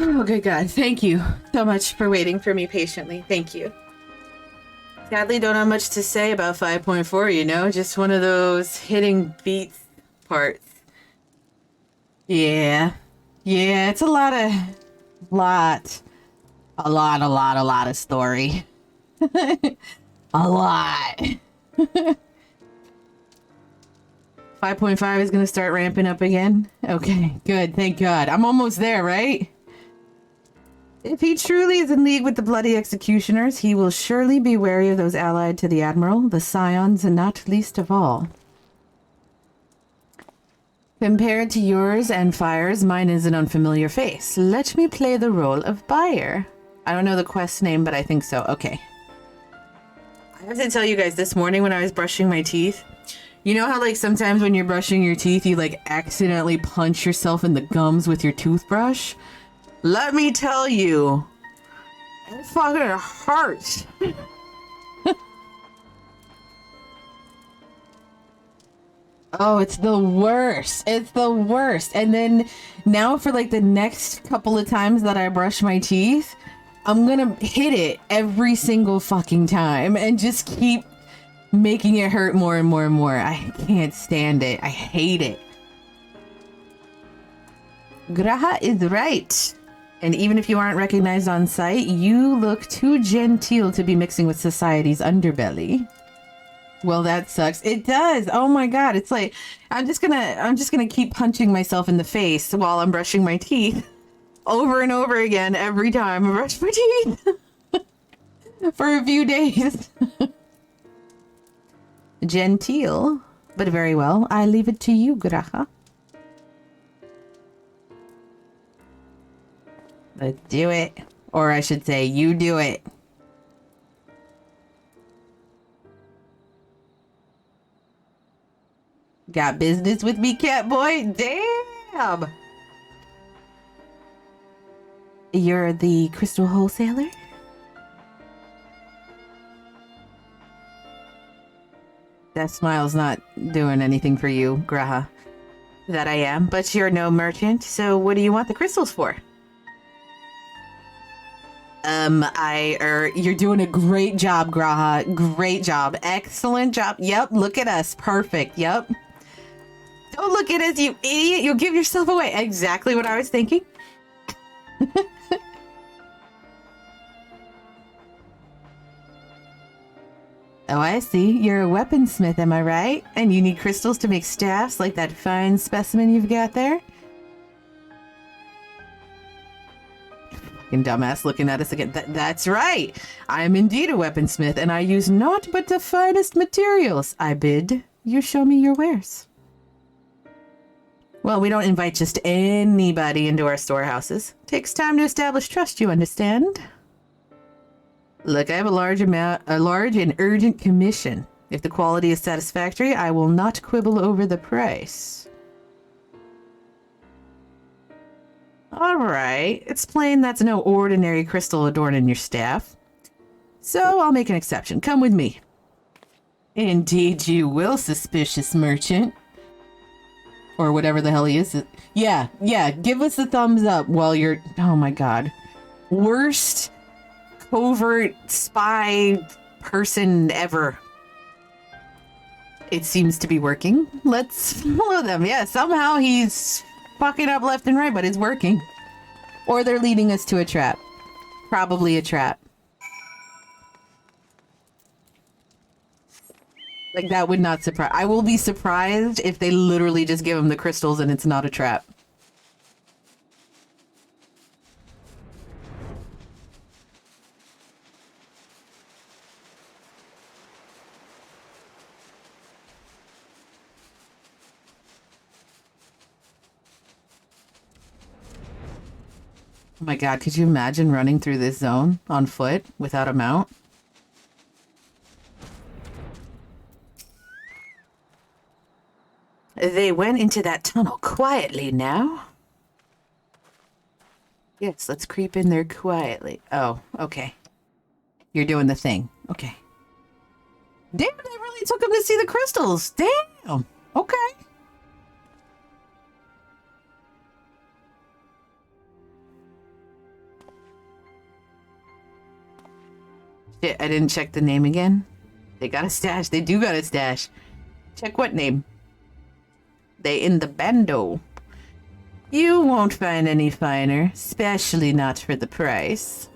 Oh, good God. Thank you so much for waiting for me patiently. Thank you. Sadly, don't have much to say about 5.4, you know? Just one of those hitting beats parts. Yeah. Yeah, it's a lot of story. A lot. 5.5 is gonna start ramping up again? Okay, good. Thank God. I'm almost there, right? If he truly is in league with the bloody executioners, he will surely be wary of those allied to the Admiral, the Scions, and not least of all. Compared to yours and Fire's, mine is an unfamiliar face. Let me play the role of buyer. I don't know the quest name, but I think so. Okay. I have to tell you guys, this morning when I was brushing my teeth, you know how, like, sometimes when you're brushing your teeth, you, like, accidentally punch yourself in the gums with your toothbrush? Let me tell you, it fucking hurts. Oh, it's the worst. It's the worst. And then now for like the next couple of times that I brush my teeth, I'm gonna hit it every single fucking time and just keep making it hurt more and more and more. I can't stand it. I hate it. Graha is right. And even if you aren't recognized on sight, you look too genteel to be mixing with society's underbelly. Well, that sucks. It does. Oh my god. It's like I'm just gonna keep punching myself in the face while I'm brushing my teeth over and over again every time I brush my teeth for a few days. Genteel, but very well. I leave it to you, Graha. Let's do it. Or I should say, you do it. Got business with me, cat boy? Damn! You're the crystal wholesaler? That smile's not doing anything for you, Graha. That I am, but you're no merchant, so what do you want the crystals for? You're doing a great job, Graha. Great job. Excellent job. Yep, look at us. Perfect. Yep. Don't look at us, you idiot. You'll give yourself away. Exactly what I was thinking. Oh, I see. You're a weaponsmith, am I right? And you need crystals to make staffs like that fine specimen you've got there? Fucking dumbass looking at us again. That's right. I am indeed a weaponsmith, and I use naught but the finest materials. I bid you show me your wares. Well, we don't invite just anybody into our storehouses. Takes time to establish trust, you understand? Look, I have a large and urgent commission. If the quality is satisfactory, I will not quibble over the price. Alright, it's plain that's no ordinary crystal adorning your staff. So I'll make an exception. Come with me. Indeed you will, suspicious merchant. Or whatever the hell he is. Yeah, give us a thumbs up while you're... Oh my god. Worst covert spy person ever. It seems to be working. Let's follow them. Yeah, somehow he's fucking up left and right, but it's working. Or they're leading us to a trap. Probably a trap. Like, that would not surprise... I will be surprised if they literally just give him the crystals and it's not a trap. Oh my god, could you imagine running through this zone on foot without a mount? They went into that tunnel quietly now. Yes, let's creep in there quietly. Oh, okay. You're doing the thing. Okay. Damn, they really took him to see the crystals. Damn. Okay. Shit, I didn't check the name again. They got a stash. They do got a stash. Check what name? They in the bando. You won't find any finer, especially not for the price.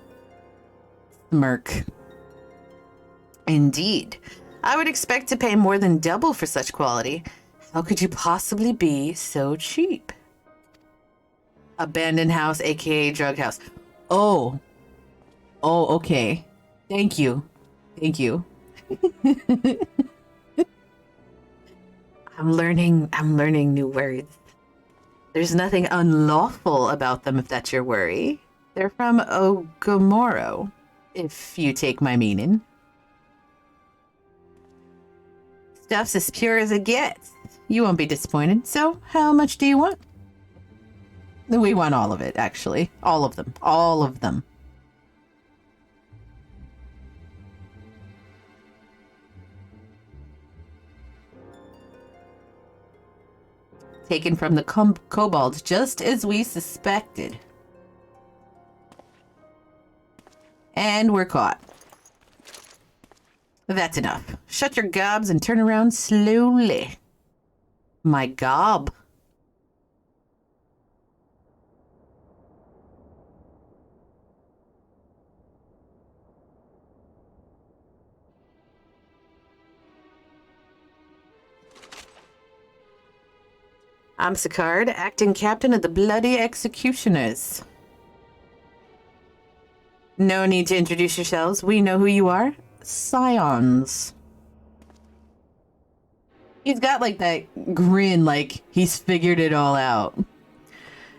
Smirk. Indeed. I would expect to pay more than double for such quality. How could you possibly be so cheap? Abandoned house, aka drug house. Oh. Oh, okay. Thank you. Thank you. I'm learning new words. There's nothing unlawful about them if that's your worry. They're from Ogomoro, if you take my meaning. Stuff's as pure as it gets. You won't be disappointed. So, how much do you want? We want all of it, actually. All of them. All of them. Taken from the kobolds, just as we suspected. And we're caught. That's enough. Shut your gobs and turn around slowly. My gob. I'm Sicard, acting captain of the Bloody Executioners. No need to introduce yourselves. We know who you are. Scions. He's got like that grin like he's figured it all out.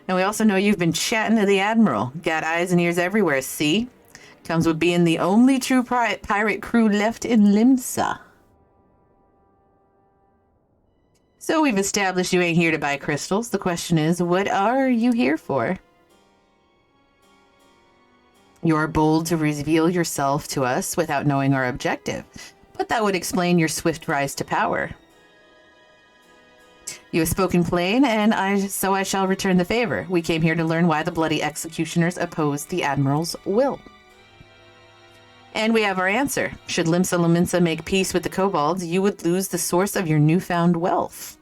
And we also know you've been chatting to the Admiral. Got eyes and ears everywhere, see? Comes with being the only true pirate crew left in Limsa. So we've established you ain't here to buy crystals. The question is, what are you here for? You're bold to reveal yourself to us without knowing our objective, but that would explain your swift rise to power. You have spoken plain, and so I shall return the favor. We came here to learn why the Bloody Executioners oppose the Admiral's will. And we have our answer. Should Limsa Lominsa make peace with the kobolds, you would lose the source of your newfound wealth.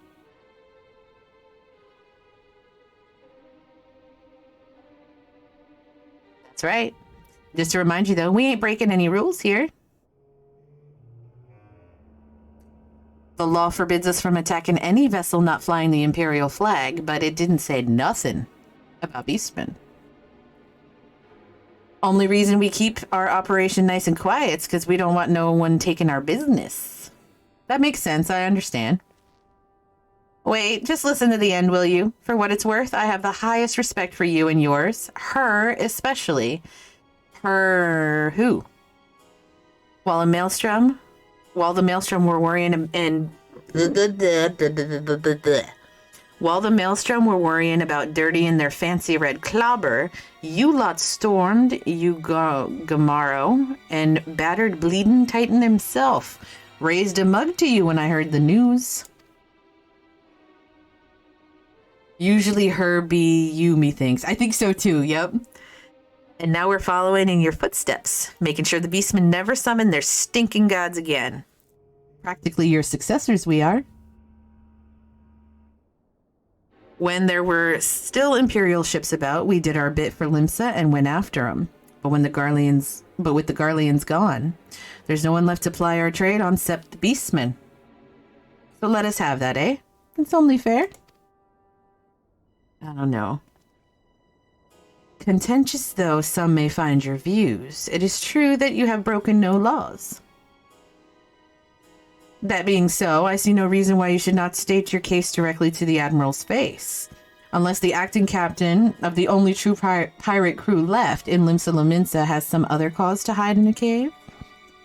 That's right. Just to remind you, though, we ain't breaking any rules here. The law forbids us from attacking any vessel not flying the Imperial flag, but it didn't say nothing about beastmen. Only reason we keep our operation nice and quiet is because we don't want no one taking our business. That makes sense, I understand. Wait, just listen to the end, will you? For what it's worth, I have the highest respect for you and yours. Her, especially. Her who? While the Maelstrom were worrying about dirtying their fancy red clobber, you lot stormed Gamaro and battered bleeding Titan himself. Raised a mug to you when I heard the news. Usually her be you, methinks. I think so too, yep. And now we're following in your footsteps, making sure the beastmen never summon their stinking gods again. Practically your successors, we are. When there were still Imperial ships about, we did our bit for Limsa and went after them. But with the Garleans gone, there's no one left to ply our trade on except the beastmen. So let us have that, eh? It's only fair. I don't know. Contentious though some may find your views, it is true that you have broken no laws. That being so, I see no reason why you should not state your case directly to the Admiral's face. Unless the acting captain of the only true pirate crew left in Limsa Lominsa has some other cause to hide in a cave.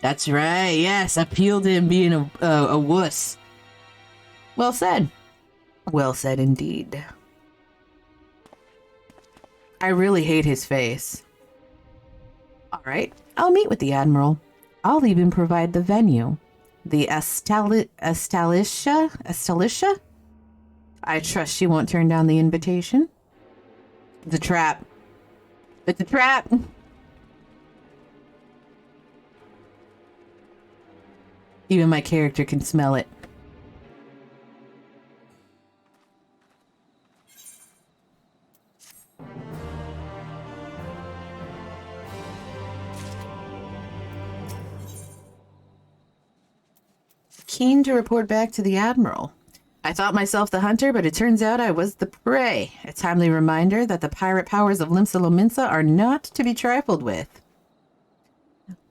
That's right, yes, appeal to him being a wuss. Well said. Well said indeed. I really hate his face. Alright, I'll meet with the Admiral. I'll even provide the venue. The Estalisha? I trust she won't turn down the invitation. It's a trap. It's a trap! Even my character can smell it. Keen to report back to the Admiral. I thought myself the hunter, but it turns out I was the prey. A timely reminder that the pirate powers of Limsa Lominsa are not to be trifled with.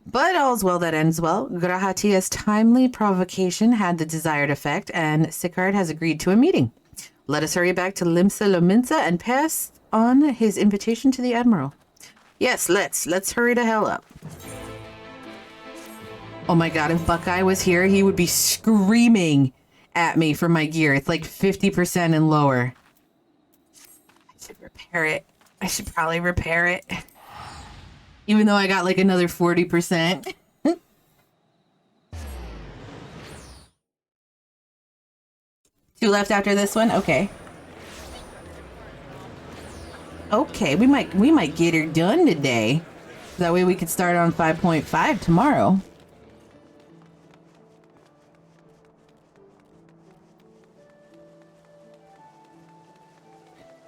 But all's well that ends well. Grahatia's timely provocation had the desired effect, and Sicard has agreed to a meeting. Let us hurry back to Limsa Lominsa and pass on his invitation to the Admiral. Yes, let's hurry the hell up. Oh my god, if Buckeye was here, he would be screaming at me for my gear. It's like 50% and lower. I should repair it. I should probably repair it. Even though I got like another 40%. Two left after this one? Okay. Okay, we might get her done today. That way we could start on 5.5 tomorrow.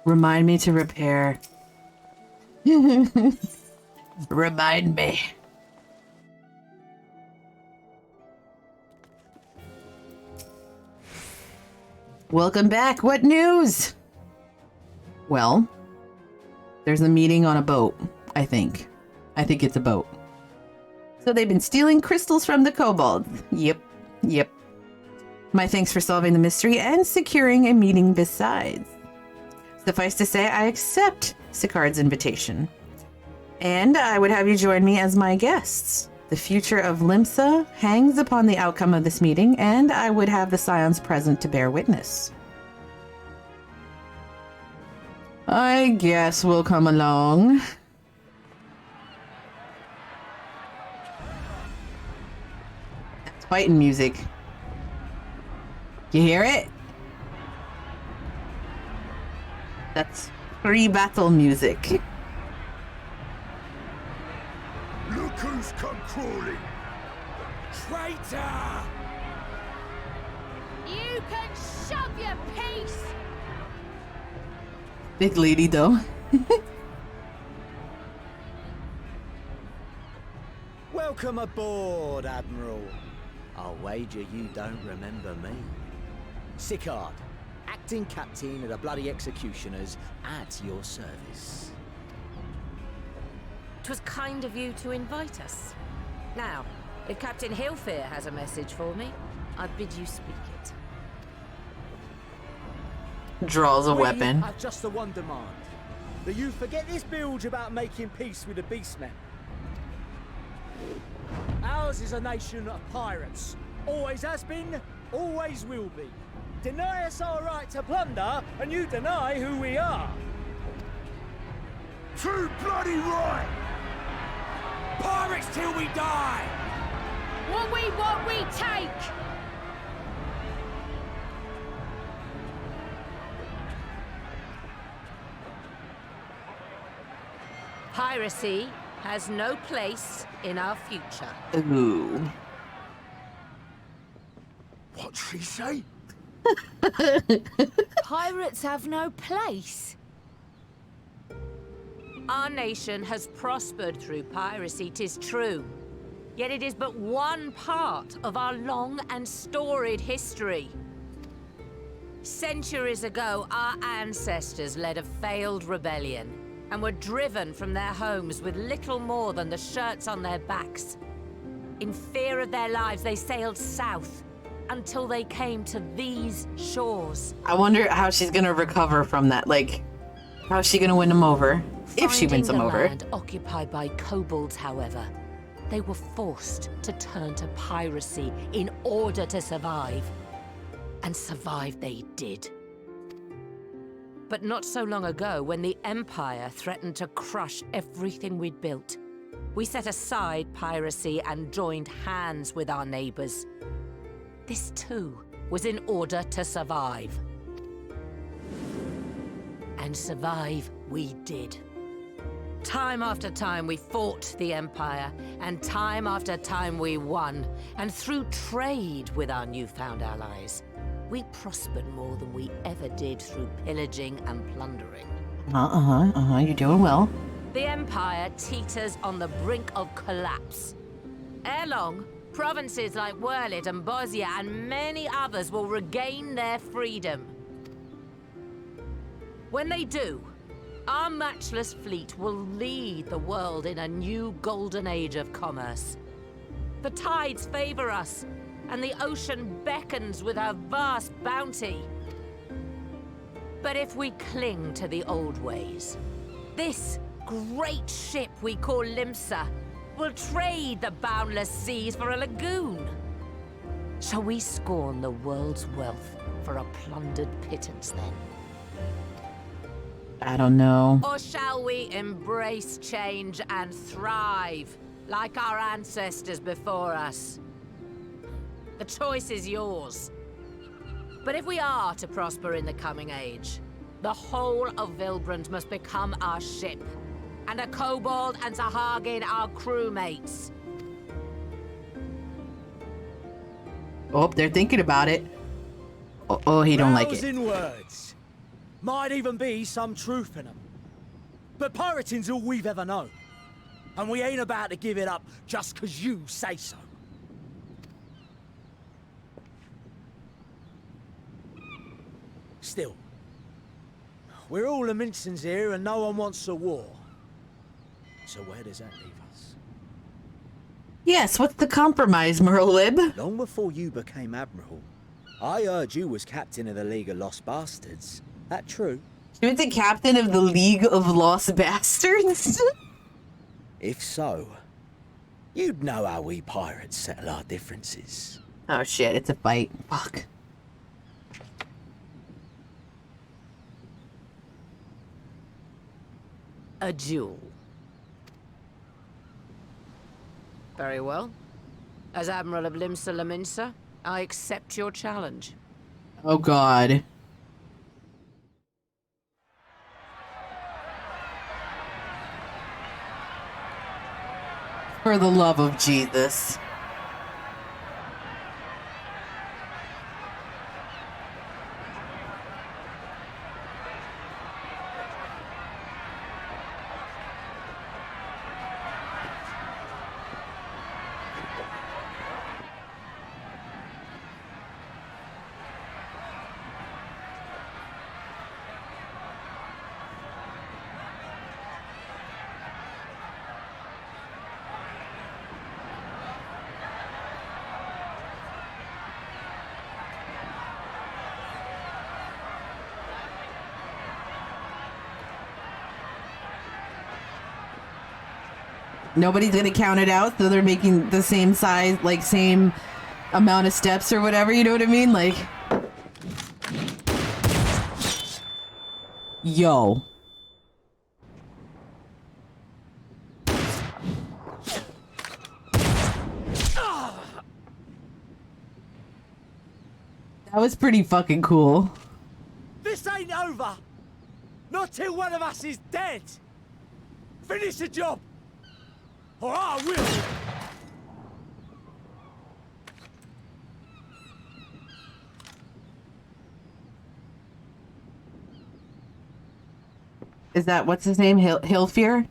Remind me to repair. Remind me. Welcome back. What news? Well, there's a meeting on a boat, I think. I think it's a boat. So they've been stealing crystals from the kobolds. Yep. My thanks for solving the mystery and securing a meeting besides. Suffice to say, I accept Sicard's invitation. And I would have you join me as my guests. The future of Limsa hangs upon the outcome of this meeting, and I would have the Scions present to bear witness. I guess we'll come along. That's fighting music. You hear it? That's free battle music. Look who's come crawling! Traitor! You can shove your piece! Big lady, though. Welcome aboard, Admiral. I'll wager you don't remember me. Sicard, acting captain of the bloody executioners, at your service. 'Twas kind of you to invite us. Now, if Captain Hillfear has a message for me, I bid you speak it. Draws a weapon. Have just the one demand. That you forget this bilge about making peace with the beastmen. Ours is a nation of pirates. Always has been, always will be. Deny us our right to plunder, and you deny who we are. Too bloody right! Pirates till we die! What we want, we take! Piracy has no place in our future. Ooh. What'd she say? Pirates have no place. Our nation has prospered through piracy, 'tis true. Yet it is but one part of our long and storied history. Centuries ago, our ancestors led a failed rebellion and were driven from their homes with little more than the shirts on their backs. In fear of their lives, they sailed south until they came to these shores. I wonder how she's gonna recover from that. Like, how's she gonna win him over? If she wins him over. Finding the land occupied by kobolds, however, they were forced to turn to piracy in order to survive. And survive they did. But not so long ago, when the Empire threatened to crush everything we'd built, we set aside piracy and joined hands with our neighbors. This too was in order to survive. And survive we did. Time after time we fought the Empire, and time after time we won. And through trade with our newfound allies, we prospered more than we ever did through pillaging and plundering. You're doing well. The Empire teeters on the brink of collapse. Ere long, provinces like Werlit and Bosnia and many others will regain their freedom. When they do, our matchless fleet will lead the world in a new golden age of commerce. The tides favor us, and the ocean beckons with her vast bounty. But if we cling to the old ways, this great ship we call Limsa will trade the boundless seas for a lagoon. Shall we scorn the world's wealth for a plundered pittance then? I don't know. Or shall we embrace change and thrive, like our ancestors before us? The choice is yours. But if we are to prosper in the coming age, the whole of Vilbrand must become our ship, and a kobold and Sahagin our crewmates. Oh, they're thinking about it. Oh, he don't like it. Rousing words. Might even be some truth in them. But pirating's all we've ever known. And we ain't about to give it up just 'cause you say so. Still, we're all the Mincins here and no one wants a war. So where does that leave us? Yes, what's the compromise, Merlib? Long before you became Admiral, I heard you was captain of the League of Lost Bastards. That true? You was the captain of the League of Lost Bastards? If so, you'd know how we pirates settle our differences. Oh shit, it's a fight. Fuck. A duel. Very well. As Admiral of Limsa Laminsa, I accept your challenge. Oh god. For the love of Jesus. Nobody's gonna count it out, so they're making the same size, like same amount of steps or whatever, you know what I mean? Like, yo. That was pretty fucking cool. This ain't over! Not till one of us is dead! Finish the job! Or I will! Is that, what's his name? Hilfear?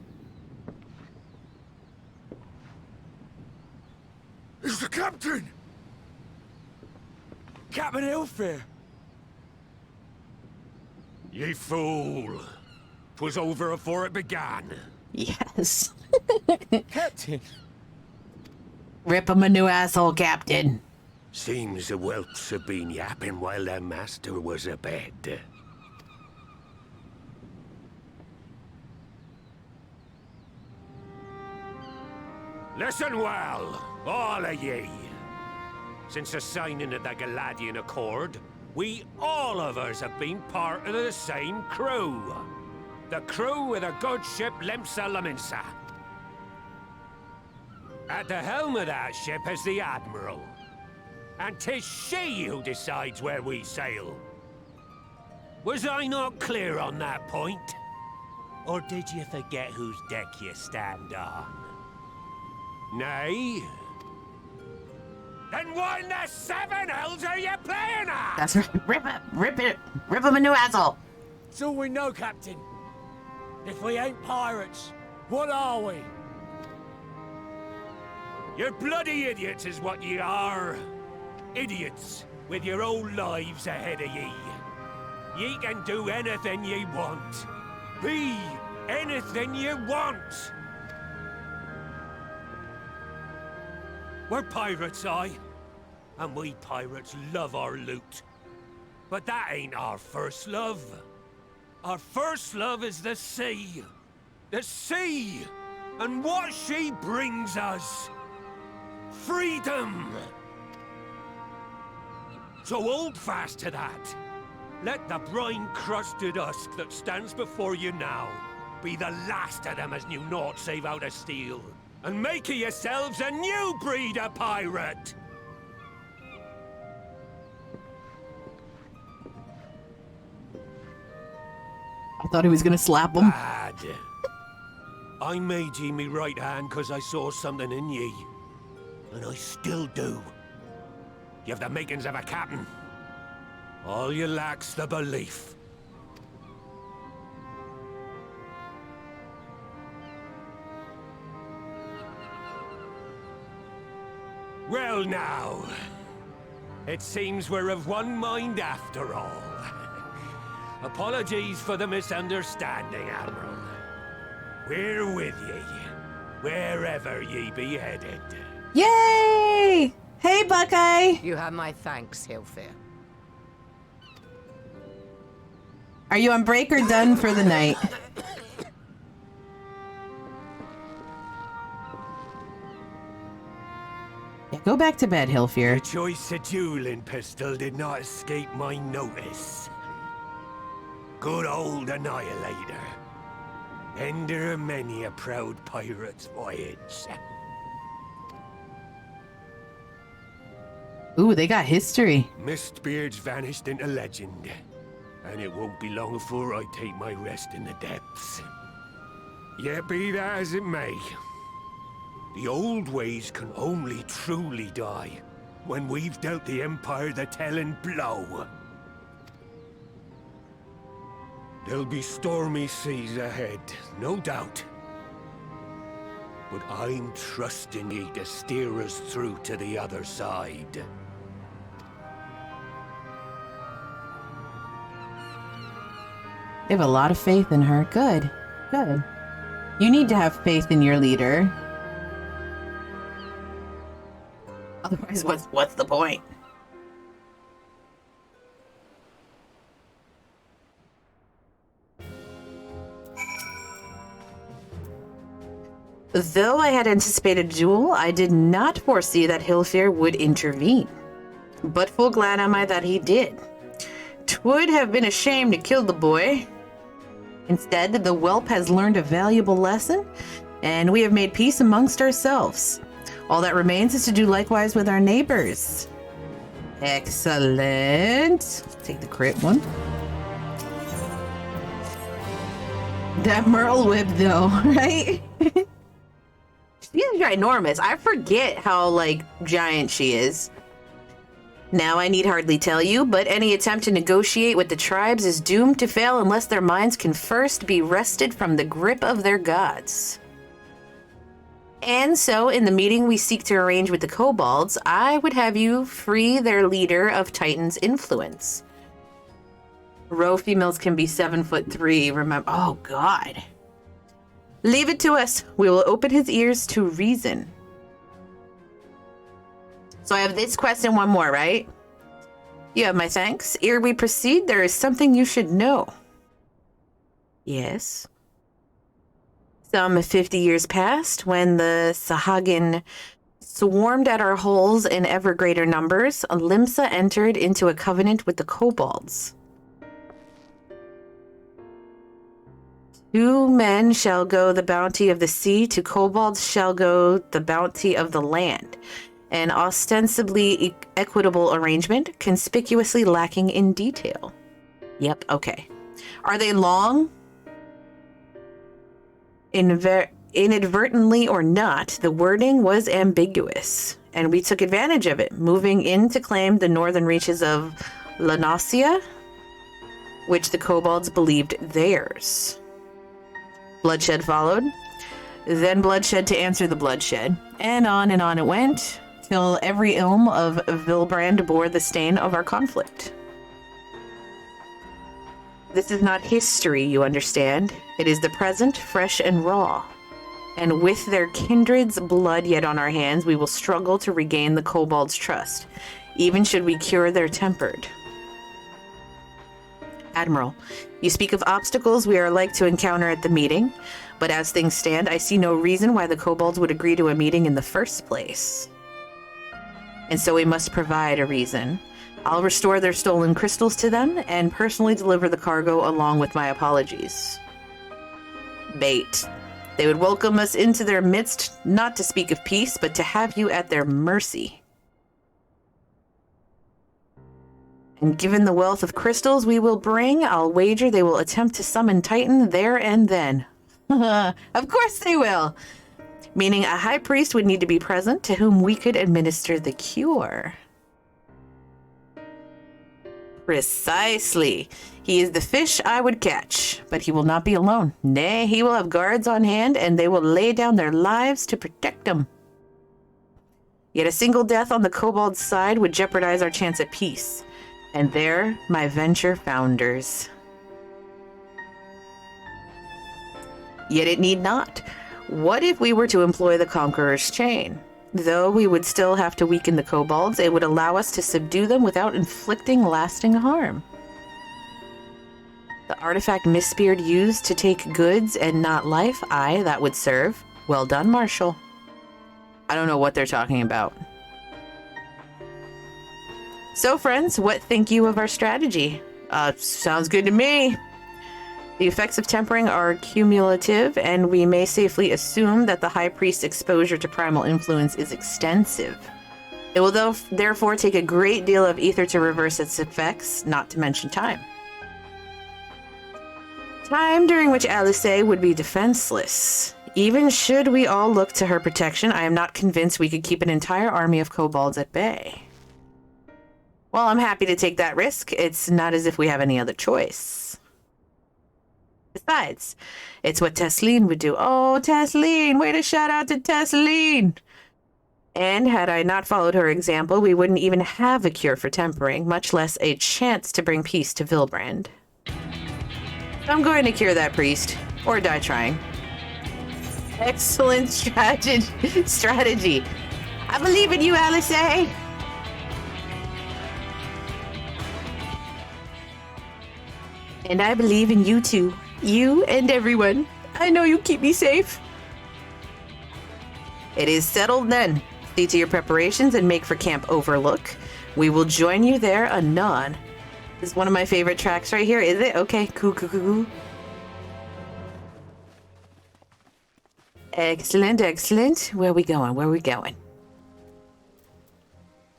It's the captain! Captain Hilfear! Ye fool! 'Twas over afore it began. Yes. Captain! Rip him a new asshole, Captain. Seems the whelps have been yapping while their master was abed. Listen well, all of ye. Since the signing of the Galadian Accord, we all of us have been part of the same crew. The crew of the good ship Limsa Laminsa. At the helm of that ship is the Admiral. And 'tis she who decides where we sail. Was I not clear on that point? Or did you forget whose deck you stand on? Nay? Then what in the seven hells are you playing at? That's right. Rip him a new asshole. It's all we know, Captain. If we ain't pirates, what are we? You're bloody idiots is what ye are. Idiots with your own lives ahead of ye. Ye can do anything ye want. Be anything ye want. We're pirates, aye. And we pirates love our loot. But that ain't our first love. Our first love is the sea. The sea! And what she brings us. Freedom! So hold fast to that. Let the brine-crusted husk that stands before you now be the last of them as knew naught save out of steel. And make of yourselves a new breed of pirate! I thought he was gonna slap him. Bad. I made ye me right hand because I saw something in ye. And I still do. You have the makings of a captain. All you lack's the belief. Well now, it seems we're of one mind after all. Apologies for the misunderstanding, Admiral. We're with ye, wherever ye be headed. Yay! Hey, Buckeye! You have my thanks, Hilfir. Are you on break or done for the night? Yeah, go back to bed, Hilfir. The choice of dueling pistol did not escape my notice. Good old Annihilator. Ender of many a proud pirate's voyage. Ooh, they got history. Mistbeard's vanished into legend, and it won't be long before I take my rest in the depths. Yet be that as it may, the old ways can only truly die when we've dealt the Empire the telling blow. There'll be stormy seas ahead, no doubt. But I'm trusting ye to steer us through to the other side. They have a lot of faith in her. Good. Good. You need to have faith in your leader. Otherwise, what's the point? Though I had anticipated a duel, I did not foresee that Hilfir would intervene. But full glad am I that he did. 'Twould have been a shame to kill the boy. Instead, the whelp has learned a valuable lesson, and we have made peace amongst ourselves. All that remains is to do likewise with our neighbors. Excellent. Take the crit one. That Merle whip, though, right? She is ginormous. I forget how, like, giant she is. Now I need hardly tell you, but any attempt to negotiate with the tribes is doomed to fail unless their minds can first be wrested from the grip of their gods. And so, in the meeting we seek to arrange with the kobolds, I would have you free their leader of Titan's influence. Row females can be 7'3", remember. Oh, God. Leave it to us. We will open his ears to reason. So I have this quest and one more, right? You have my thanks. Ere we proceed, there is something you should know. Yes. Some 50 years past, when the Sahagin swarmed at our holes in ever greater numbers, Limsa entered into a covenant with the kobolds. 2 men shall go the bounty of the sea, 2 kobolds shall go the bounty of the land. An ostensibly equitable arrangement, conspicuously lacking in detail. Yep, okay. Are they long? Inadvertently or not, the wording was ambiguous, and we took advantage of it, moving in to claim the northern reaches of Lanasia, which the kobolds believed theirs. Bloodshed followed, then bloodshed to answer the bloodshed, and on it went, till every ilm of Vilbrand bore the stain of our conflict. This is not history, you understand. It is the present, fresh and raw. And with their kindred's blood yet on our hands, we will struggle to regain the kobolds' trust, even should we cure their tempered. Admiral, you speak of obstacles we are like to encounter at the meeting, but as things stand, I see no reason why the kobolds would agree to a meeting in the first place. And so we must provide a reason. I'll restore their stolen crystals to them and personally deliver the cargo along with my apologies. Bait. They would welcome us into their midst, not to speak of peace, but to have you at their mercy. And given the wealth of crystals we will bring, I'll wager they will attempt to summon Titan there and then. Of course they will! Meaning a high priest would need to be present to whom we could administer the cure. Precisely. He is the fish I would catch, but he will not be alone. Nay, he will have guards on hand, and they will lay down their lives to protect him. Yet a single death on the kobold's side would jeopardize our chance at peace. And there my venture founders. Yet it need not. What if we were to employ the Conqueror's Chain? Though we would still have to weaken the kobolds, it would allow us to subdue them without inflicting lasting harm. The artifact Mistbeard used to take goods and not life? Aye, that would serve. Well done, Marshal. I don't know what they're talking about. So, friends, what think you of our strategy? Sounds good to me. The effects of tempering are cumulative, and we may safely assume that the High Priest's exposure to primal influence is extensive. It will therefore take a great deal of ether to reverse its effects, not to mention time. Time during which Alice would be defenseless. Even should we all look to her protection, I am not convinced we could keep an entire army of kobolds at bay. Well, I'm happy to take that risk. It's not as if we have any other choice. Besides, it's what Tesleen would do. Oh, Tesleen! Way to shout out to Tesleen! And had I not followed her example, we wouldn't even have a cure for tempering, much less a chance to bring peace to Vilbrand. I'm going to cure that priest, or die trying. Excellent strategy. I believe in you, Alice. And I believe in you too. You and everyone. I know you keep me safe. It is settled then. See to your preparations and make for Camp Overlook. We will join you there anon. This is one of my favorite tracks right here, is it? Okay, cool. Excellent. Where are we going?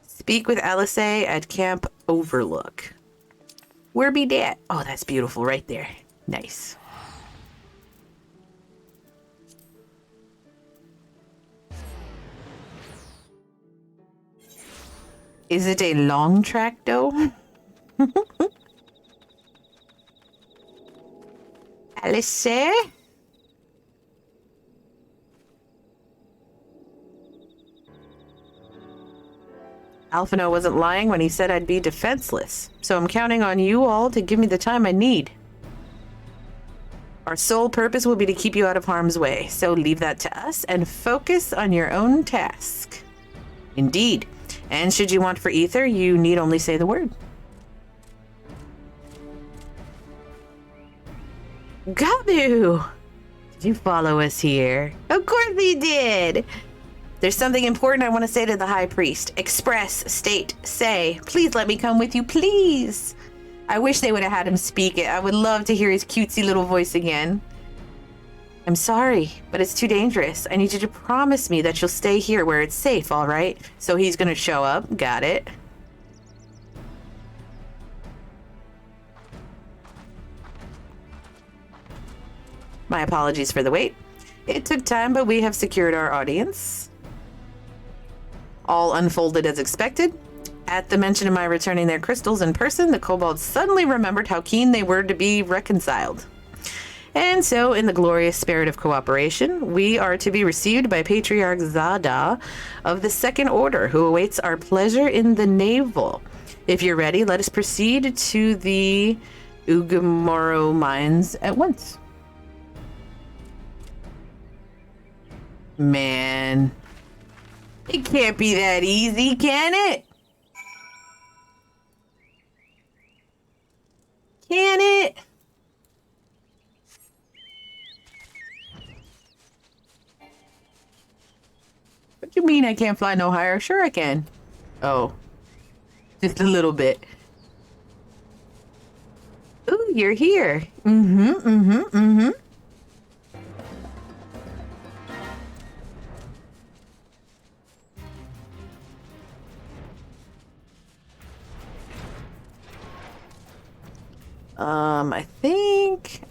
Speak with Alice at Camp Overlook. Where be that? Oh, that's beautiful right there. Nice. Is it a long track, though? Alice? Alphino wasn't lying when he said I'd be defenseless, so I'm counting on you all to give me the time I need. Our sole purpose will be to keep you out of harm's way, so leave that to us and focus on your own task. Indeed. And should you want for ether, you need only say the word. Gabu! Did you follow us here? Of course he did! There's something important I want to say to the High Priest. Express, state, say. Please let me come with you, please. I wish they would have had him speak it. I would love to hear his cutesy little voice again. I'm sorry, but it's too dangerous. I need you to promise me that you'll stay here where it's safe, all right? So he's going to show up. Got it. My apologies for the wait. It took time, but we have secured our audience. All unfolded as expected. At the mention of my returning their crystals in person, the kobolds suddenly remembered how keen they were to be reconciled. And so, in the glorious spirit of cooperation, we are to be received by Patriarch Zada of the Second Order, who awaits our pleasure in the navel. If you're ready, let us proceed to the Ugamoro mines at once. Man, it can't be that easy, can it? Can it? What you mean I can't fly no higher? Sure I can. Oh, just a little bit. Ooh, you're here.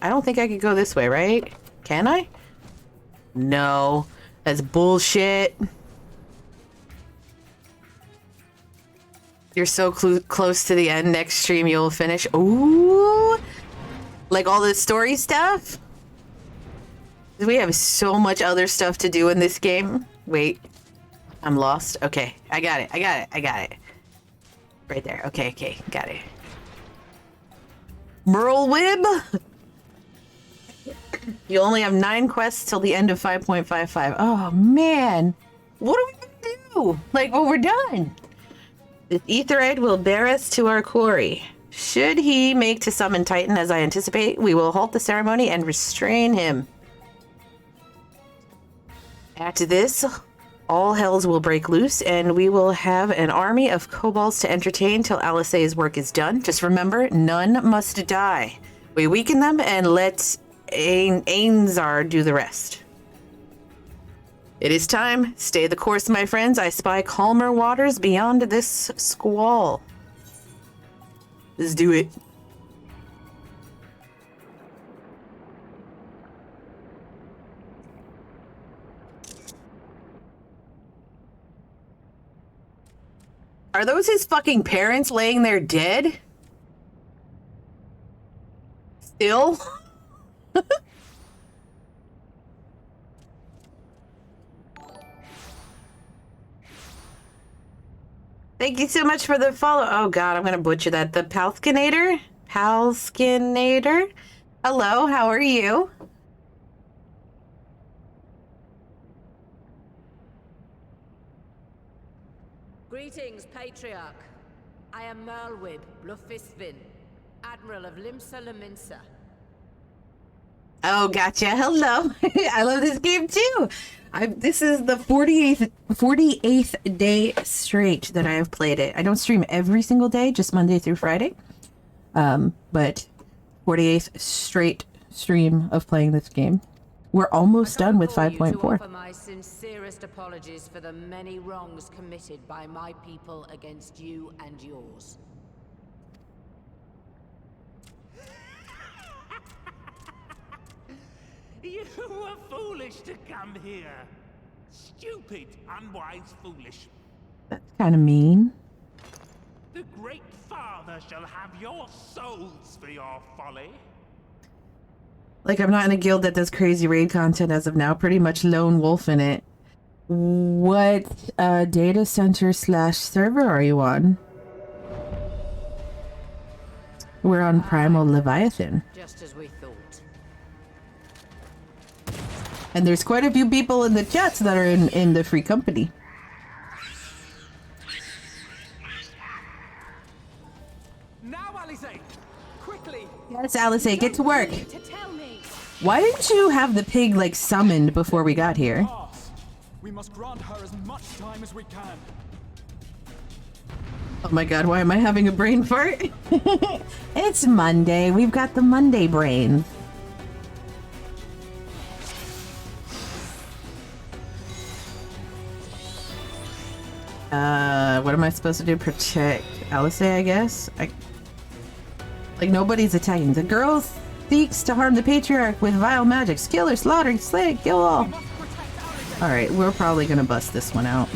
I don't think I could go this way, right? Can I? No, that's bullshit. You're so close to the end. Next stream you'll finish. Ooh, like all the story stuff? We have so much other stuff to do in this game. Wait, I'm lost. Okay, I got it. Right there. Okay, got it. Merle Wib? You only have 9 quests till the end of 5.55. Oh, man. What are we going to do? Like, well, we're done. The Aetheryte will bear us to our quarry. Should he make to summon Titan, as I anticipate, we will halt the ceremony and restrain him. At this, all hells will break loose, and we will have an army of kobolds to entertain till Alisei's work is done. Just remember, none must die. We weaken them and let Ainzar do the rest. It is time. Stay the course, my friends. I spy calmer waters beyond this squall. Let's do it. Are those his fucking parents laying there dead? Still? Thank you so much for the follow. Oh god, I'm gonna butcher that. The Palskinator? Palskinator? Hello, how are you? Greetings, Patriarch. I am Merlwib Blufisvin, Admiral of Limsa Laminsa. Oh, gotcha. Hello. I love this game too. This is the 48th day straight that I have played it. I don't stream every single day, just Monday through Friday. But 48th straight stream of playing this game. We're almost done with 5.4. offer my sincerest apologies for the many wrongs committed by my people against you and yours. You were foolish to come here. Stupid, unwise, foolish. That's kind of mean. The Great Father shall have your souls for your folly. Like, I'm not in a guild that does crazy raid content as of now. Pretty much lone wolf in it. What data center / server are you on? We're on Primal Leviathan. Just as we thought. And there's quite a few people in the chats that are in the free company. Now, Alisei! Quickly! Yes, Alisei, get to work. Why didn't you have the pig, like, summoned before we got here? We must grant her as much time as we can. Oh my god, why am I having a brain fart? It's Monday. We've got the Monday brain. What am I supposed to do? Protect Alisei, I guess? Like, nobody's attacking. The girl seeks to harm the Patriarch with vile magic. Kill her, slaughter, slay, kill all. Alright, we're probably gonna bust this one out.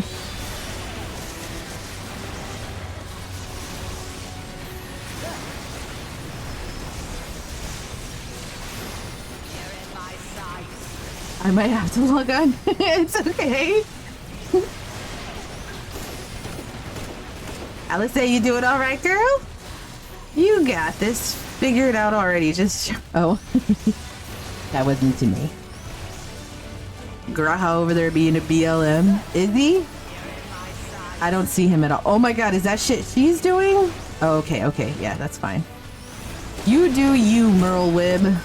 I might have to log on. It's okay. Alisei, you doing all right, girl? You got this figured out already. Just oh, that wasn't to me. Graha over there being a BLM. Is he? I don't see him at all. Oh my god, is that shit she's doing? Oh, okay, yeah, that's fine. You do you, Merlwib.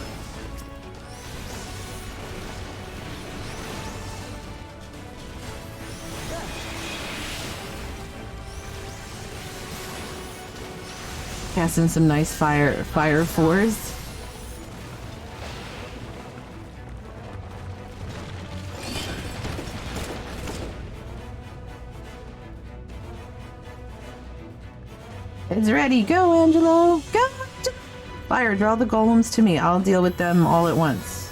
Casting some nice fire fours. It's ready. Go, Angelo. Go. Fire, draw the golems to me. I'll deal with them all at once.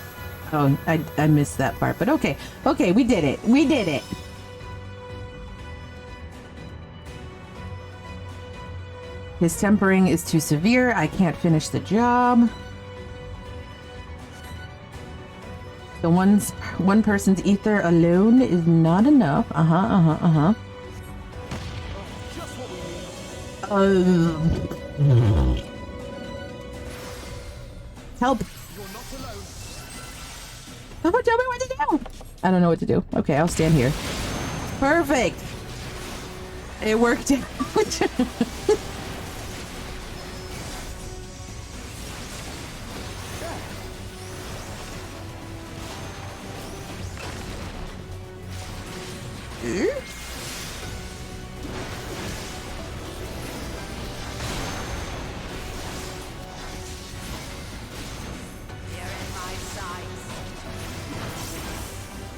Oh, I missed that part, but okay. Okay, we did it. We did it. His tempering is too severe. I can't finish the job. The one person's ether alone is not enough. Help. Someone tell me what to do! I don't know what to do. Okay, I'll stand here. Perfect! It worked out.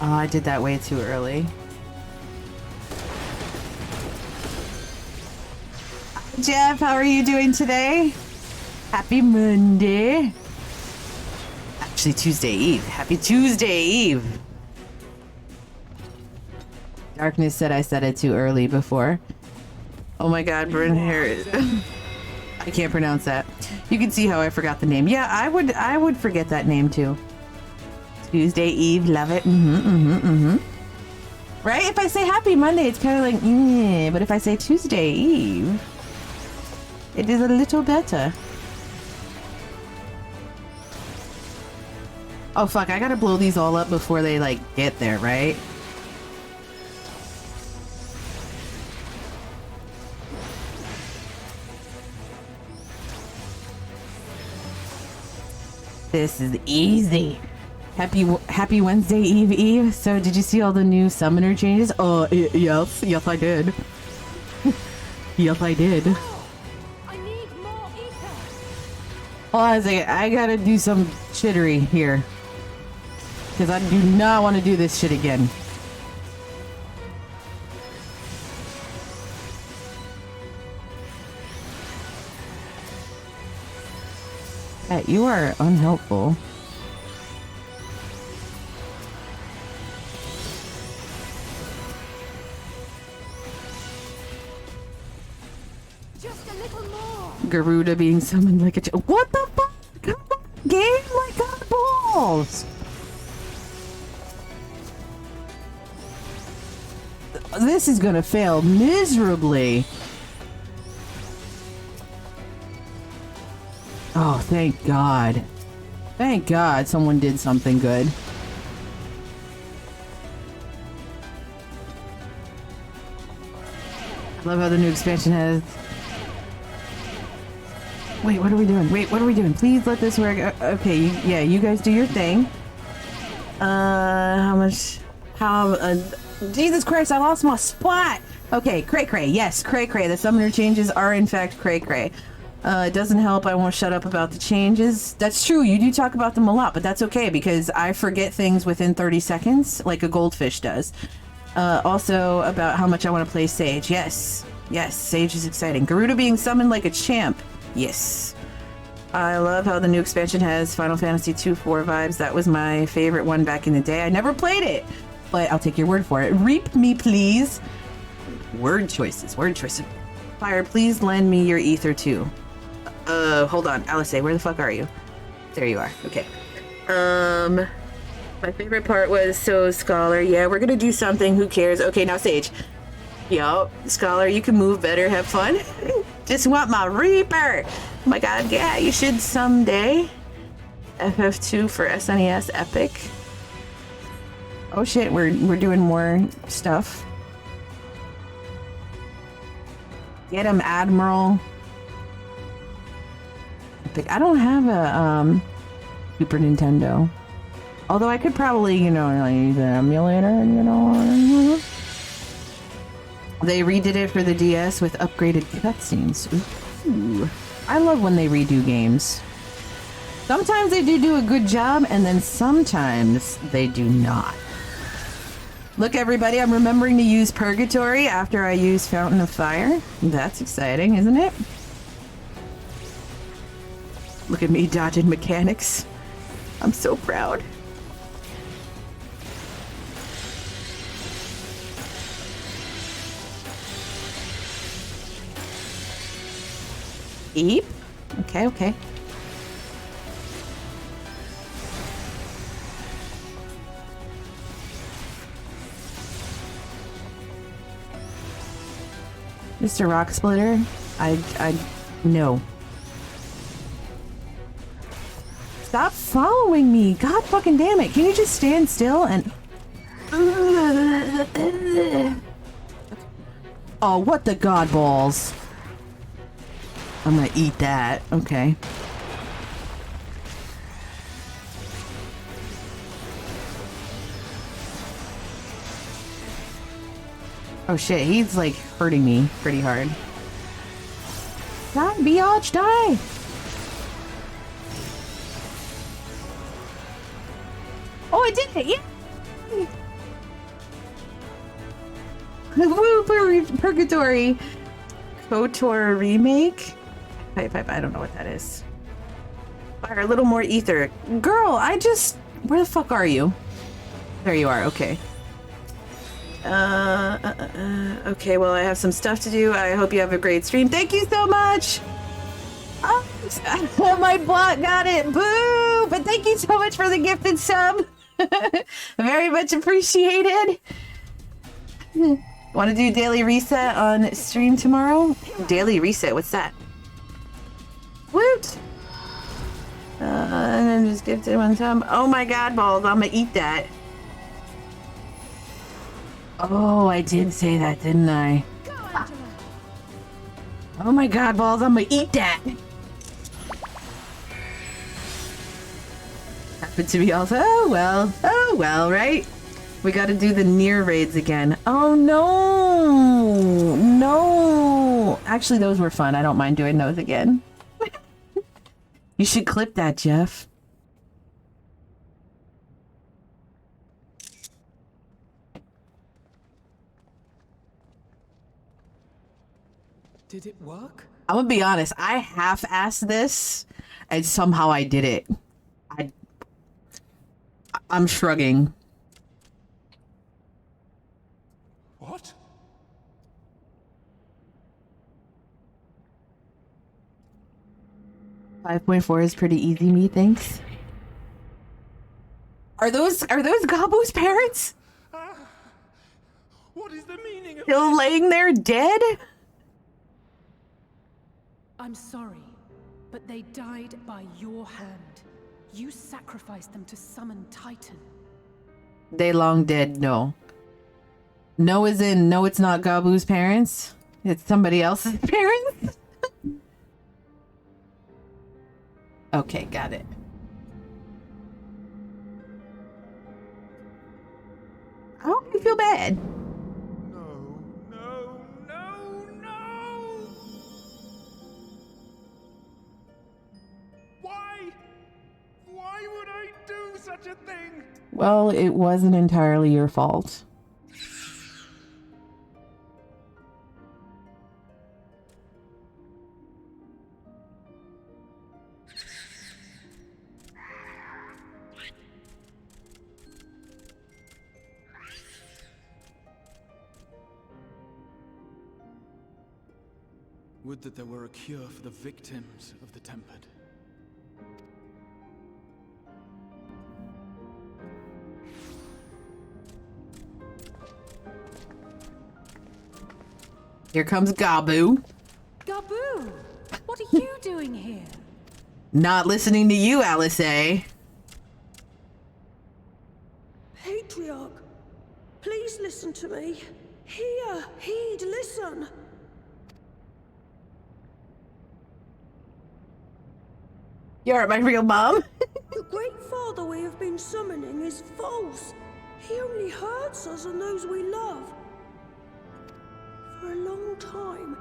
Oh, I did that way too early. Jeff, how are you doing today? Happy Monday. Actually, Tuesday Eve. Happy Tuesday Eve. Darkness said I said it too early before. Oh my god, Bryn Harris. I can't pronounce that. You can see how I forgot the name. Yeah, I would forget that name too. Tuesday Eve, love it. Right? If I say Happy Monday, it's kind of like, but if I say Tuesday Eve, it is a little better. Oh fuck, I gotta blow these all up before they like get there, right? This is easy. Happy Wednesday Eve. So did you see all the new summoner changes? Oh, yes I did. Yes I did. Hold on a second, I gotta do some shittery here. Because I do not want to do this shit again. You are unhelpful. Just a little more. Garuda being summoned like a what the fuck? Come on, game like God balls. This is gonna fail miserably. Oh, thank God. Thank God someone did something good. I love how the new expansion has... Wait, what are we doing? Wait, what are we doing? Please let this work. Okay, yeah, you guys do your thing. Jesus Christ, I lost my spot! Okay, cray cray, yes, cray cray. The summoner changes are in fact cray cray. It doesn't help, I won't shut up about the changes. That's true, you do talk about them a lot, but that's okay because I forget things within 30 seconds, like a goldfish does. Also about how much I want to play Sage. Yes, Sage is exciting. Garuda being summoned like a champ. Yes. I love how the new expansion has Final Fantasy 2-4 vibes. That was my favorite one back in the day. I never played it, but I'll take your word for it. Reap me, please. Word choices. Fire, please lend me your ether too. Hold on, Alice, where the fuck are you? There you are. Okay. My favorite part was Scholar. Yeah, we're gonna do something. Who cares? Okay, now Sage. Yo, Scholar, you can move better. Have fun. Just want my Reaper. Oh my god, yeah, you should someday. FF2 for SNES Epic. Oh shit, we're doing more stuff. Get him, Admiral. I don't have a Super Nintendo. Although I could probably, use an emulator, They redid it for the DS with upgraded cutscenes. Ooh. I love when they redo games. Sometimes they do a good job, and then sometimes they do not. Look, everybody, I'm remembering to use Purgatory after I use Fountain of Fire. That's exciting, isn't it? Look at me dodging mechanics. I'm so proud. Eep? Okay. Mr. Rock Splitter? No. Stop following me. God fucking damn it. Can you just stand still and... Oh, what the god balls. I'm gonna eat that. Okay. Oh shit, he's like hurting me pretty hard. Die, biatch, die! Oh, I did it! Yeah! Woo, Purgatory! KOTOR remake? Pipe, I don't know what that is. Fire a little more ether. Girl, I just... Where the fuck are you? There you are, okay. Okay, well, I have some stuff to do. I hope you have a great stream. Thank you so much! Oh, my bot got it! Boo! But thank you so much for the gifted sub! Very much appreciated! Want to do daily reset on stream tomorrow? Daily reset, what's that? Woot! And then just gifted one time. Oh my god, balls, I'm gonna eat that. Oh, I did say that, didn't I? Oh my god, balls, I'm gonna eat that! Happened to be also. Oh well, right? We gotta do the near raids again. Oh no! No! Actually, those were fun. I don't mind doing those again. You should clip that, Jeff. Did it work? I'm gonna be honest, I half-assed this, and somehow I did it. I'm shrugging. What? .4 is pretty easy, methinks. Are those Gabu's parents? What is the meaning of Still laying there dead? I'm sorry, but they died by your hand. You sacrificed them to summon Titan. They long dead, no. No as in, no, it's not Gabu's parents. It's somebody else's parents? Okay, got it. I hope you feel bad. Why would I do such a thing? Well, it wasn't entirely your fault. Would that there were a cure for the victims of the Tempered. Here comes Gabu. Gabu! What are you doing here? Not listening to you, Alice A. Patriarch, please listen to me. Hear, heed, listen. You aren't my real mom. The great father we have been summoning is false. He only hurts us and those we love. For a long time,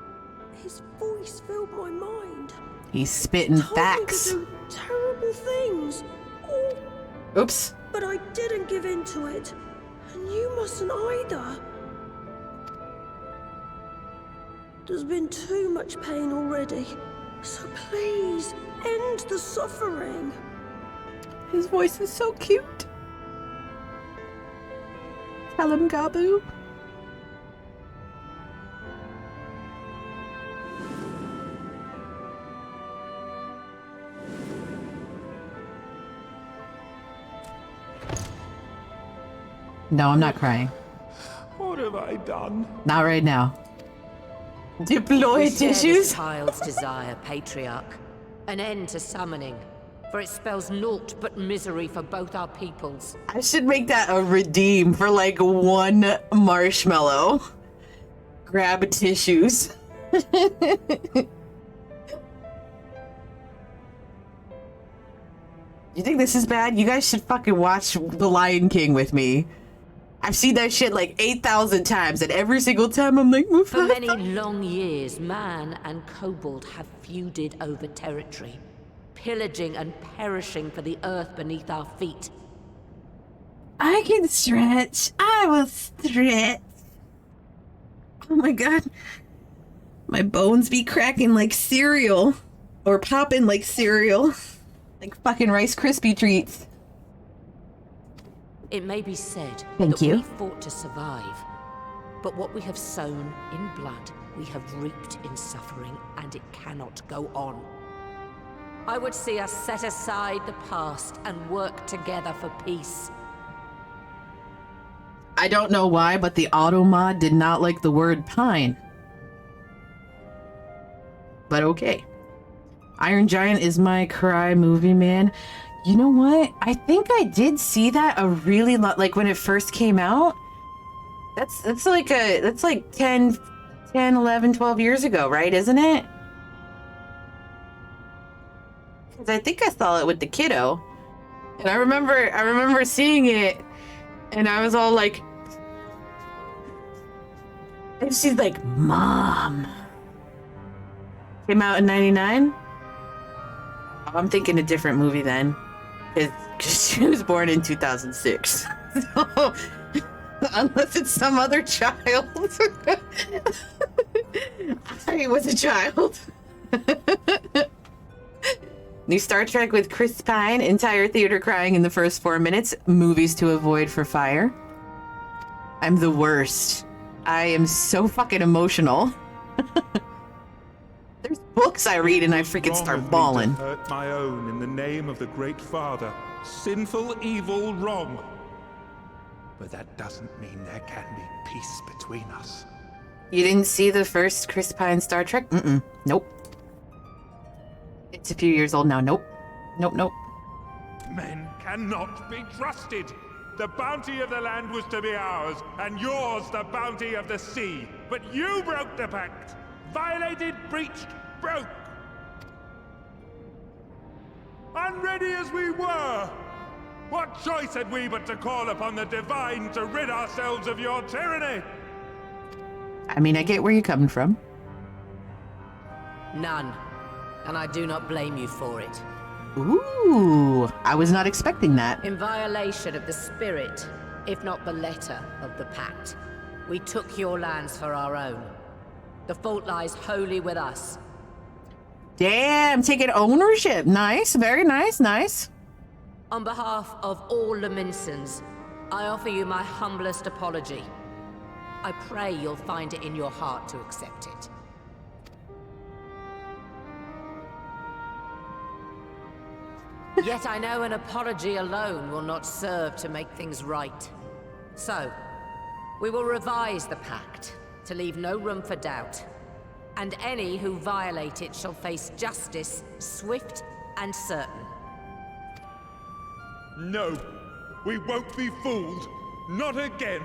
his voice filled my mind. He's spitting facts. Told me to do terrible things. Oh, oops. But I didn't give in to it. And you mustn't either. There's been too much pain already. So please, end the suffering. His voice is so cute. Tell him, Gabu. No, I'm not crying. What have I done? Not right now. Deploy We share this tissues? child's desire, Patriarch. An end to summoning. for it spells naught but misery for both our peoples. I should make that a redeem for like 1 marshmallow. Grab tissues. You think this is bad? You guys should fucking watch The Lion King with me. I've seen that shit like 8,000 times, and every single time I'm like, Mufasa. For many long years, man and kobold have feuded over territory, pillaging and perishing for the earth beneath our feet. I can stretch. I will stretch. Oh my god. My bones be cracking like cereal. Or popping like cereal. Like fucking Rice Krispie treats. It may be said Thank that you. we fought to survive, but what we have sown in blood, we have reaped in suffering, and it cannot go on. I would see us set aside the past and work together for peace. I don't know why, but the auto mod did not like the word pine. But okay. Iron Giant is my cry movie, man. You know what? I think I did see that a really lot, like when it first came out. That's like 10, 11, 12 years ago, right? Isn't it? Because I think I saw it with the kiddo. And I remember seeing it, and I was all like, and she's like, Mom. Came out in 99? I'm thinking a different movie then. Because she was born in 2006. So, unless it's some other child. I was a child. New Star Trek with Chris Pine. Entire theater crying in the first 4 minutes. Movies to avoid for fire. I'm the worst. I am so fucking emotional. There's books I read and I freaking start bawling. Hurt my own in the name of the Great Father. Sinful, evil, wrong. But that doesn't mean there can be peace between us. You didn't see the first Chris Pine Star Trek? Mm-mm. Nope. It's a few years old now. Nope. Nope, nope. Men cannot be trusted. The bounty of the land was to be ours, and yours the bounty of the sea. But you broke the pact. Violated, breached, broke. Unready as we were, what choice had we but to call upon the divine to rid ourselves of your tyranny? I mean, I get where you're coming from. None. And I do not blame you for it. Ooh, I was not expecting that. In violation of the spirit, if not the letter of the pact, we took your lands for our own. The fault lies wholly with us. Damn, taking ownership. Nice, very nice, nice. On behalf of all Laminsons, I offer you my humblest apology. I pray you'll find it in your heart to accept it. Yet I know an apology alone will not serve to make things right. So, we will revise the pact to leave no room for doubt. And any who violate it shall face justice, swift and certain. No, we won't be fooled. Not again.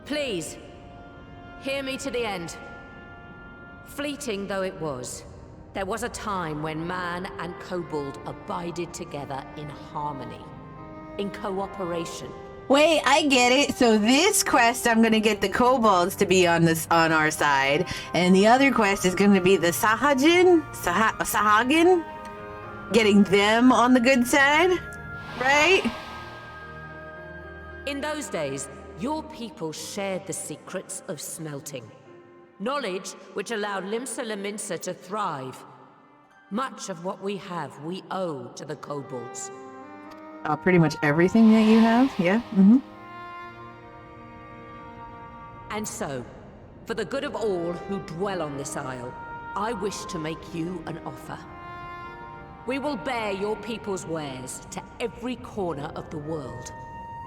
Please, hear me to the end. Fleeting though it was, there was a time when man and kobold abided together in harmony, in cooperation. Wait, I get it. So this quest, I'm gonna get the kobolds to be on our side, and the other quest is gonna be the Sahagin, getting them on the good side, right? In those days, your people shared the secrets of smelting. Knowledge which allowed Limsa Laminsa to thrive. Much of what we have, we owe to the kobolds. Pretty much everything that you have, yeah. Mm-hmm. And so, for the good of all who dwell on this isle, I wish to make you an offer. We will bear your people's wares to every corner of the world,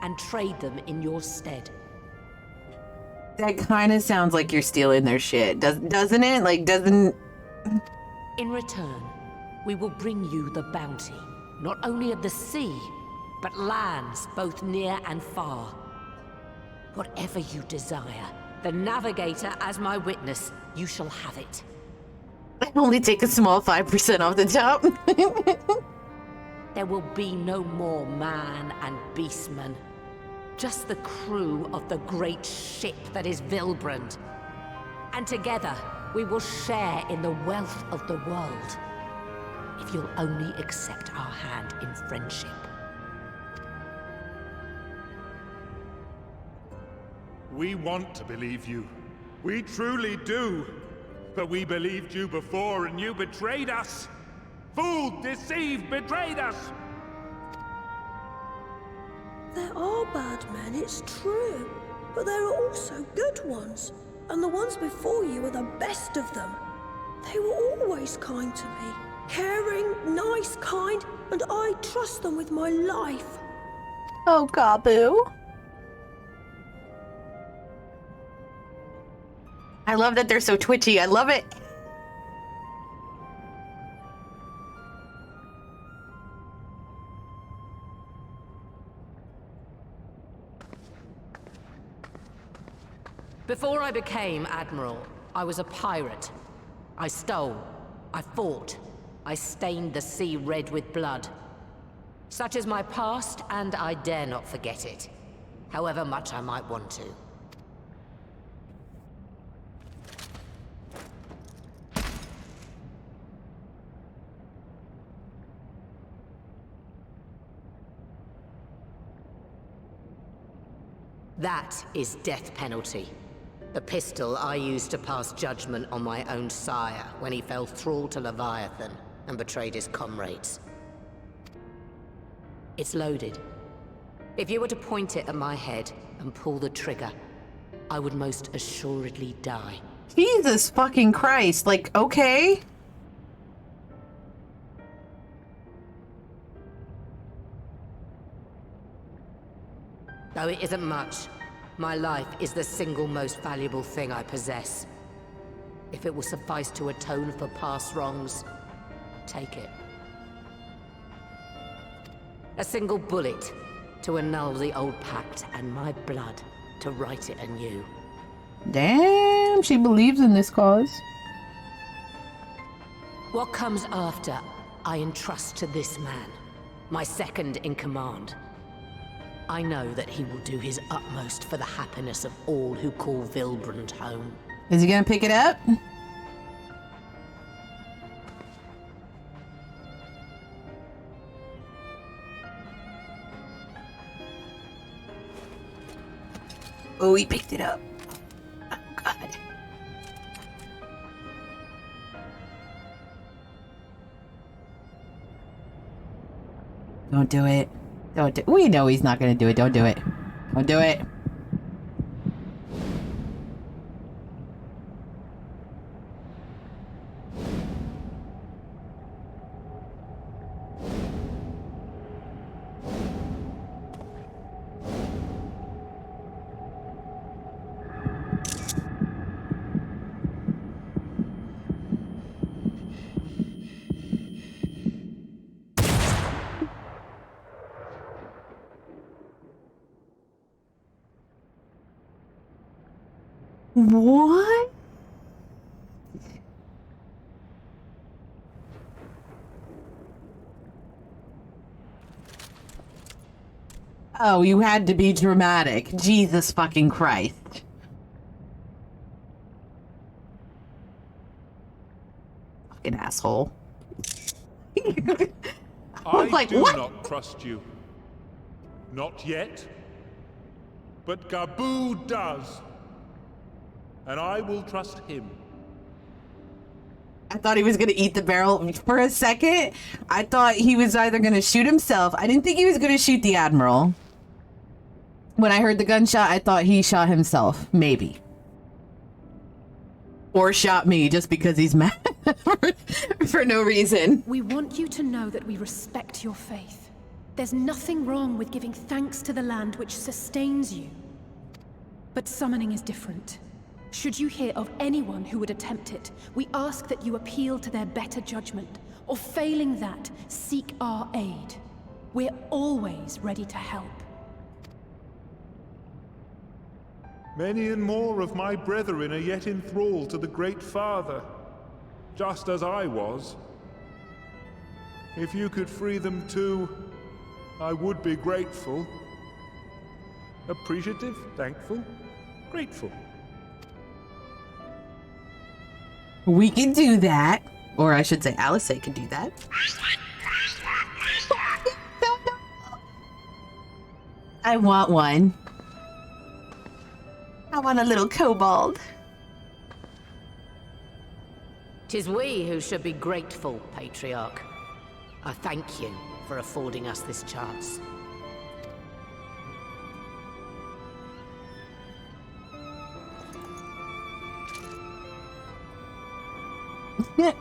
and trade them in your stead. That kind of sounds like you're stealing their shit, doesn't it? Like, doesn't... In return, We will bring you the bounty, not only of the sea, but lands both near and far. Whatever you desire, the Navigator as my witness, you shall have it. I only take a small 5% off the top. There will be no more man and beastman. Just the crew of the great ship that is Vilbrand. And together, we will share in the wealth of the world. If you'll only accept our hand in friendship. We want to believe you. We truly do. But we believed you before and you betrayed us. Fooled, deceived, betrayed us. There are bad men, it's true. But there are also good ones. And the ones before you are the best of them. They were always kind to me. Caring, nice, kind, and I trust them with my life. Oh, Gabu. I love that they're so twitchy. I love it. Before I became Admiral, I was a pirate. I stole, I fought, I stained the sea red with blood. Such is my past, and I dare not forget it, however much I might want to. That is death penalty. The pistol I used to pass judgment on my own sire when he fell thrall to Leviathan and betrayed his comrades. It's loaded. If you were to point it at my head and pull the trigger, I would most assuredly die. Jesus fucking Christ, like, okay. Though it isn't much, my life is the single most valuable thing I possess. If it will suffice to atone for past wrongs, take it. A single bullet to annul the old pact, and my blood to write it anew. Damn, she believes in this cause. What comes after, I entrust to this man, my second in command. I know that he will do his utmost for the happiness of all who call Vilbrand home. Is he gonna pick it up? Oh, he picked it up. Oh, God. Don't do it. Don't do. We know he's not gonna do it. Don't do it. Don't do it. What? Oh, you had to be dramatic. Jesus fucking Christ. Fucking asshole. I like, do what? not trust you. Not yet. But Gabu does. And I will trust him. I thought he was gonna eat the barrel for a second. I thought he was either gonna shoot himself. I didn't think he was gonna shoot the Admiral. When I heard the gunshot, I thought he shot himself. Maybe. Or shot me just because he's mad for no reason. We want you to know that we respect your faith. There's nothing wrong with giving thanks to the land which sustains you. But summoning is different. Should you hear of anyone who would attempt it, we ask that you appeal to their better judgment, or failing that, seek our aid. We're always ready to help. Many and more of my brethren are yet in thrall to the Great Father, just as I was. If you could free them too, I would be grateful. Appreciative, thankful, grateful. We can do that. Or I should say Alice can do that. I want one. I want a little kobold. 'Tis we who should be grateful, Patriarch. I thank you for affording us this chance.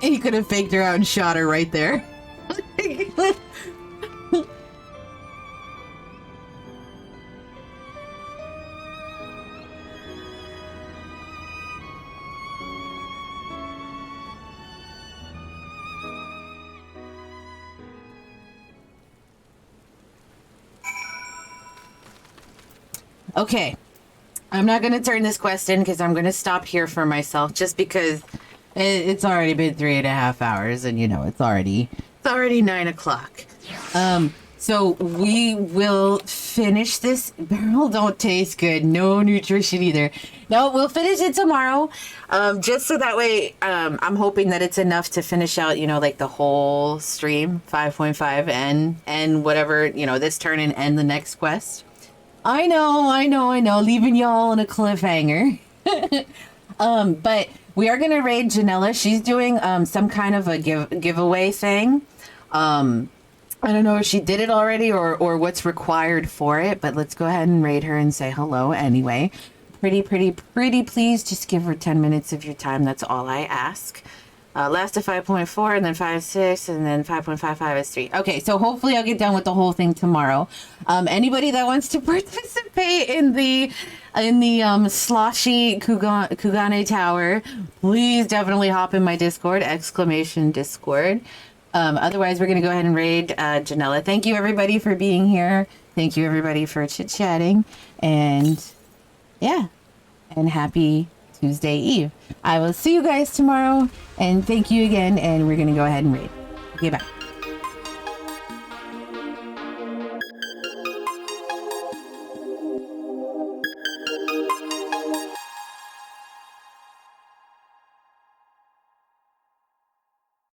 He could have faked her out and shot her right there. Okay, I'm not going to turn this quest in because I'm going to stop here for myself just because it's already been 3.5 hours and, you know, it's already 9 o'clock. So we will finish this. Barrel don't taste good. No nutrition either. No, we'll finish it tomorrow. Just so that way, I'm hoping that it's enough to finish out, you know, like the whole stream, 5.5 and whatever, you know, this turn and end the next quest. I know, leaving y'all on a cliffhanger. But we are gonna raid Janella. She's doing some kind of a giveaway thing. I don't know if she did it already or what's required for it, but let's go ahead and raid her and say hello anyway. Pretty please just give her 10 minutes of your time. That's all I ask. Last to 5.4 and then 5.6 and then 5.55 is 3. Okay, so hopefully I'll get done with the whole thing tomorrow. Anybody that wants to participate in the sloshy Kugane Tower, please definitely hop in my Discord, !Discord. Otherwise, we're going to go ahead and raid Janella. Thank you, everybody, for being here. Thank you, everybody, for chit-chatting. And, yeah. And happy Tuesday Eve. I will see you guys tomorrow. And thank you again. And we're going to go ahead and raid. Okay, bye.